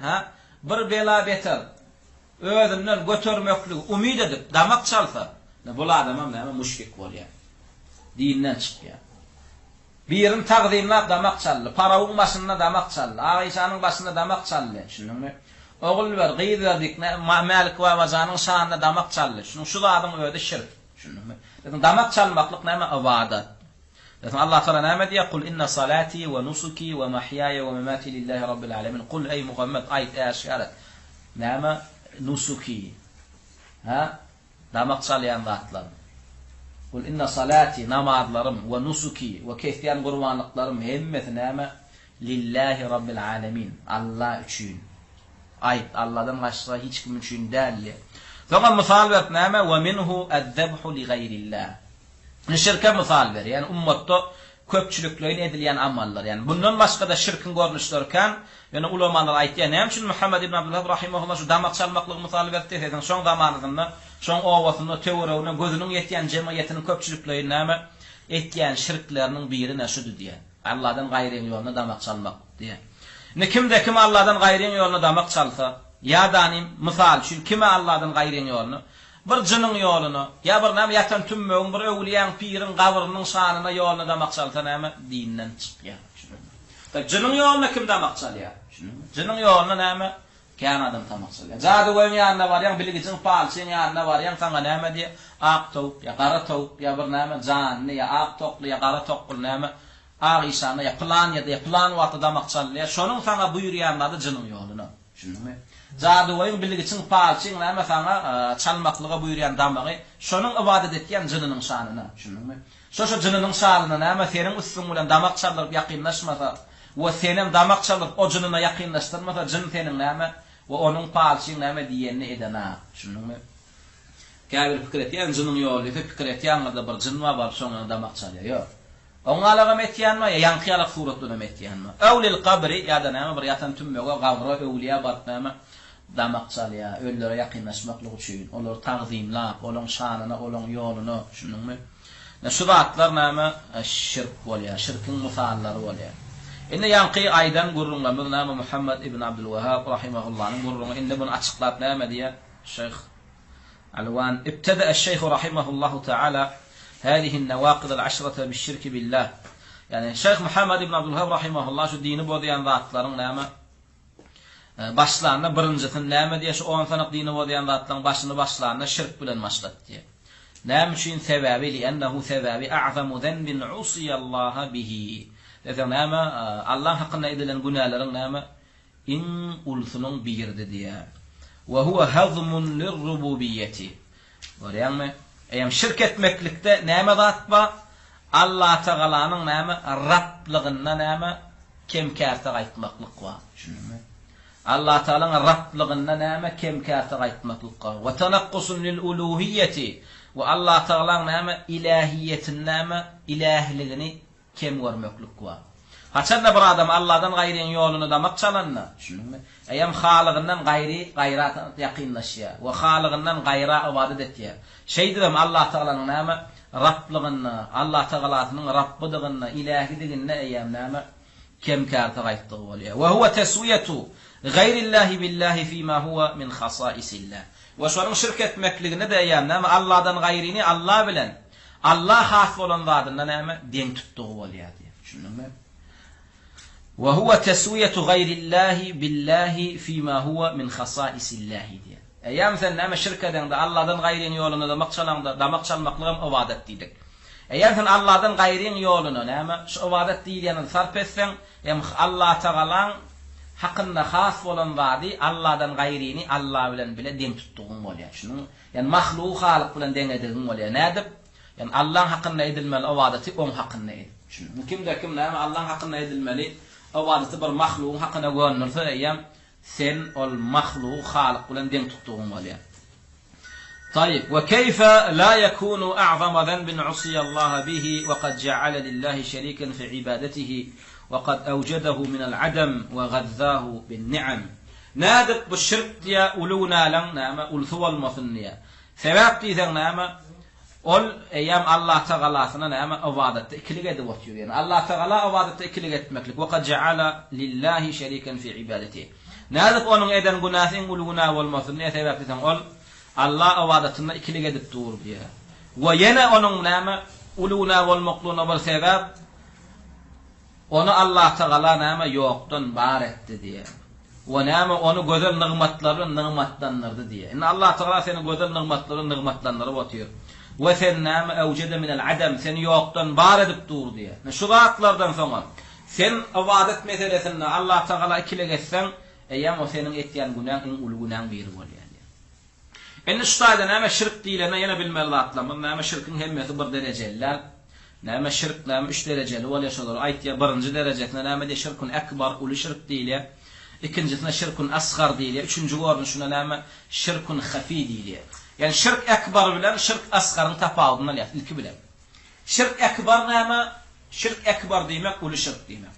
bir bela beter özünden götürmeklik umid edip damak çalsa bu adamam näme müşrik bolýar. Dinden çıkýar. Birin taqdimlap damak çaldy, parawun başynda damak çaldy, Aýşanyň başynda damak çaldy. Şunuňmy? Ogul ber, gyýy berdik, Malik we Wazanyň şanynda damak çaldy. Şunu şu adam öde şirk. Şunuňmy? Dedim damak çalmaklyk näme ibadat. Dedim Allah Teala näme diýär? Kul inna salati ve nusuki ve mahyaya ve mamati lillahi rabbil alamin. Kul ey Muhammed ayet aşaret. Näme nusuki? Damak çalýan zatlar. Kul inna salati namazlarım ve nusuki ve kesýän gurbanlyklarym hemmeti näme lillahi rabbil alamin. Allah üçin. Ayet Allah'dan başga hiç kim üçin däl. Sonra misal berip näme ve minhu ezzebhu li gayrillah. Şirke misal ber. Yani ummatda köpçülüklerin edilýän amallar. Yani bundan başga da şirkin görnüşlerken yani ulamalar aýtýan näme üçin Muhammed ibn Abdullah rahimahullah şu damak çalmaklyk misal berdi desem şoň zamanynda şoň owasynda töweregine gözüniň ýetýän jemaýetiniň köpçülükleri näme etýän şirkleriniň biri näşudi diýär. Allah'dan gaýryň ýoluna damak çalmak diýär. Ne kimde kim Allah'dan gaýryň ýoluna damak çalsa ya danim misal şu kime Allah'dan gaýryň ýoluna bir jynyň ýoluna ya bir näme ýatan tümmöň bir öwliýän pirin gabrynyň şanyna ýoluna damak çalsa näme dinden çykýar. Da jynyň ýoluna kim damak çalýar? Jynyň ýoluna näme kän adam damak çalýar. Zady goýan ýanyna barýan biligijin palçyň ýanyna barýan saňa näme diýär? Ak tawuk ya gara tawuk ya bir näme janny ya ak tokly ya gara tokly näme Aýşany ya plan wagtda damak çalýar. Şonuň saňa buýurýanlary jynyň ýoluna. Şunuňmy? Zady goýan biligijin palçyň näme saňa çalmaklyga buýurýan damagy şonuň ibadet etýän jynynyň şanyna. Şunuňmy? Şo jynynyň şanyna näme seniň üstüň bilen damak çalyp ýakynlaşmasa we senem damak çalyp o jynyna ýakynlaşdyrmasa jyn seniň näme we onuň palçyň näme diýenini edena. Şunuňmy? Käbir pikir etýän jynyň ýoly, pikir etýän da bir jyn bar şoňa damak çalýar. Ýok. Oňalaga metýänmi, ýankyýalyk suratda metýänmi? Awlil qabri ýa-da näme bir ýatan tümmege gabra öwliýa bartnama damak çalýar, öllere ýakynlaşmaklyk üçin, olar tagzimlap, olaň şanyna, olaň ýoluna, şunuňmy? Şu zatlar näme şirk bolýar, şirkin misallary bolýar. Indi ýanky aýdan gurrunlamyz näme Muhammed ibn Abdul Wahhab rahimahullah'ın gurrunu indi bunu açıklap näme diýär? Şeyh Alwan ibtada eş-şeyh rahimahullahu taala هذه النواقض العشرة بالشرك بالله. Yani Şeyh Muhammed ibn Abdülhab rahimahullah şu dini bodayan zatlaryň näme başlarına birinjisin näme diýär şu 10 sanok dini bodayan zatlaryň başyny başlarına şirk bilen başlat diýär. Näme üçin sebäbi li ennehu sebäbi a'zamu zanbin usiyallaha bihi. Näme näme Allah haqqynda edilen günahlaryň näme in ulsunyň birdi diýär. Ve huwa hazmun lirrububiyyati. Görýärmi? Eýem şirk etmeklikde näme zat bar? Allah Taala'nyň näme Rablygyna näme kemkärte gaýtmaklyk bar. Şunuňmy? Allah Taala'nyň Rablygyna näme kemkärte gaýtmaklyk bar. Ve tanaqqusun lil uluhiyyati. Ve Allah Taala'nyň näme ilahiyyetini näme ilahligini kem görmeklik bar. Haçanda bir adam Allah'dan gaýryň ýoluna damak çalanna. Şunuňmy? Eýem halygyndan gaýrat ýakynlaşýar we halygyndan gaýra ibadet etýär. Şeýdem Allah Taala'nyň näme Rablygyny, Allah Taala'nyň Rabbydygyny, ilahilidigini eýem näme kemkärte gaýtdygy bolýar. Ve huwa taswiyatu gayrillahi billahi fima huwa min khasa'isillah. Ve şonun şirk etmekligine de ýa-ni Allah'dan gayrini Allah bilen Allah has bolan zatyndan näme deň tutduğu bolýar diýip. Düşündingmi? Ve huwa teswiyetu gayrillahi billahi fima huwa min khasa'isillahi diýip. Eýär sen näme şirk edende Allah'dan gayrini ýoluna da makçalanda damak çalmaklygym ibadet diýdik. Eğer sen Allah'dan gayrin yolunu näme şu ibadet diýilýän sarf etsen, hem Allah Taala hakkında has bolan wadi Allah'dan gayrini Allah bilen bile deň tutduğun bolýar. Şunu yani mahluk halyk bilen deň edilen bolýar. Nädip? Yani Allah hakkında edilmeli ibadeti on hakkında edil. Şunu kimde kim näme Allah hakkında edilmeli ibadeti bir mahluk hakkında görnürse eýem sen ol mahluk halyk bilen deň tutduğun bolýar. طيب وكيف لا يكون أعظم ذنب عصي الله به وقد جعل لله شريكا في عبادته وقد أوجده من العدم وغذاه بالنعم نادب بالشرك يا أولونا لن نعم ألثوى المثنية ثواب إذا نعم أول أيام الله تعالى نعم أوادت إكلية دوتيو يعني الله تعالى أوادت إكلية مكلك وقد جعل لله شريكا في عبادته نادب أنهم إذن قناثين أولونا والمثنية ثواب إذا أول Allah avadatında ikilik edip durur diye. Ve yine onun näme uluna wal maqluna wal sebab onu Allah Taala näme yoktan bar etdi diye. Ve näme onu gözel nimetlerin nimetlanırdı diye. İnne Allah Taala seni gözel nimetlerin nimetlanırı batıyor. Ve sen näme evcede min el adam seni yoktan bar edip durur diye. Şu zatlardan sonra sen avadat meselesinde Allah Taala ikilik etsen eýem o senin etýän günahın ul günahın biri bolýar. Enne şutaýda näme şirk diýilene ýene bilmeli atlamam. Näme şirkin hemmeti bir derejeliler. Näme şirk näme 3 derejeli bolýar şolar. Aýtýar 1-nji derejesinde näme de şirkun akbar uly şirk diýilýär. Ikinjisine şirkun asgar diýilýär. Üçüncü gorun şuna näme şirkun hafi diýilýär. Yani şirk akbar bilen şirk asgaryň tapawudyny alýar ilki bilen. Şirk akbar näme? Şirk akbar diýmek uly şirk diýmek.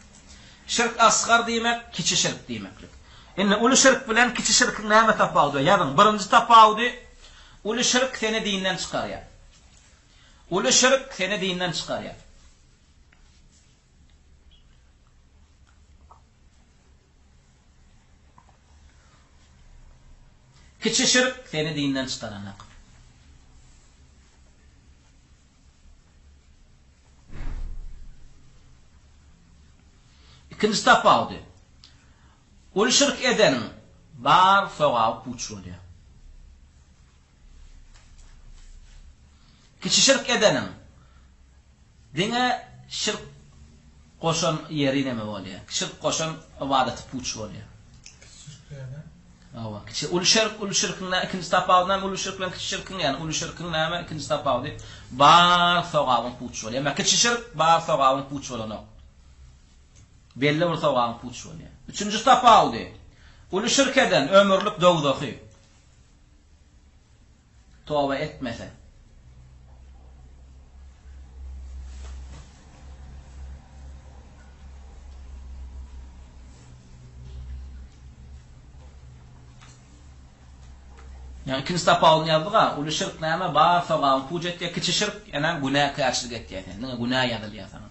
Şirk asgar diýmek kiçi şirk diýmeklik. İnne uly şirk bilen kiçi şirk näme tapawdy? Ýa-ni birinji tapawdy uly şirk seni dinden çykarýar. Uly şirk seni dinden çykarýar. Kiçi şirk seni dinden çykaranlar. İkinji tapawdy uly şirk eden bar sowap puç bolýar. Kiçi şirk edenin diňe şirk goşan ýeri näme bolýar? Şirk goşan ibadety puç bolýar. Awa, kiçi uly şirkin ikinji tapawdy uly şirk bilen kiçi şirkin ýani uly şirkin näme ikinji tapawdy bar sowapy puç bolýar. Ama kiçi şirk bar sowapy puç bolanok. Belli bir sowapy puç bolýar. Üçüncü tapawdy uly şirk eden ömürlük dogdaky. Tawba etmese. Yani ikinci tapawdyny ýazdyga uly şirk näme bar sowapy puç etdi, kiçi şirk ýa-ni günah käçlik etdi. Näme günah ýazylýar sana.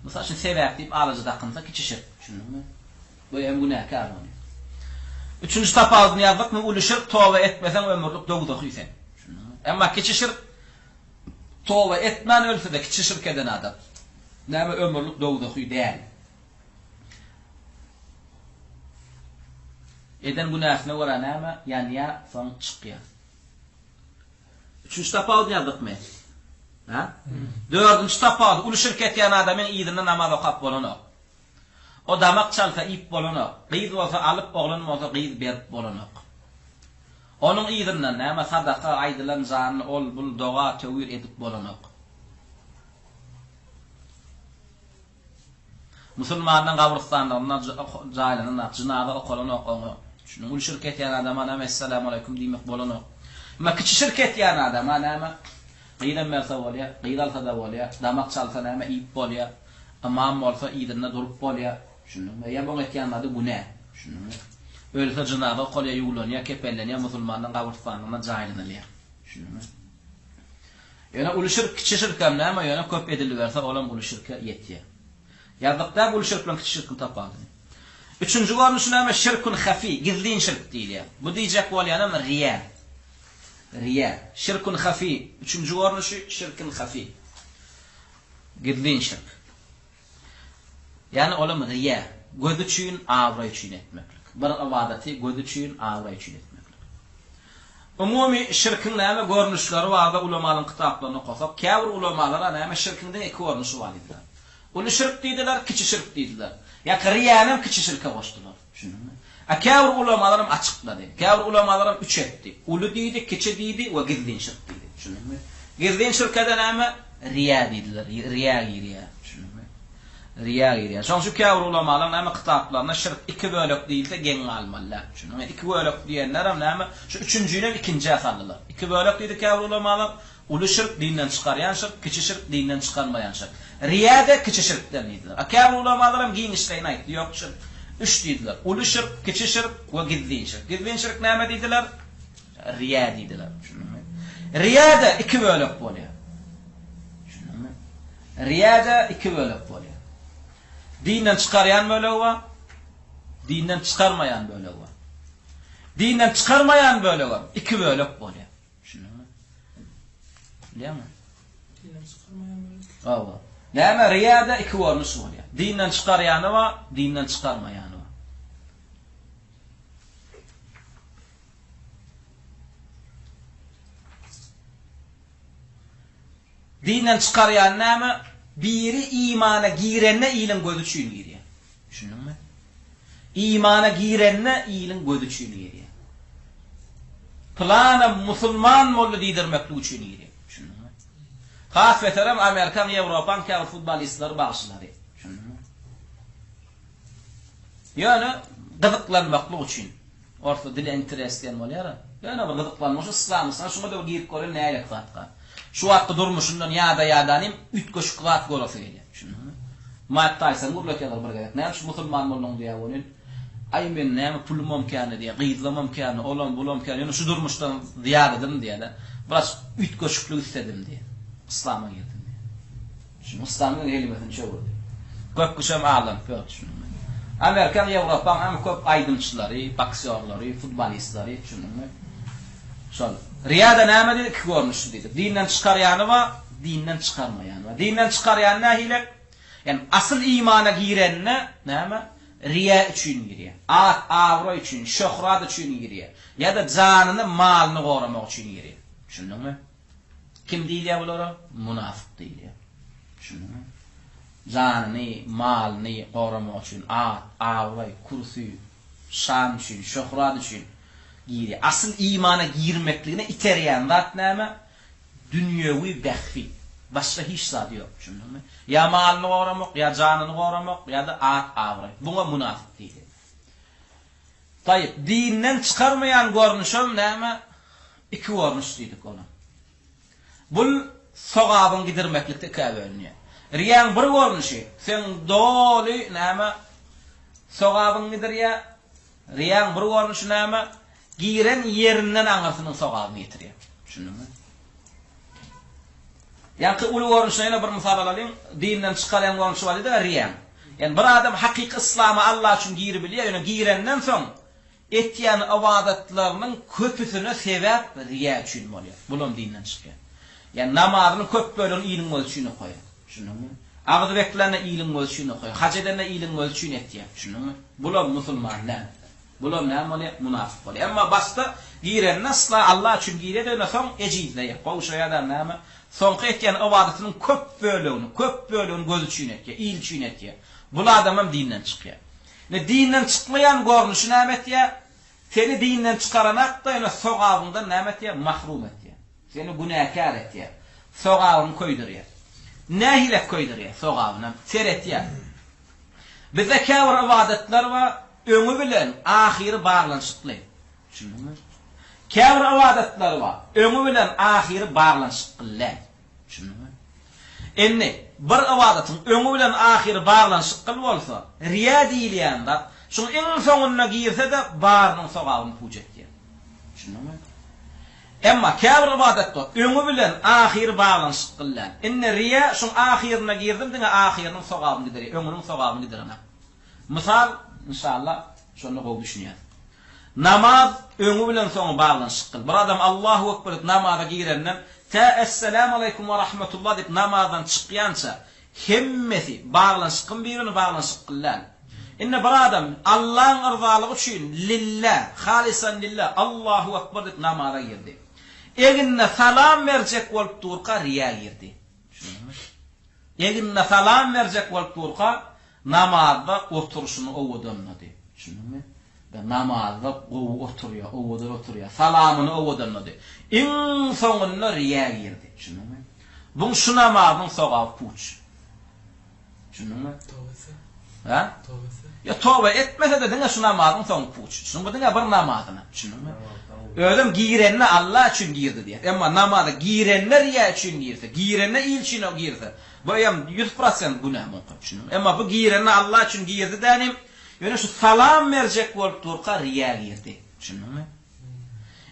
Mesela şu sebäp diýip alaja dakynsa kiçi şirk. Düşündingmi? Bu hem günah kârony. Üçüncü tapawdyny ýazdyk, uly şirk tawba etmesen ömürlük dogdaky sen. Emma kiçi şirk tawba etmän ölse de kiçi şirk eden adam näme ömürlük dogdaky däl. Eden günahsyna görä näme ýani soň çykýar. Üçüncü tapawdyny ýazdyk-my? Ha? Dördüncü tapawdy uly şirk etýän adamyň ýygyny namaz okap bolanok. O damak çalsa ip bolanok. Gyz bolsa alyp oglan bolsa gyz berip bolanok. Onun ýygynyň näme sadaka aýdylan zany ol bul doga tewir edip bolanok. Musulmanyň gabrystanda onlar jaýlanyň jinaza okulanok. Şunu uly şirk etýän adama näme assalamu alaykum diýmek bolanok. Ma kiçi şirk etýän adama näme Qiydan mersa bolýar, qiydan sada bolýar, damak çalsa näme ip bolýar, amam bolsa ýygyna durup bolýar. Şunu ýa bu etýän ady günä. Şunu ölse jinaza qolýa ýuglanýar, kepellenýär, musulmanyň gabrystanyna jaýlanýar. Şunu. Ýa-ni uly şirk kiçi şirk näme ýa-ni köp edilberse olam uly şirke ýetýär. Ýazykda uly şirk bilen kiçi şirkni tapady. Üçüncü görünüşü näme? Şirkun hafi, gizlin şirk diýilýär. Bu diýjek bolýanam riya. Riya, şirkun hafi. Üçüncü görünüşü şirkun hafi. Gizlin şirk. Yani olam riya, göz üçin, awra üçin etmeklik. Bir ibadeti göz üçin, awra üçin etmeklik. Umumi şirkin näme görnüşleri barda ulamalyň kitaplaryna okasap, käbir ulamalara näme şirkinden iki görnüşi bar diýdiler. Onu şirk diýdiler, kiçi şirk diýdiler. Ya riýanyň kiçi şirke goşdylar. Şunmy? Käbir ulamalarym açyklady. Käbir ulamalarym üç etdi. Ulu diýdi, kiçi diýdi we gizlin şirk diýdi. Şunmy? Gizlin şirkede näme? Riya diýdiler. Riya. Riya. Şoňşu käbir ulamalar näme kitaplarynda şirk iki bölek diýilse geň almalar. Şunu iki bölek diýenler näme? Şu üçüncüýüne ikinji asaldylar. İki bölek diýdi käbir ulamalar. Ulu şirk dinden çıkaryan şirk, kiçi şirk dinden çıkarmayan şirk. Riyada kiçi şirkden diýdiler. Käbir ulamalar giň işleýän aýtdy, ýok şirk. Üç diýdiler. Ulu şirk, kiçi şirk we gizlin şirk. Gizlin şirk näme diýdiler? Riya diýdiler. Şunu. Riyada iki bölek bolýar. Şunu. Riyada iki bölek bolýar. Dinden çıkaryan bölegi var, dinden çıkarmayan bölegi var. Dinden çıkarmayan bölegi var, iki bölek bolýar. Şunu. Bilýärmi? Dinden çıkarmayan bölegi. Awa. Näme riyada iki görnüş bolýar. Dinden çıkarýany var, dinden çıkarmaýany var. Dinden çıkarýan näme? Biri imana girenne ilin gözüçüğünü giriyor. Düşündün mü? İmana girenne ilin gözüçüğünü giriyor. Plana musulman mollu diýdirmekli üçin giriyor. Düşündün mü? Has veteran Amerikan, Avropan käbir futbolistler bagşylary. Düşündün mü? Yani gyzyklanmakly üçin. Orta dil interesden bolýar. Yani bir gyzyklanmagy islamysan şuňa da girip görün näle katga. Şu wagtda durmuşundan ýada-ýadanym ütköş kıvat golafy geldi. Şunu. Mike Tyson gurlatýarlar bir gerek. Näme şu musulman bolmagyň diýä bolýan. Ay men näme pulum mümkini diýä, gyzlam mümkini, olam bulam mümkini. Ýöne şu durmuşdan diýardym diýä. Biraz ütköşlük istedim diýä. İslam'a girdim diýä. Şu Müslümanlyň helimetini çöwürdi. Köp kuşam alam pört şunu. Amerikan, Avropa hem köp aydınçylary, boksyorlary, futbolistlary şunu. Şol. Riyada näme diýdi? Iki görnüşi diýdi. Dinden çıkarýany we dinden çıkarmaýany we dinden çıkarýan nähile? Yani asıl imana girenne näme? Riya üçin girýär. Awra üçin, şöhrat üçin girýär. Ya da janyny, malyny goramak üçin girýär. Düşündiňmi? Kim diýilýär bulara? Munafyk diýilýär. Düşündiňmi? Janyny, malyny goramak üçin, awra, kursy, şan üçin, şöhrat üçin giri. Asıl imana girmekliğine iterýän zat näme? Dünýäwi behfi. Başga hiç zat ýok, düşündiňmi? Ya malyny goramak, ya janyny goramak, ya da awra. Buňa munafyk diýilýär. Taýyp, dinden çıkarmayan görnüşüm näme? İki görnüş diýdik ona. Bul sogabyň gidirmeklikde käbelnýär. Riýan bir görnüşi, sen doly näme? Sogabyň gidirýär. Riýan bir görnüşi näme? Giren yerinden aňarsynyň sogabyny ýetirýär. Düşündiňmi? Ýa-ki ulu görnüşine bir mysal alalyň, dinden çykarýan görnüşi bar edi, riýan. Yani bir adam hakyky islamy Allah üçin giri bilýär, ýöne girenden soň etýän ibadatlarynyň köpüsine sebäp riýa üçin bolýar. Bulam dinden çykýar. Yani namazyny köp bölüň ýylyň ölçüne goýar. Düşündiňmi? Agdy beklerine ýylyň ölçüne goýar. Haç edene ýylyň ölçüne etýär. Düşündiňmi? Bulam musulmanlar. Bulam näme bolýar? Munafyk bolýar. Emma başda giren nasla Allah üçin girýär, soň ejizle ýa-da näme? Soňky etýän ibadatynyň köp bölüni göz üçin etýär, il üçin etýär. Bu adam hem dinden çykýar. Ne dinden çykmayan görnüşi näme etýär? Seni dinden çıkaranak da ýa-da sogabyňdan näme etýär? Mahrum etýär. Seni günäkär etýär. Sogabyny koýdurýar. Nähile koýdurýar sogabyny? Seretýär. Bizde käbir ibadatlar we öňü bilen ahyry baglanşykly. Düşündiňmi? Käbir ibadatlar bar. Öňü bilen ahyry baglanşykly. Düşündiňmi? Enne bir ibadatyň öňü bilen ahyry baglanşykly bolsa, riya diýilýär. Şoň iň soňuna girse de barynyň sogabyny puj etýär. Düşündiňmi? Emma käbir ibadatlar öňü bilen ahyry baglanşykly. Enne riya şoň ahyryna girdim diňe ahyrynyň sogabyny giderýär, öňüniň sogabyny giderýär. Misal inşallah şonu gowy düşünýär. Namaz öňü bilen soňy baglanşyk kıl. Bir adam Allahu ekber namaza girenden ta assalamu aleykum we rahmetullah dip namazdan çykýança hemmesi baglanşyk birini baglanşyk kıllan. Inne bir adam Allah'ın rızalığı üçün lillah, halisan lillah Allahu ekber dip namaza girdi. Eginne salam verecek bolup durqa riya girdi. Eginne salam verecek bolup durqa namazda oturuşunu owodanladı. Şunumy? Namazda oturuyor. Salamını owodanladı. İn soňunda riya girdi. Şunumy? Bu şu namazın soňa puç. Şunumy? Tawbası. Ha? Tawbası. Ya tawba etmese de diňe şu namazın soňa puç. Şunumy diňe bir namazyna. Şunumy? Ödüm giyirenle Allah için girdi diye. Ama namazda giyirenler ya için girse, giyirenler il için o girse. Bu yam 100% günah mümkün. Ama bu giyirenler Allah için girdi denim. Yani şu salam verecek bolup durqa riya girdi. Şunumy?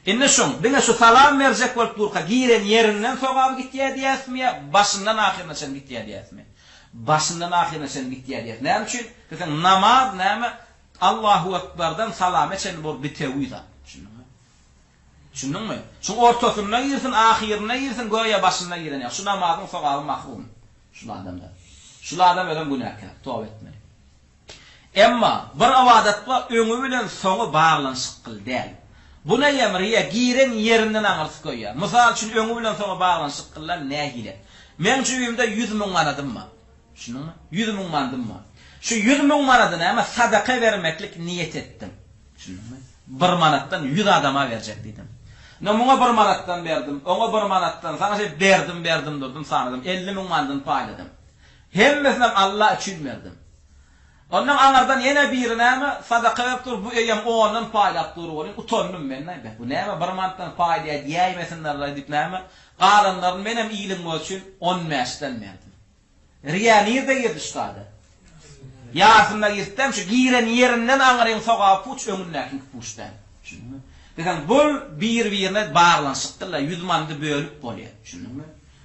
Inne şoň, diňe şu salam verecek bolup durqa giyiren yerinden soňa gitýär diýäsmi ya başyndan ahirine sen gitýär diýäsmi? Başyndan ahirine sen gitýär diýär. Näme üçin? Desen namaz näme? Allahu ekberden salam etsen bol bitewida. Şunun mu? Şu ortasına girsin, ahirine girsin, goya başına giren ya. Şu namazın soğağı mahrum. Şu adamda. Şu adam ölen günahkar. Tövbe etmeli. Emma bir avadat var, öňü bilen soňy baglanşyk kıl däl. Buna ýemriye giren yerinden aňyrsy goýar. Mysal üçin öňü bilen soňy baglanşyk kıllar nähile. Men şu ýümde 100 000 manadım mı? Şunu mu? 100 000 manadım mı? Şu 100 000 manadan ama sadaka vermeklik niyet ettim. Şunu mu? Bir manattan 100 adama verecek dedim. Nomuňa bir manattan berdim, oňa bir manattan, sana şey berdim durdum, sanadım, 50 000 mandan paýladım. Hemmesine Allah üçin berdim. Ondan aňardan ýene birine näme sadaka berip dur, bu eýem oňdan paýlap durup, utandym men näme? Bu näme bir manattan paýlaýar diýmesinler diýip näme? Galanlaryň menem iýilim üçin 10 mäşden berdim. Riýa nirde ýerdi ştada? Ýasynda gitdim, şu giren ýerinden aňaryň soga puç öňündäki puçdan. Şunumy? Degan bol bir-birine baglanşykdylar, 100 mandy bölüp bolýar. Şunumy?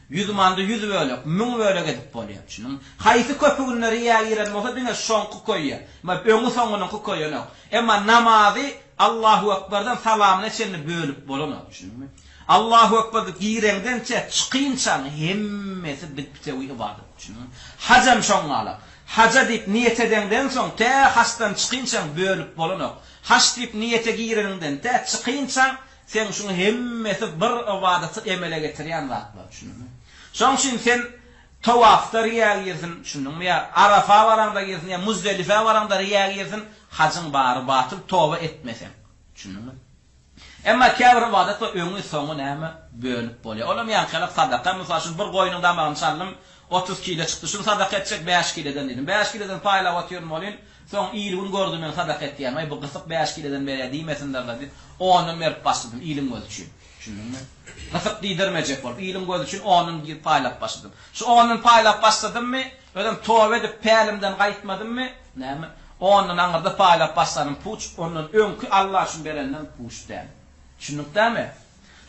100 mandy 100 bölüp, 1000 bölüp edip bolýar. Şunumy? Haýsy köpüginleri ýaýyran bolsa diňe şoňky koýýar. Ma öňü soňuny koýýar. Emma namazy Allahu ekberden salamny etjeni bölüp bolanok. Şunumy? Allahu ekber girengdençe çykynça hemmesi bitip ibadet. Şunumy? Hajam şoňala. Haja dip niyet edenden soň te hastan çykynça bölüp bolanok. Haş dip niyete girenden te çykynça sen şunu hemmesi bir ibadatı emele getirýän zatlar. Şunumy? Şoň üçin sen tawafda riýa girsin, şunumy ya Arafa baranda girsin ya Muzdelife baranda riýa girsin, hajyň bary batyl tawba etmesen. Şunumy? Emma käbir ibadat we öňü soňy näme bölüp bolýar. Olam ýankylyk sadaka, mysal üçin bir goýunyň damagyn çaldym, 30 kilo çykdy. Şunu sadaka etjek 5 kilodan dedim. 5 kilodan paýlap atýarym bolýan. Soň iýilgin gördüm men sadaka etýän. Bu gysyk 5 kilodan berýär diýmesinler diýip, onu merip başladım iýilim göz üçin. Şunumy? Gysyk diýdirmejek bolup iýilim göz üçin onu paýlap başladım. Şu onu paýlap başladymmy? Ödem tawba edip pälimden gaýtmadymmy? Näme? Ondan aňyrda paýlap başladym. Puç ondan öňkü Allah üçin berenden puçdan. Şunukdamy?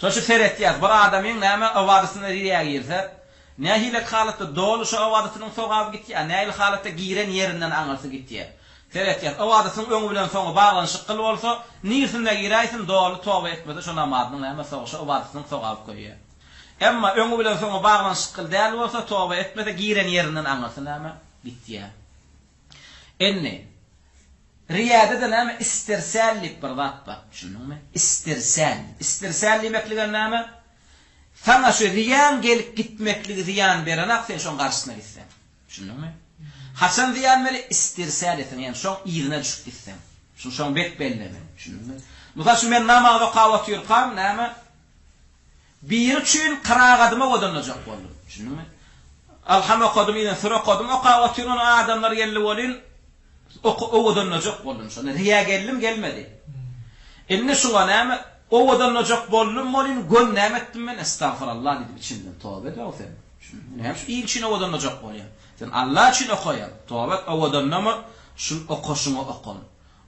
Şoşu feretýär. Bir adamyň näme awadasyna riýa girse, nähile halatda dolu şu awadasynyň soňa gitýär, nähile halatda giren ýerinden aňarsy gitýär. Feretýär. Awadasyň öňü bilen soňa baglanşyk kıl bolsa, niýetinde giräýsin dolu tawba etmede şu namazyň näme soňa awadasynyň soňa goýýar. Emma öňü bilen soňa baglanşyk kıl däl bolsa tawba etmede giren ýerinden aňarsy näme gitýär. Enne riyada da näme istirsallik bir zat bar. Şunumy? Istirsal demekligen näme? Sana şu riyan gelip gitmekligi ziyan beren ak sen şoň garşysyna gitsen. Şunumy? Hasan diýen meli istirsal etsen, ýani şoň ýerine düşüp gitsen. Şoň bek belleme. Şunumy? Musa şu men namaza gawat ýurkam näme? Bir üçin qiragadyma odanajak boldum. Şunumy? Alhama qadymiň sura qadym gawat ýuran adamlar geldi bolyn. Owadanajak boldum şonu. Riya gelmedi. Inne şuňa näme? Owadanajak boldum bolyn gön näme etdim men estağfurullah diýip içimden tawba edip. Näme şu il için owadanajak bolýar. Sen Allah için okuyan. Tawba owadanma şu okuşuňa okun.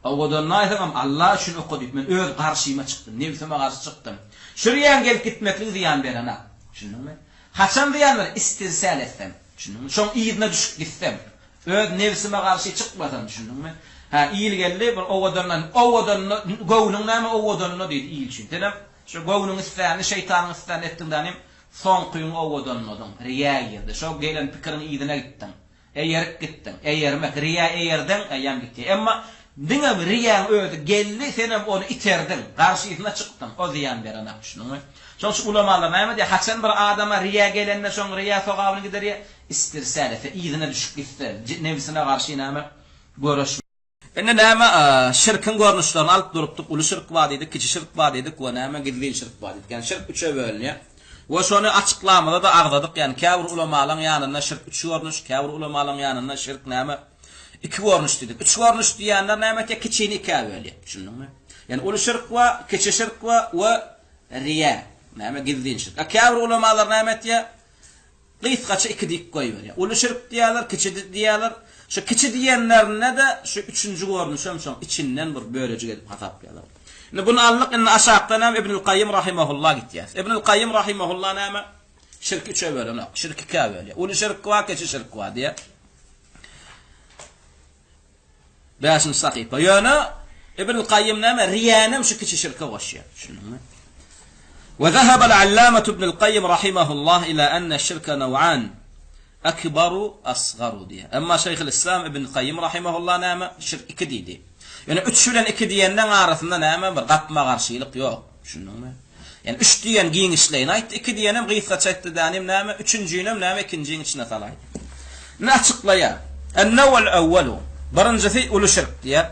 Owadannaýsam Allah için oku diýip men öz garşyma çykdym. Nefsime garşy çykdym. Şuryan gelip gitmeklik ziyan berana. Şunumy? Haçan diýenler istirsal etsem. Şunumy? Şoň ýerine düşüp gitsem. Öz nefsime garşy çykmasam, düşündüňmi? Ha iyil geldi bir owadan gowunun näme owadanna diýdi iyil şin. Denem şu gowunun isläni şeytanyň isläni etdiňdanym son kuyun owadanmadyň riýa ýerde. Şo gelen pikirin ýydyna gitdiň. Eýerip gitdiň. Eýermek riýa eýerden aýam gitdi. Emma diňe riýa öýdi geldi senem onu iterdin. Garşysyna çykdyň. O ziýan beren akşyny. Şoň ulamalar näme diýär? Haçan bir adama riýa gelende şoň riýa sogabyny giderýär. İstirselefe ýydyna düşüp gitdi. Nefsine garşy näme görüş. Enne näme şirkin görnüşlerini alyp durupdyk. Uly şirk bar diýdik, kiçi şirk bar diýdik we näme gizli şirk bar diýdik. Yani şirk üçe bölünýär. We şonu açyklamada da agdadyk. Yani käbir ulamalaryň ýanyna şirk üç görnüş, käbir ulamalaryň ýanyna şirk näme iki görnüş diýdik. Üç görnüş diýenler näme te kiçini iki bölýär. Şunuňmy? Yani uly şirk we kiçi şirk we riya. Näme gizli şirk. Käbir ulamalar näme diýär? Gysgaça iki dik goýberýär. Uly şirk diýerler, kiçi diýerler. Şu kiçi diýenlerine de şu üçüncü görnüşem şoň içinden bir bölejik edip hasaplayalım. Indi bunu allyk indi aşagda näme Ibnul Qayyim rahimahullah gitýär. Ibnul Qayyim rahimahullah näme şirk üçe bölünýär. Şirk iki bölünýär. Uly şirk we kiçi şirk we diýär. Bäşin sahypa. Ýöne Ibnul Qayyim näme riýanem şu kiçi şirke goşýar. Şunuňmy? وذهب العلامة ابن القيم رحمه الله إلى أن الشرك نوعان أكبر أصغر diye. Ama Şeyhülislam İbn Qayyim rahimehullah näme şirk iki diýdi. Yani üç bilen iki diýenden arasynda näme bir gatma garşylyk ýok. Şunuňmy? Yani üç diýen giň işleýin aýtdy, iki diýenem gysga çekdi danym näme, üçüncüýinem näme ikinjiň içine salaý. Ne açıklaýar? En-naw'ul awwalu birincisi uly şirk diýär.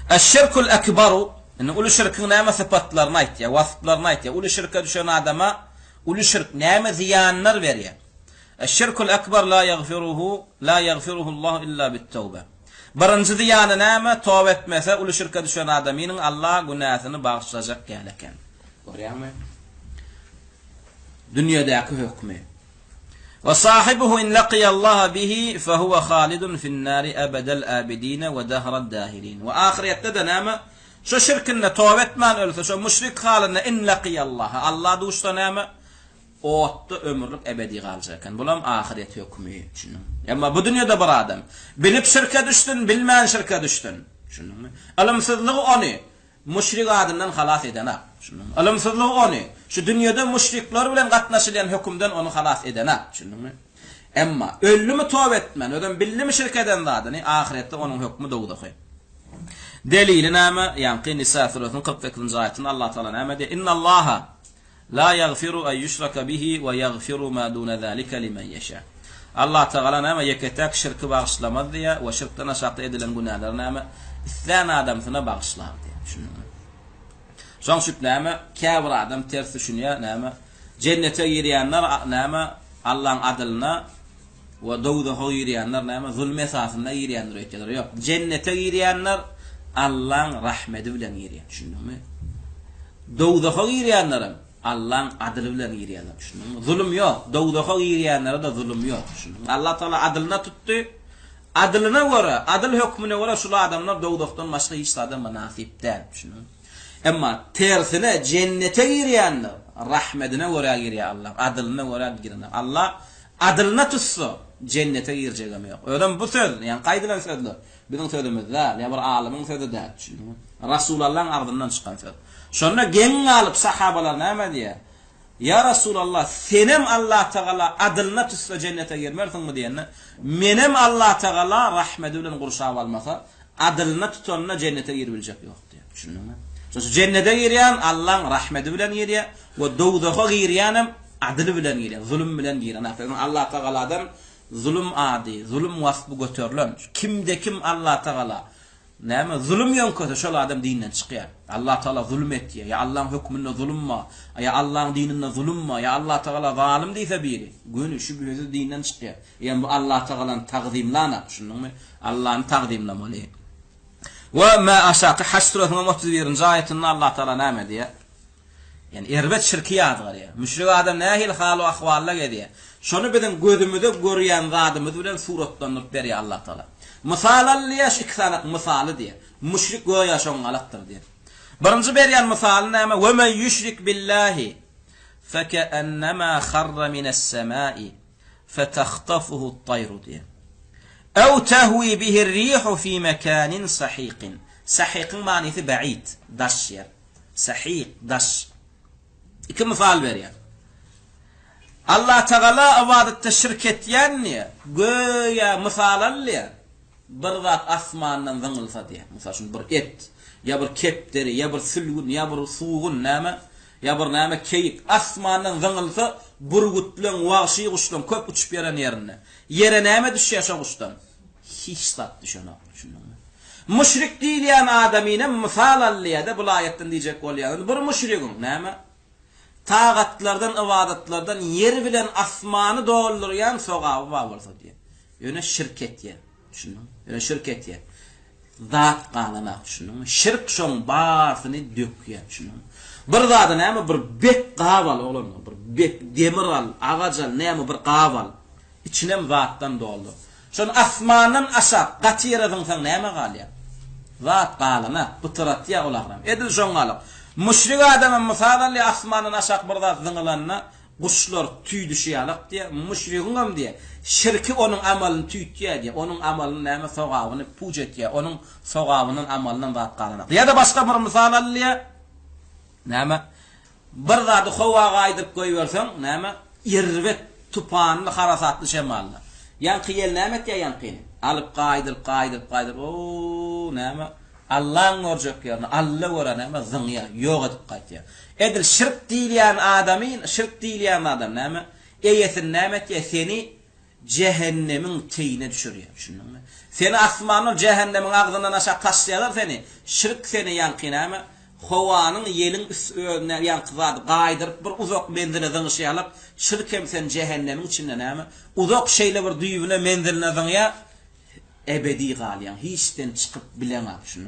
Eş-şirkul ekberu yani uly şirkin näme sypatlaryny aýtdy, wasflaryny aýtdy. Uly şirke düşen adama uly şirk näme ziýanlar berýär. Eş-şirkul ekber la yaghfiruhu Allah illa bit-tawba. Birinci ziýany näme? Tawba etmese uly şirke düşen adamynyň Allah günahyny bagşlajak geleken. Görýärmi? Dünyadaki hükmü. Ve sahibuhu in laqiya Allah bihi fa huwa khalidun fi'n-nar abadal abidin ve dahrad dahirin. Ve ahirette de näme? Şu şirkinle tawba etmän ölse, şu müşrik halinde in laqiya Allah. Allah duşda näme? Ootda ömürlük ebedi galjakan. Bulam ahiret hükmü. Ama bu dünyada bir adam bilip şirke düşdün, bilmän şirke düşdün. Şunuňmy? Alamsızlygy onu müşrik adamdan halas edene. Şunuňmy? Alamsızlygy onu şu dünyada müşrikler bilen gatnaşylan hükümden onu halas edene. Şunuňmy? Emma öllümi tawba etmän, öden billimi şirk eden zadyny ahirette onun hükmü dowdaky. Delili näme? Ýani Nisa surasının 42-nji aýatynda Allah Taala näme diýär? Innallaha la yaghfiru an yushraka bihi ve yaghfiru ma duna zalika limen yasha. Allah Taala näme yeketek şirki bagşlamaz diye ve şirkten aşağı edilen günahlar näme islan adamsyna bagşlar diye. Şunuňmy? Şoň şu näme käbir adam tersi şunýa näme cennete girýänler näme Allah'ın adylyna we dowdaha girýänler näme zulm esasynda girýänler öýtýärler. Ýok, cennete girýänler Allah'ın rahmeti bilen girýär. Şunuňmy? Dowdaha girýänler Allah'ın adyly bilen girýärler. Şunuňmy? Zulm ýok. Dowdaha girýänlere de zulm ýok. Şunuňmy? Allah Taala adylyna tutdy. Adylyna görä, adyl hökmüne görä şu adamlar dowdakdan başga hiç adam nasip däl. Şunuňmy? Emma tersine cennete girýänler rahmetine görä girýär Allah. Adylyna görä girýär. Allah adylyna tutsa cennete girjegem ýok. Öden bu söz, yani gaýdylan sözler. Bizim sözümizde, ya bir alimin sözü däl. Şunuňmy? Rasulullah'ın ardından çykan söz. Şonda geň alyp sahabalar näme diýär? Ya Rasulullah, senem Allah Taala adylyna tutsa cennete girmersiňmi diýende, menem Allah Taala rahmeti bilen gurşap almasa, adylyna tutanna cennete girbiljek ýok diýär. Şunuňmy? Şoňa cennete girýän Allah'ın rahmeti bilen girýär we dowdaha girýänem adyly bilen girýär, zulm bilen girýär. Allah Taala'dan zulm adi, zulm wasfy göterilen. Kimde kim Allah Taala näme zulm ýonköse şol adam dinden çykýar. Allah Taala zulm etdi. Ya Allah'ın hükmünde zulmma, ya Allah'ın dininde zulmma, ya Allah Taala zalim diýse biri. Göni şu bizi dinden çykýar. Yani bu Allah Taala'nın taqdimlana, şunuňmy? Allah'ın taqdimlamaly. Ve ma aşaqı hasratın 31-nji aýatynda Allah Taala näme diýär? Yani erbet şirki ýadygar ya. Müşrik adam nähil haly ahwalla gediýär. Şonu bilen gözümüzde görýän zadymyz bilen suratlanıp berýär Allah Taala. Misalalliyaş iksanak misaly diye. Müşrik goýa şoň alaktır diye. Birinji berýän misaly näme? Ve men yushrik billahi fekannama kharra minas samai fatakhtafuhu at-tayru diye. ew tahwi bihi rihu fi mekanin sahiqin. Sahiqin manisi ba'id, daş yer. Sahiq, daş. İki misal veriyor. Allah Teala avadette şirk etyen ne? Göya misalalli. Bir zat asmandan zıngılsa diye. Misal şun bir et, ya bir kepderi, ya bir sülgün, ya bir suğun näme, ya bir näme keyik asmandan zıngılsa burgutlan, vahşi kuşlan köp uçup yeren yerine. Yere näme düşýär şo kuştan? Hiç tat düşene. Müşrik diýen adamyna misalalliýa-da bu aýatdan diýjek bolýar. Bir müşrikin näme? Tağatlardan, ibadatlardan yer bilen asmanı dolduryan soğabı var bolsa diye. Yöne şirket ye. Düşündün? Yöne şirket ye. Zat kanına düşündün? Şirk şon barsını döküye düşündün? Bir zatı näme bir bek qaval olan, bir bek demir al, ağaç al, näme bir qaval. İçinem zattan doldu. Şon asmanın aşağı qaçı yere zıngsan näme galya? Zat qalına, bıtırat ya olağram. Edil şon alıp. Müşrik adamın misalalli asmanın aşak bir zat zıngılanına kuşlar tüy düşüyalık diye, müşrikin diye, şirki onun amalını tüytüye diye, onun amalının näme sogabını pujet diye, onun sogabının amalının zat qalına. Ya da başka bir misalalliye, näme, bir zatı hova gaýdyp goýbersen, näme, irvet tupanlı harasatlı şemallı. Yankı yel näme diye yankını, alıp gaýdyp, ooo, näme, Allah'ın orjak yerine, Allah gören ama zıngya, yok edip qaytya. Edil şirk diýilýän adamyn, şirk diýilýän adam näme? Eýetin näme diye seni cehennemin teýine düşürýär, düşündüňmi? Seni asmanyň cehennemin agzynyň aşağı taşlaýar seni. Şirk seni ýanqynama, howanyň yelin üstüne ýanqyzady, gaýdyryp bir uzak menzile zıngşýalyp, şirk hem sen cehennemin içinde näme? Uzak şeýle bir düýbüne menziline zıngya ebedi galyan, hiçten çıkıp bilemem şunu.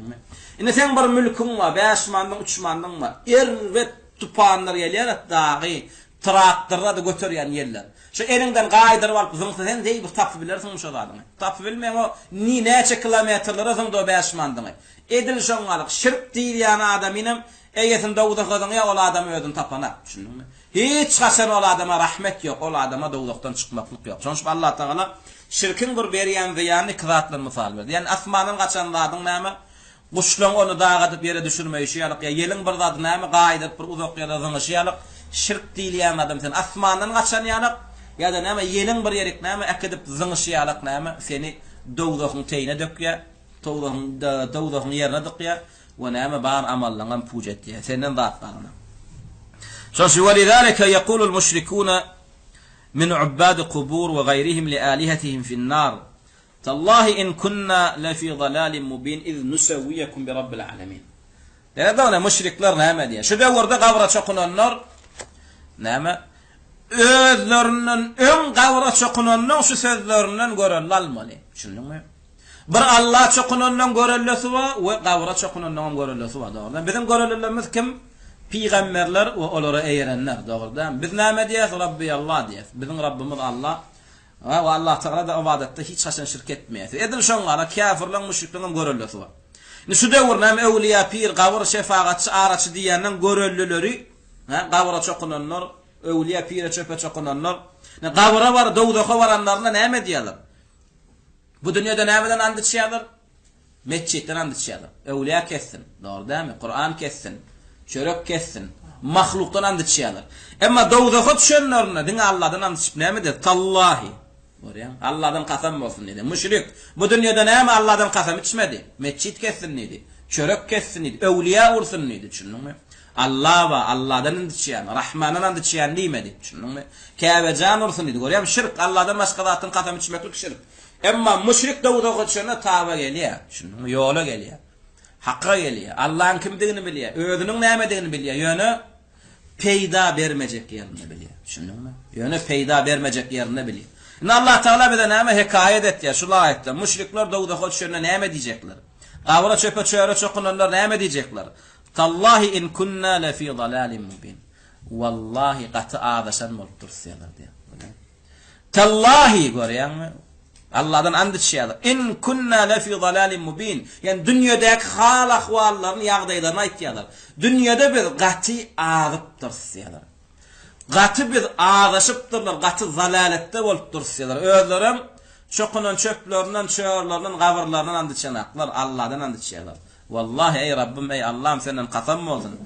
Ine sen bir mülkün var, 5 mandan 3 mandan var. Ervet tupanlar gelýär, dağı, traktörla da götürýän yerler. Şu elinden gaýdyryp alyp zıngsa sen deýip bir tapy bilersiň şu adamy. Tapy bilmeň o näçe kilometrlere zıngda 5 mandan. Edil şoňalyk şirk diýilýän adamynym eýetin dowda gadan ýa ol adamy ödün tapana. Şunu. Hiç hasan ol adama rahmet yok, ol adama dowlukdan çykmaklyk yok. Şoňa Allah Taala şirkin bir berýän ziýany kızatlar misal berdi. Yani asmanyň gaçan zadyň näme? Kuşlaň onu dağatyp yere düşürmeýşýärlik, ya yeliň bir zady näme gaýdyp bir uzak ýere zıňşýärlik, şirk diýilýän adam sen asmanyň gaçan ýalyk, ya da näme yeliň bir ýerek näme akydip zıňşýärlik näme seni dowdagyň teýine dökýär, dowdagyň ýerine dökýär we näme bar amallaňam pujet ýa, senden zatlaryna. Şoňa welidalika yaqulu al-mushrikuna من عباد قبور وغيرهم لآلهتهم في النار تالله إن كنا لفي ضلال مبين إذ نسويكم برب العالمين. لأنه مشركler näme diye. Şu döwürde gabra çokunanlar näme? Özlerinin ön gabra çokunanlar şu sözlerinden görelmeli. Düşündüňmi? Bir Allah çokunandan görellesi var we gabra çokunandan görellesi var. Doğrudan bizim görellerimiz kim? Peygamberler ve olara eýerenler dogrudan. Biz näme diýäs? Rabbi Allah diýäs. Bizim Rabbimiz Allah. Ve Allah Teala da ibadetde hiç haşan şirk etmeýär. Edil şoňlara kafirler, müşrikler görellesi var. Şu döwürnäme ewliya, pir, gawr, şefaatçı, araçy diýenden görellileri, gawra çokunanlar, ewliya, pir, çöpe çokunanlar, gawra var, dowdaha baranlarna näme diýerler? Bu dünýede nämeden andyşýarlar? Meçhitden andyşýarlar. Ewliya kessin, dogry dämi? Kur'an kessin. Çörek kessin, mahluktan andyşýarlar. Emma dowdaha düşenlerine diňe Allahdan andyşyp näme der? Tallahi. Görýän? Allahdan kasam bolsun dedi. Müşrik bu dünýede näme Allahdan kasam içmedi? Meçhit kessin dedi. Çörek kessin dedi. Ewliya ursun dedi. Düşündüňmi? Allah we Allahdan andyşýan, Rahmandan andyşýan diýmedi. Düşündüňmi? Käbejan ursun dedi. Görýän? Şirk Allahdan başga zatdan kasam içmeklik şirk. Emma müşrik dowdaha düşene tawba gelýär. Düşündüňmi? Ýola gelýär. Hakka gelýär. Allah'ın kimdigini bilýär. Özüniň nämedigini bilýär. Ýöne peýda bermejek ýerini bilýär. Düşündüňmi? Ýöne peýda bermejek ýerini bilýär. Allah Taala bize näme hekaýet etýär şu aýatda. Müşrikler dowdaha düşende näme diýjekler? Gawra çöpe çöre çokunanlar näme diýjekler? Tallahi in kunna la fi dalalin mubin. Wallahi qat adaşan bolup dursalar diýär. Tallahi görýänmi? Allah'dan andyşýarlar. In kunna lafi dalalin mubin. Yani dünyadaki hal ahwallaryny, ýagdaýlaryny aýtýarlar. Dünyada biz gaty azyp durýarlar. Gaty biz azaşyp durýar, gaty zalaletde bolup durýarlar. Özlerim çokunan çöplerinden, çöğürlerinden, gavurlarından andıçanaklar, Allah'dan andıçanaklar. Vallahi ey Rabbim, ey Allah'ım senden kasam mı olsun?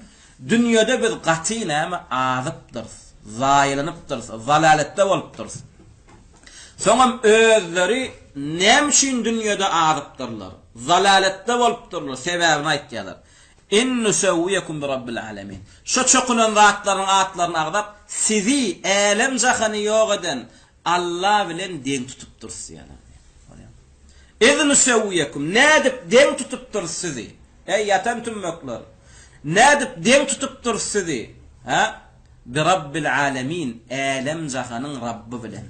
Dünyada biz qati näme azıpdyrız, zaýylanıpdyrız, zalalette bolupdyrız. Soňam özleri nämşin dünyada azıpdyrlar, zalalette bolupdyrlar, sebäbini aýtýarlar. In nusawwiyakum bi rabbil alamin. Şu çokunan zatlaryň atlaryny agdap sizi elem jahany ýok eden Allah bilen deň tutup durýar ýa-ni. İz nusawwiyakum nädip deň tutup durýar sizi. Ey yatan tümmekler. Nädip deň tutup durýar sizi. Ha? Bi rabbil alamin, elem jahanyň Rabbi bilen.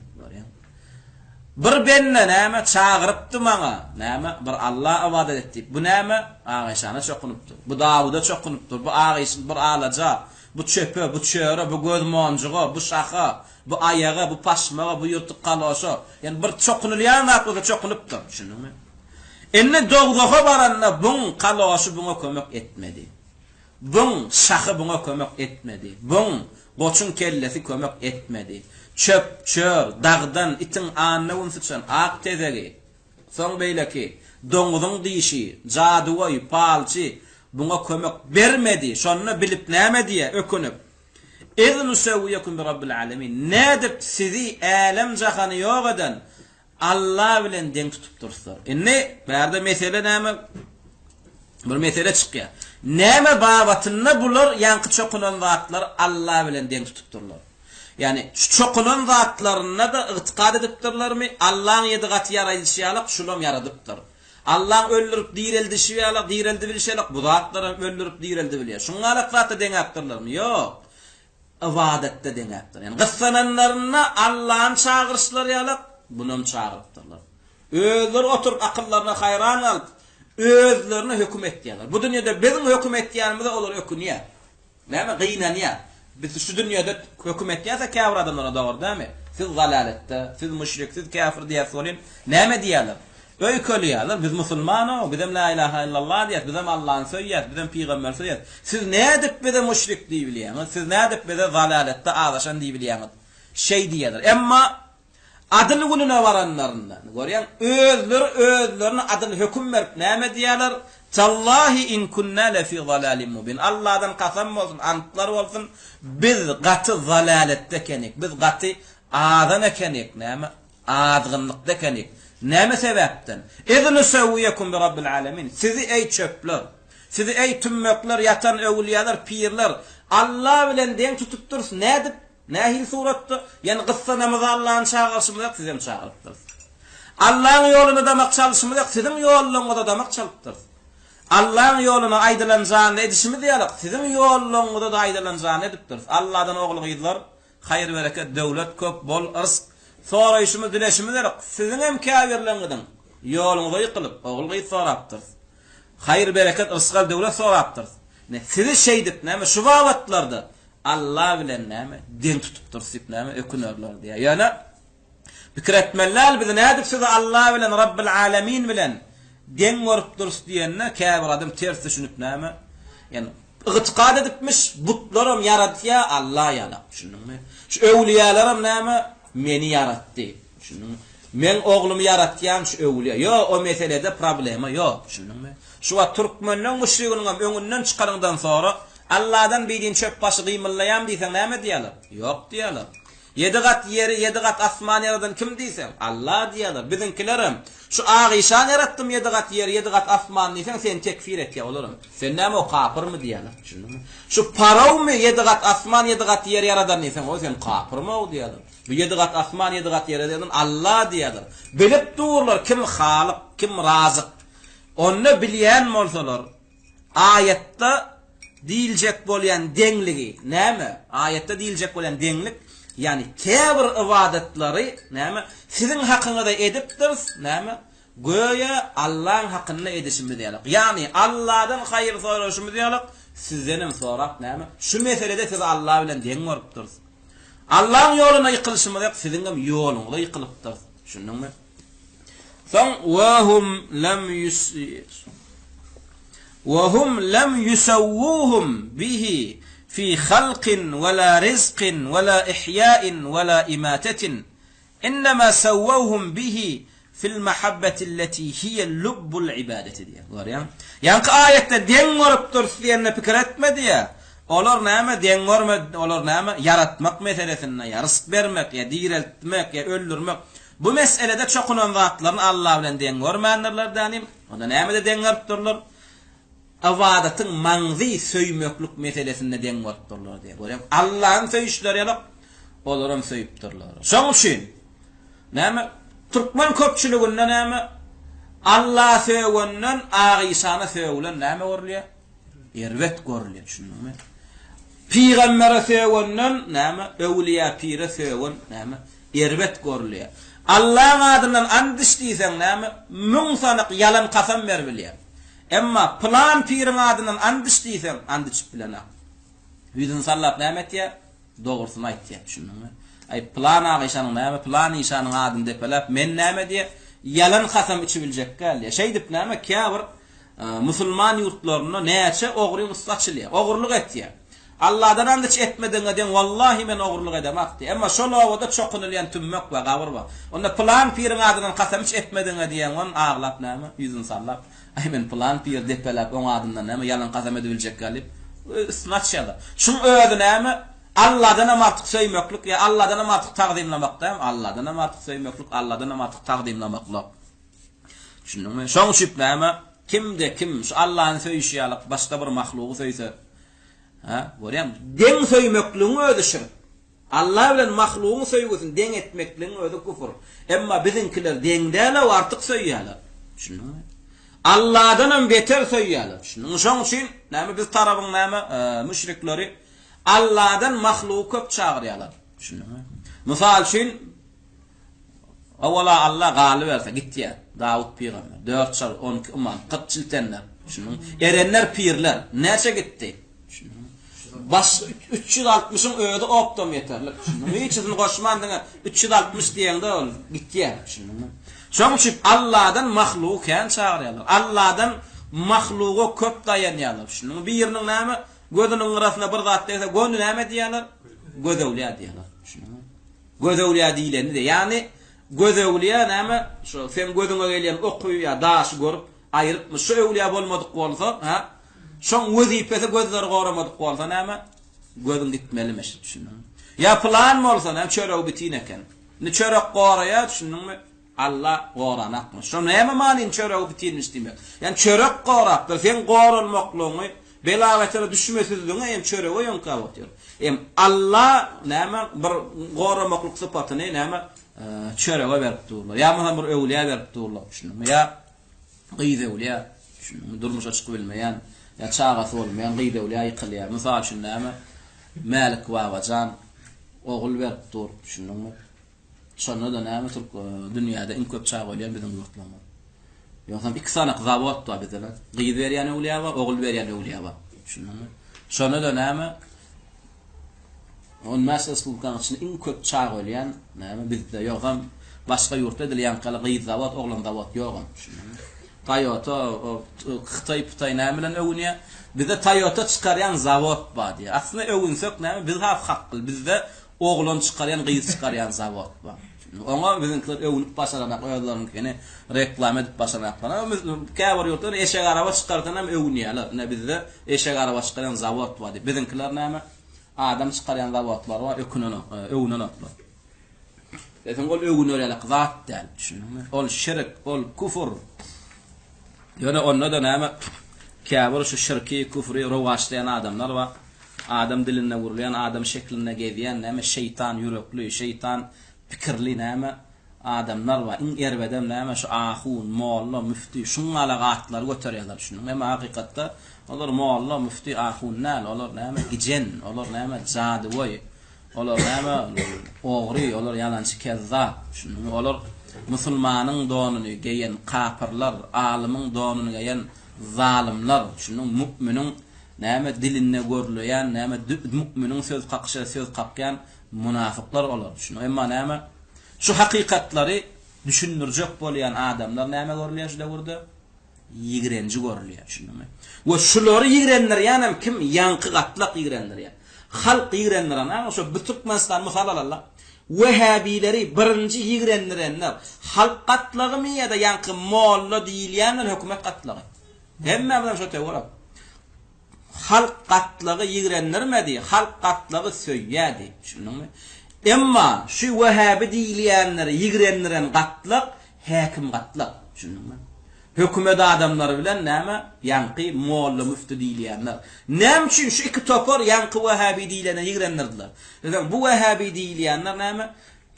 Bir benne näme çağırıpdy maňa, näme bir Allah ibadet etdik. Bu näme? Aýşana çokunupdy. Bu Dawuda çokunupdy. Bu Aýşy bir alaja, bu çöpe, bu çöre, bu göz monjuga, bu şaha, bu ayaga, bu paşmaga, bu ýurtuk kalaşa. Yani bir çokunulýan zatda çokunupdy. Şunuňmy? Enne dogdaga baranna bun kalaşy buna kömek etmedi. Bun şahy buna kömek etmedi. Bun goçun kellesi kömek etmedi. Çöp, çör, dağdan itin anna sıçan, ak tezegi. Son beyleki, doňuzyň dişi, jaduwy, palçy, buna kömek bermedi. Şonu bilip näme diýe ökünüp. İznu sawwiyakum bi rabbil alamin. Nädip sizi alem jahany ýok eden Allah bilen deň tutup durýar. Indi bärde mesele näme? Bir mesele çykýar. Näme babatyny bular ýanky çokunan zatlar Allah bilen deň tutup durýar. Yani çokunan zatlaryna da ıtikad edipdirlermi? Allah'ın yedi gat yaraylışyalyk şulam yaradypdyr. Allah öldürüp dirildi bilşelik bu zatlara öldürüp dirildi bilýär. Şuňa zatda deňäpdirlermi? Ýok. Ibadetde deňäpdir. Yani gyssananlaryna Allah'ın çağırışlary ýalyk bunam çağırıpdyrlar. Özleri oturup akıllaryna hayran alıp özlerini hüküm etýärler. Bu dünýede bizim hüküm etýärimiz olar ökünýär. Näme gynanýar? Biz şu dünyada hükümet ýa-da kafir adamlara dogry dämi? Siz zalalette, siz müşrik, siz kafir diýär solen, näme diýerler? Öýkelýärler, biz musulmana, bizim la ilaha illallah diýär, bizim Allah'ın söýýär, bizim peýgamber söýýär. Siz nädip bize müşrik diýip bilýäňiz? Siz nädip bize zalalette ağlaşan diýip bilýäňiz? Şey diýerler. Emma adil gününe baranlaryndan, görýän özlerini adil hüküm berip näme diýerler? Tallahi in kunna la fi zalalin mubin. Allah'dan kasam olsun, antlar olsun. Biz gatı zalalette kenik. Biz gatı ağdan kenik. Näme? Ağdgınlıkda kenik. Näme sebäpden? İznu sawwiyakum bi rabbil alamin. Sizi ey çöpler, sizi ey tümmekler, yatan öwliýalar, pirler, Allah bilen deň tutup durys. Nädip? Nähil suratda? Yani gıssa namazı Allah'ın çağırışmyňa sizem çağırıpdyr. Allah'ın ýoluna damak çalyşmyňa sizem ýoluňyza damak çalypdyr. Allah'ın ýoluna aýdylanjany edişimi diýerler. Sizin ýoluňyzda da aýdylanjany edipdir. Allah'dan ogly gyzlar, haýr bereket, döwlet, köp, bol, ırzyk, soraýşymy, dileşimi diýerler. Sizin hem kafirlerňizden ýoluňyza ýykylyp, ogly gyz sorapdyr. Haýr bereket, ırzyk, döwlet sorapdyr. Ne sizi şey dip, näme şu wagtlarda Allah bilen näme deň tutup dursyp näme ökünürler diýär. Ýani pikretmeler bize nädip sizi Allah bilen Rabbil alamin bilen deň görüp durus diýenne käbir adam ters düşünüp näme? Yani ıtikad edipmiş butlarym yaratýa Allah ýaly. Şunuňmy? Şu öwliýalaram näme? Meni yaratdy. Şunuňmy? Men oglumy yaratýan şu öwliýa. Yo, o meselede problema ýok. Şunuňmy? Şu wa türkmenleň müşriginiň öňünden çykaryndan sonra Allah'dan bildiğin çöp başı gıymıllayan diýsen näme diýerler? Ýok diýerler. 7 gat yeri, 7 gat asman yaradan kim diýsen? Allah diýerler. Bizinkilerim şu Aýşany yaratdym 7 gat yer, 7 gat asman diýsen sen tekfir etýär olaryň. Sen näme o kafirmi diýerler? Şunuňmy? Şu parawmy 7 gat asman 7 gat yer yaradan diýsen o sen kafirmi o diýerler. Bu 7 gat asman 7 gat yer yaradan Allah diýerler. Bilip durlar kim halyk, kim razyk. Onu bilýän bolsalar ayetde diýiljek bolýan deňligi näme? Ayetde diýiljek bolýan deňlik yani käbir ibadetleri näme? Sizin hakyňyzda edipdirs, näme? Goýa Allah'ın hakyny edişimi diýerler. Yani Allah'dan haýyr soraşymy diýerler. Sizden sorap näme? Şu meselede siz Allah bilen deň görüpdirs. Allah'ın ýoluna ýykylşymy diýip sizin hem ýoluňyza ýykylypdyr. Şunuňmy? Son wahum lam yusir. وهم لم يسووهم به في خلق ولا رزق ولا إحياء ولا إماتة إنما سووهم به fil mahabbetilleti hiye lubbul ibadeti diye. Görýän? Ýa-ni ayetde deň görüp durýan pikir etmedi ya. Olar näme deň görmedi, olar näme yaratmak meselesinde, ya rızk bermek, ya diriltmek, ya öldürmek. Bu meselede çokunan zatlaryň Allah bilen deň görmändirler danim. Onda näme de deň görüp durlar? Avadatyň maňzy söýmeklik meselesinde deň görüp durlar diye. Görýän? Allah'ın söýüşleri ýalyk, olaram söýüp durlar. Şoň üçin näme Türkmen köpçüliginde näme Allah söýgenden Aýşany söýülen näme görülýär? Erwet görülýär, şunuňmy? Peygambere söýgenden näme öwliýa pire söýgen näme erwet görülýär. Allah'ın adından and içdiýsen näme müň sanyk ýalan kasam berbilýär. Emma plan pirin adından and içdiýsen and içip bilenä. Yüzün sallap näme etýär? Dogrusyny aýtýar, şunuňmy? Ay plan Aýşanyň näme plan Aýşanyň adyny depelep men näme diye yalan kasam içip biljek gal ya şey dip näme käbir musulman ýurtlaryna näçe ogry ustaçylýar ogurluk etýär Allahdan andyç etmediňe diýen wallahi men ogurluk edemekdi emma şol awada çokunylýan tümmek we gawr bar onda plan pirin adynyň kasam içip etmediňe diýen on aglap näme ýüzün sallap ay men plan pir depelep on adyndan näme yalan kasam edibiljek gal ustaçylar şu öýde näme Allah'dan amartyk söýmeklik ya Allah'dan amartyk taqdimlamakda Allah'dan amartyk söýmeklik Allah'dan amartyk taqdimlamaklar. Şunuňmy? Şoň üçin näme kimde kim şu Allah'ın söýüşi alyp başga bir mahlugy söýse ha görýän deň söýmekligiň öýdi şir. Allah bilen mahlugy söýgüsün deň etmekligiň öýdi kufur. Emma bizinkiler deňdäle artyk söýýärler. Şunuňmy? Allah'dan beter söýýärler. Şoň üçin näme biz tarapyň näme müşrikleri Allah'dan mahluku köp çağırıyorlar. Şunuňmy? Mysal üçin awala Allah galip berse gitdi ya. Davud peýgamber 4 ýyl 12 umman 40 ýyltenler. Şunuň erenler pirler näçe gitdi? Şunuň. Baş 360'ın öýde optom yeterli. Şunuň. Hiçini goşmandyňa 360 diýende ol gitdi ya. Şunuň. Şoň üçin Allah'dan mahluk ken çağırıyorlar. Allah'dan mahluga köp dayanýarlar. Şunuň bir ýeriniň näme Gözünün arasına bir zat dese gönlü näme diýerler? Gözewliýa diýerler. Şunuňmy? Gözewliýa diýileni de. Ýani gözewliýa näme? Şu sen gözüňe gelýän okuýa, daş görüp aýrypmy? Şu ewliýa bolmadyk bolsa, ha? Şoň wezipesi gözleri goramadyk bolsa näme? Gözüň gitmelimiş. Şunuňmy? Ya plan bolsa näme çörek bitin eken. Ne çörek goraýa, şunuňmy? Allah goranakmy. Şo näme manin çörek bitinmiş diýmek? Ýani çörek gorap, sen goralmaklygy belawetlere düşmesizliğine hem çöre oyon kavotyor. Hem Allah näme bir goramaklyk sypatyny näme çörege berip durlar. Ya mesela bir öwliýa berip durlar. Şunuňmy? Ya gyýda öwliýa, şunuňmy durmuşa çykyp bilmeýän, ya çagasy bolmaýan gyýda öwliýa ýykylýar. Mysal üçin näme Malik Wawajan ogul berip dur. Şunuňmy? Şonu da näme türk dünýäde iň köp çaga bolýan biziň ýurtlarymyz. Ýa-da iki sanak zawod da bizler. Gyýdy berýän öwliýa bar, ogul berýän öwliýa bar. Şunuňmy? Şonu da näme? On mäses bulkan içinde iň köp çag bolýan, näme bizde ýogam başga ýurtda edilýän kala gyýdy zawod, oglan zawod ýogam. Şunuňmy? Toyota, Xitay näme bilen öwünýär? Bizde Toyota çykarýan zawod bar diýär. Aslynda öwünsek näme biz hakly, bizde oglan çykarýan, gyýdy çykarýan zawod bar. Ona bizimkiler öwünüp başaramak öýdüleriniňkini reklam edip başaraklar. Biz käbir ýurtlar eşek araba çykartan hem öwünýärler. Ne bizde eşek araba çykaran zawod bar. Bizimkiler näme? Adam çykaryan zawodlar bar, öwünenler. Sen ol öwünýärlik zat däl. Şunuňmy? Ol şirk, ol kufur. Ýöne onda da näme? Käbir şu şirki, kufry rowaşlayan adamlar bar. Adam diline gurlayan, adam şeklinde gezýän näme? Şeytan ýürekli, şeytan pikirli näme adamlar var. İň erbedem näme şu ahun, molla, müfti şuňala gatlar göterýärler şunu. Näme hakykatda olar molla, müfti, ahunlar, olar näme gijen, olar näme zadywy, olar näme ogry, olar ýalançy kezzap. Şunu olar musulmanyň donuny geýen kafirler, alymyň donuny geýen zalimler. Şunu müminiň näme diline görülýän, näme müminiň söz kakşy söz kakýan munafıklar olar. Şunu emma näme? Şu hakikatlary düşünürjek bolýan adamlar näme görülýär şu döwürde? Ýigrenji görülýär, şunuňmy? We şulary ýigrenler ýanam kim? Ýanky gatlak ýigrenler ýa. Halk ýigrenler näme? Şu Türkmenistan mysal alalla. Wehhabileri birinci yigrendirenler halk qatlığı mı ya da yankı molla diýilýän hökümet qatlygy. Hemme bilen şo töwerek. Halk qatlygy yigrendirmedi, halk qatlygy söýýädi. Şunuňmy? Emma şu Wehhabi diýilýänleri yigrendiren qatlyk häkim qatlyk. Şunuňmy? Hökümet adamları bilen näme? Yankı molla müftü diýilýänler. Näme üçin şu iki topar yankı Wehhabi diýilene yigrendirdiler? Dedim bu Wehhabi diýilýänler näme?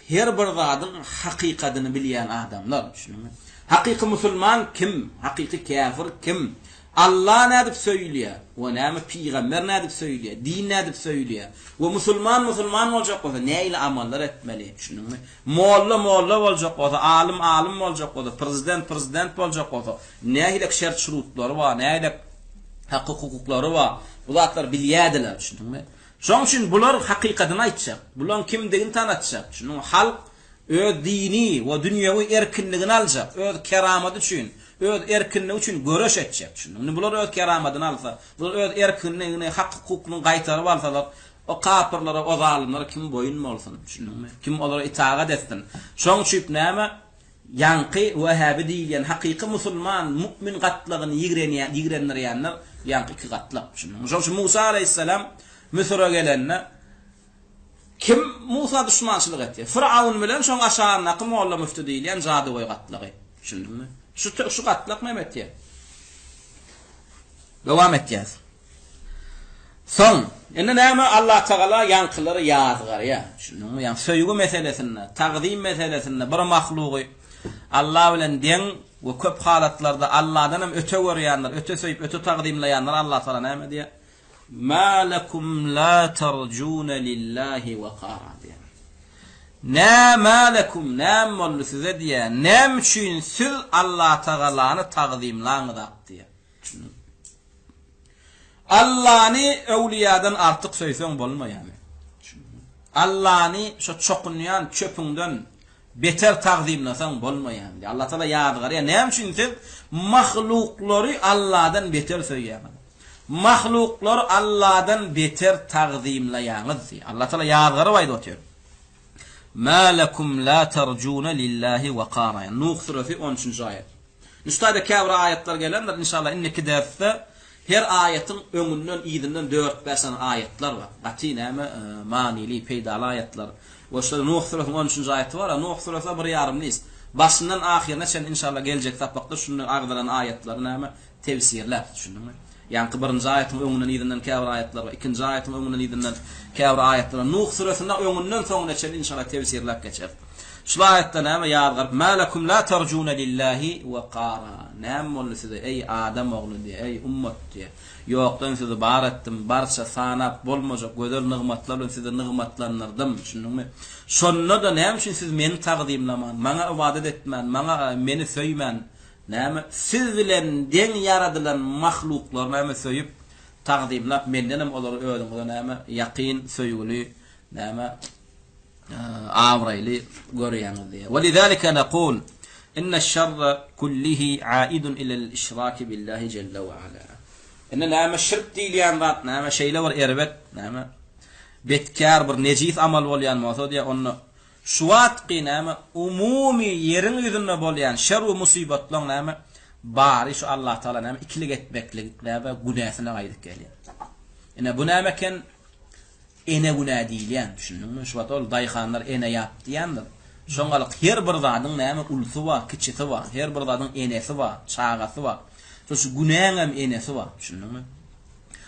Her bir zadyň hakykatyny bilýän adamlar. Şunuňmy? Hakyky musulman kim? Hakyky kafir kim? Allah ne dip söýülýär? We näme peýgamber ne dip söýülýär? Din ne dip söýülýär? We musulman boljak bolsa näile amallar etmeli? Şunuňmy? Molla boljak bolsa, alim boljak bolsa, prezident boljak bolsa, näile şert şurutlary bar, näile hakyky hukuklary bar. Bu zatlar bilýärdiler. Şunuňmy? Şoň üçin bular hakykatyny aýtjak. Bular kimdigini tanatjak. Şunuň halk öz dini we dünýäwi erkinligini aljak, öz keramaty üçin, öz erkinligi üçin göreş etjek. Şunuň bular öz keramatyny alsa, bular öz erkinligini, hak hukukyny gaýtaryp alsalar, o kapyrlara, o zalimlere kim boyun bolsun? Şunuňmy? Kim olara itaat etsin? Şoň üçin näme? Yankı Wehhabi diýilýän hakyky musulman, mu'min gatlygyny yigrenýänler, yankı iki gatlyk. Şoň üçin Musa aleyhisselam Mısır'a gelenne kim Musa düşmançylyk etdi? Firavun bilen şoň aşagynaky molla müftü diýilýän zady goý gatlygy. Düşündingmi? Şu gatlyk Mehmet diýär. Dowam etýäs. Son, indi näme Allah Taala yankylary ýazgar ya. Düşündingmi? Ýa söýgü meselesinde, taqdim meselesinde bir mahlugy Allah bilen deň we köp halatlarda Allahdan hem öte görýänler, öte söýüp öte taqdimleýänler Allah Taala näme diýär? Ma lakum la tarjuna lillahi waqara. Ma lakum namul size diye nem üçün siz Allah Taala'ny taqdimlaňyz diye. Allah'ni öwliyadan artık söýseň bolmaýar. Allah'ni şo çokunýan çöpüňden beter taqdimlasaň bolmaýar. Allah Taala ýadgar ya nem üçün siz mahluklary Allah'dan beter söýýär. Mahluklar Allah'dan beter taqdimlaýanyz. Allah Taala ýazgary aýdy otýar. Ma lakum la tarjuna lillahi waqara. Nuh suresi 13-nji aýat. Üstade käbir aýatlar gelenler inşallah inneki derste her aýatyň öňünden ýygynden 4-5 aýatlar bar. Gaty näme manili peýdal aýatlar. Ve şu Nuh suresi 13-nji aýaty bar. Nuh suresi bir ýarym nis. Başyndan ahirine sen inşallah geljek tapakda şunu agdaran aýatlary näme tefsirler. Düşündingmi? Yankı birinci ayetin öňünden ýygynden käbir aýatlar we ikinji ayetin öňünden ýygynden käbir aýatlar. Nuh suresinden öňünden soňuna çen inşallah tefsirlap geçer. Şu aýatda näme ýazgar? Ma lakum la tarjuna lillahi wa qara. Näme size ey adam ogly diye, ey ummat diye. Ýokdan sizi bar etdim, barça sanap bolmajak gözel nygmatlar bilen sizi nygmatlandyrdım. Şunuňmy? Şonda da näme üçin siz meni taqdimlaman, maňa ibadet etmän, maňa meni söýmän. Näme siz bilen deň yaradylan mahluklar näme söýüp taqdimlap mendenem olar öýüňde näme ýaqyn söýgüli näme awraýly görýäňiz diye. Welizalika naqul inna ash-sharra kullihi aidun ila al-ishrak billahi jalla wa ala. Inna näme şirk diýilýän zat, näme şeýle bir erbet, näme betkar bir nejis amal bolýan bolsa diye onu şu wagt näme umumi ýeriň ýüzünde bolýan şer we musibatlar näme bari şu Allah Taala näme ikilik etmeklik näme günahyna gaýdyp gelýär. Ene bu näme ken ene günah diýilýän. Düşündiňmi? Şu wagt ol daýhanlar ene ýapdy diýendir. Şoňalyk her bir zadyň näme ulsy bar, kiçisi bar, her bir zadyň enesi bar, çagasy bar. Şu günahyň hem enesi bar. Düşündiňmi?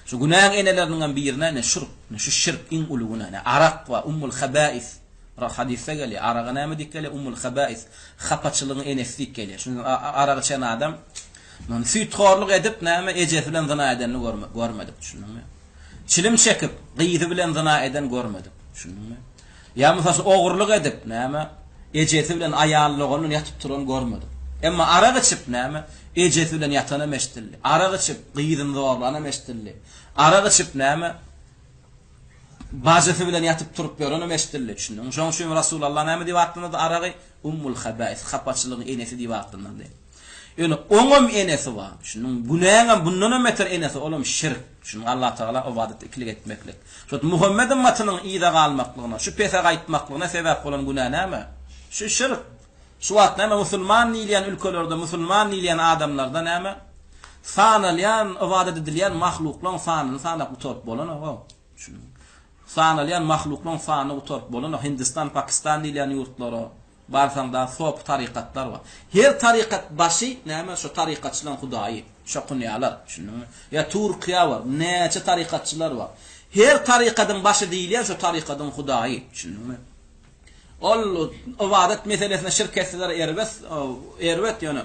Şu günahyň eneleriniň birine ne şu şirk in ulu günah, arak we ummul khaba'is. Hadise gelýär. Araga näme dikeli ummul khaba'is. Xapaçylygyň enesi gelýär. Şunu araga çen adam men süýtgorlyk edip näme ejesi bilen zina edenini görmedik. Düşündiňmi? Çilim çekip gyýzy bilen zina eden görmedik. Düşündiňmi? Ya mesela ogurlyk edip näme ejesi bilen aýallygyny ýatyp turan görmedik. Emma araga içip näme ejesi bilen ýatana meşdilli. Araga içip gyýzyny zorlana meşdilli. Araga içip näme bazıfı bilen yatıp turup görünü meşdilli düşündüm. Şoň üçin Rasulullah näme diýip atdyny aragy ummul khaba'is, xapaçylygyň enesi diýip atdyny. Yani oňam enesi var. Şunun günäňe bundan ömeter enesi olam şirk. Şunu Allah Taala ibadet ikilik etmeklik. Şu Muhammed'in matynyň ýa-da galmaklygyna, şu pese gaýtmaklygyna sebäp bolan günä näme? Şu şirk. Şu wagt näme musulman diýilýän ülkelerde, musulman diýilýän adamlarda näme? Sanalýan, ibadet edilýän mahluklar sanyny sanap uturup bolan o. Şunu. Sanalýan mahluklar sanyny uturup bolan Hindistan, Pakistan diýilýän ýurtlara barsaňda sop tarikatlar var. Her tarikat başı näme şu tarikatçylaryň hudaýy, şokunýalar, şunu. Ya Türkiýe var, näçe tarikatçylar var. Her tarikatyň başı diýilýär şu tarikatyň hudaýy, şunu. Ol ibadet meselesine şirketler erbet ýöne.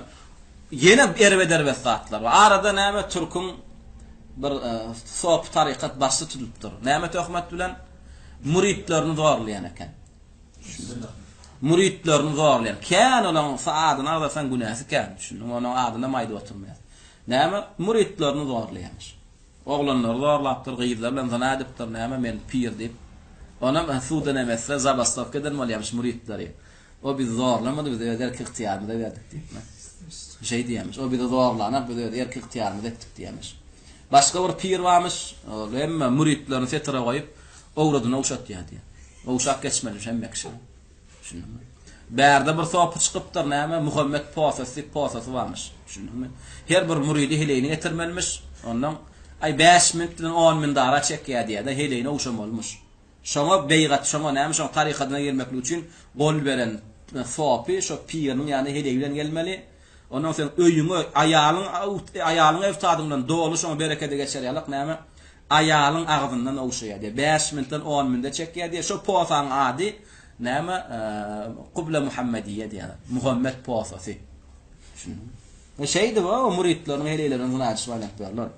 Yine erbederbet zatlar var. Arada näme Türk'ün bir sop tarikat başı tutupdyr. Näme töhmet bilen muritlerini zorlayan eken. Muritlerini zorlayan. Kän olan saadyna adasan günäsi kän. Şunu onun adyna maýda oturmaýar. Näme muritlerini zorlaýanmyş. Oglanlar zorlapdyr, gyýyzlar bilen zana edipdir. Näme men pir diýip. Ona Sudan emesle Zabastovka'dan malýamyş muritleri. O biz zorlamady, biz erkek ihtiyarmyda berdik diýip. Şey diýämiş. O bir de zorlanap bir de erkek ihtiyarmyda etdik diýämiş. Başga bir pir barmyş. Hemme muritlerini setere goýup owradyna uşat diýdi. O uşak geçmeli hemmekşi. Şunu. Bärde bir sopy çykypdyr näme Muhammed posasy barmyş. Şunu. Her bir muridi heleyni getirmelmiş. Ondan ay 5 minitden 10 min dara çekýär diýdi. Heleyni uşamalmış. Şoňa beýgat, şoňa näme şoň tarikatyna gelmekli üçin gol beren sopy şo pirniň ýany heley bilen gelmeli. Ondan soň öýüňe aýalyň evtadyndan dolu şoň berekete geçerýärlik näme aýalyň agzyndan owşaýar diýe 5 minitden 10 minde çekýär diýe şo posaň ady näme qibla Muhammediyye diýär. Muhammed posasy. Şunu. Şeydi o muritlerin heleylerini zanaçy barlar.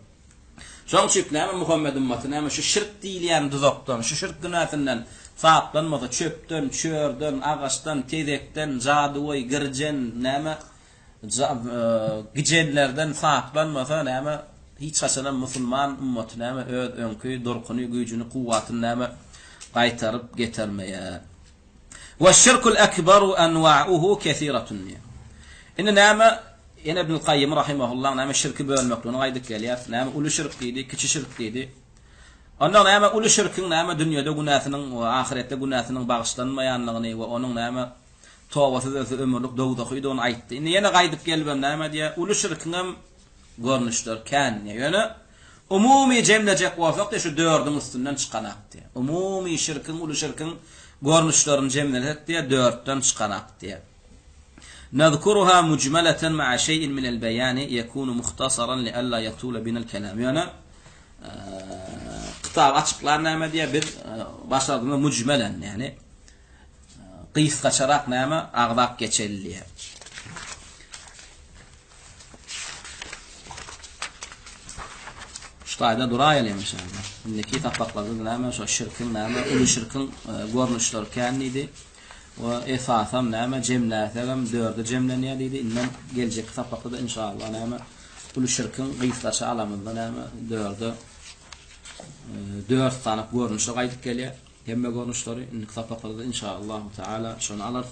Şoň üçin näme Muhammed ümmaty näme şu şirk diýilýän duzakdan, şu şirk günäsinden saatlanmasa çöpden, çörden, agaçdan, tezekden, jaduwy, girjen näme gijenlerden saatlanmasa näme hiç haçan musulman ümmaty näme öz öňkü durkuny, güýjüni, kuwwatyny näme gaýtaryp getirmeýär. Ve şirkul ekberu enwa'uhu kesiratun. Inne näme Yine İbn Qayyim rahimahullah näme şirki bölmekli onu gaýdyk gelýär. Näme uly şirk diýdi, kiçi şirk diýdi. Ondan näme uly şirkin näme dünýede günäsiniň we ahiretde günäsiniň bagyşlanmaýanlygyny we onuň näme tawbasyz ömürlük dowda hydy onu aýtdy. Indi ýene gaýdyp gelbem näme diýe uly şirkin hem görnüşler kän ýöne umumy jemlejek bolsak şu 4-üň üstünden çykanak diýe. Umumy şirkin uly şirkin görnüşlerini jemledik diýe 4-den çykanak diýe. نذكرها مجملة مع شيء من البيان يكون مختصرا لئلا يطول بنا الكلام. Yani kitap açıklar näme diye bir başladığında mucmelen yani qıys qaçarak näme agdap geçelliye. Şayda durayalım inşallah. Indiki tapaqlarda näme şu şirkin näme ulu şirkin görnüşler känidi. Ve esasam näme jemläsem 4 jemlenýär diýdi. Inden geljek tapakda da inşallah näme ulu şirkin qıýsaça alamynda näme 4 tane görnüşler gaýdyp gelýär. Hemme görnüşleri indi tapakda inşallah taala şonu alar.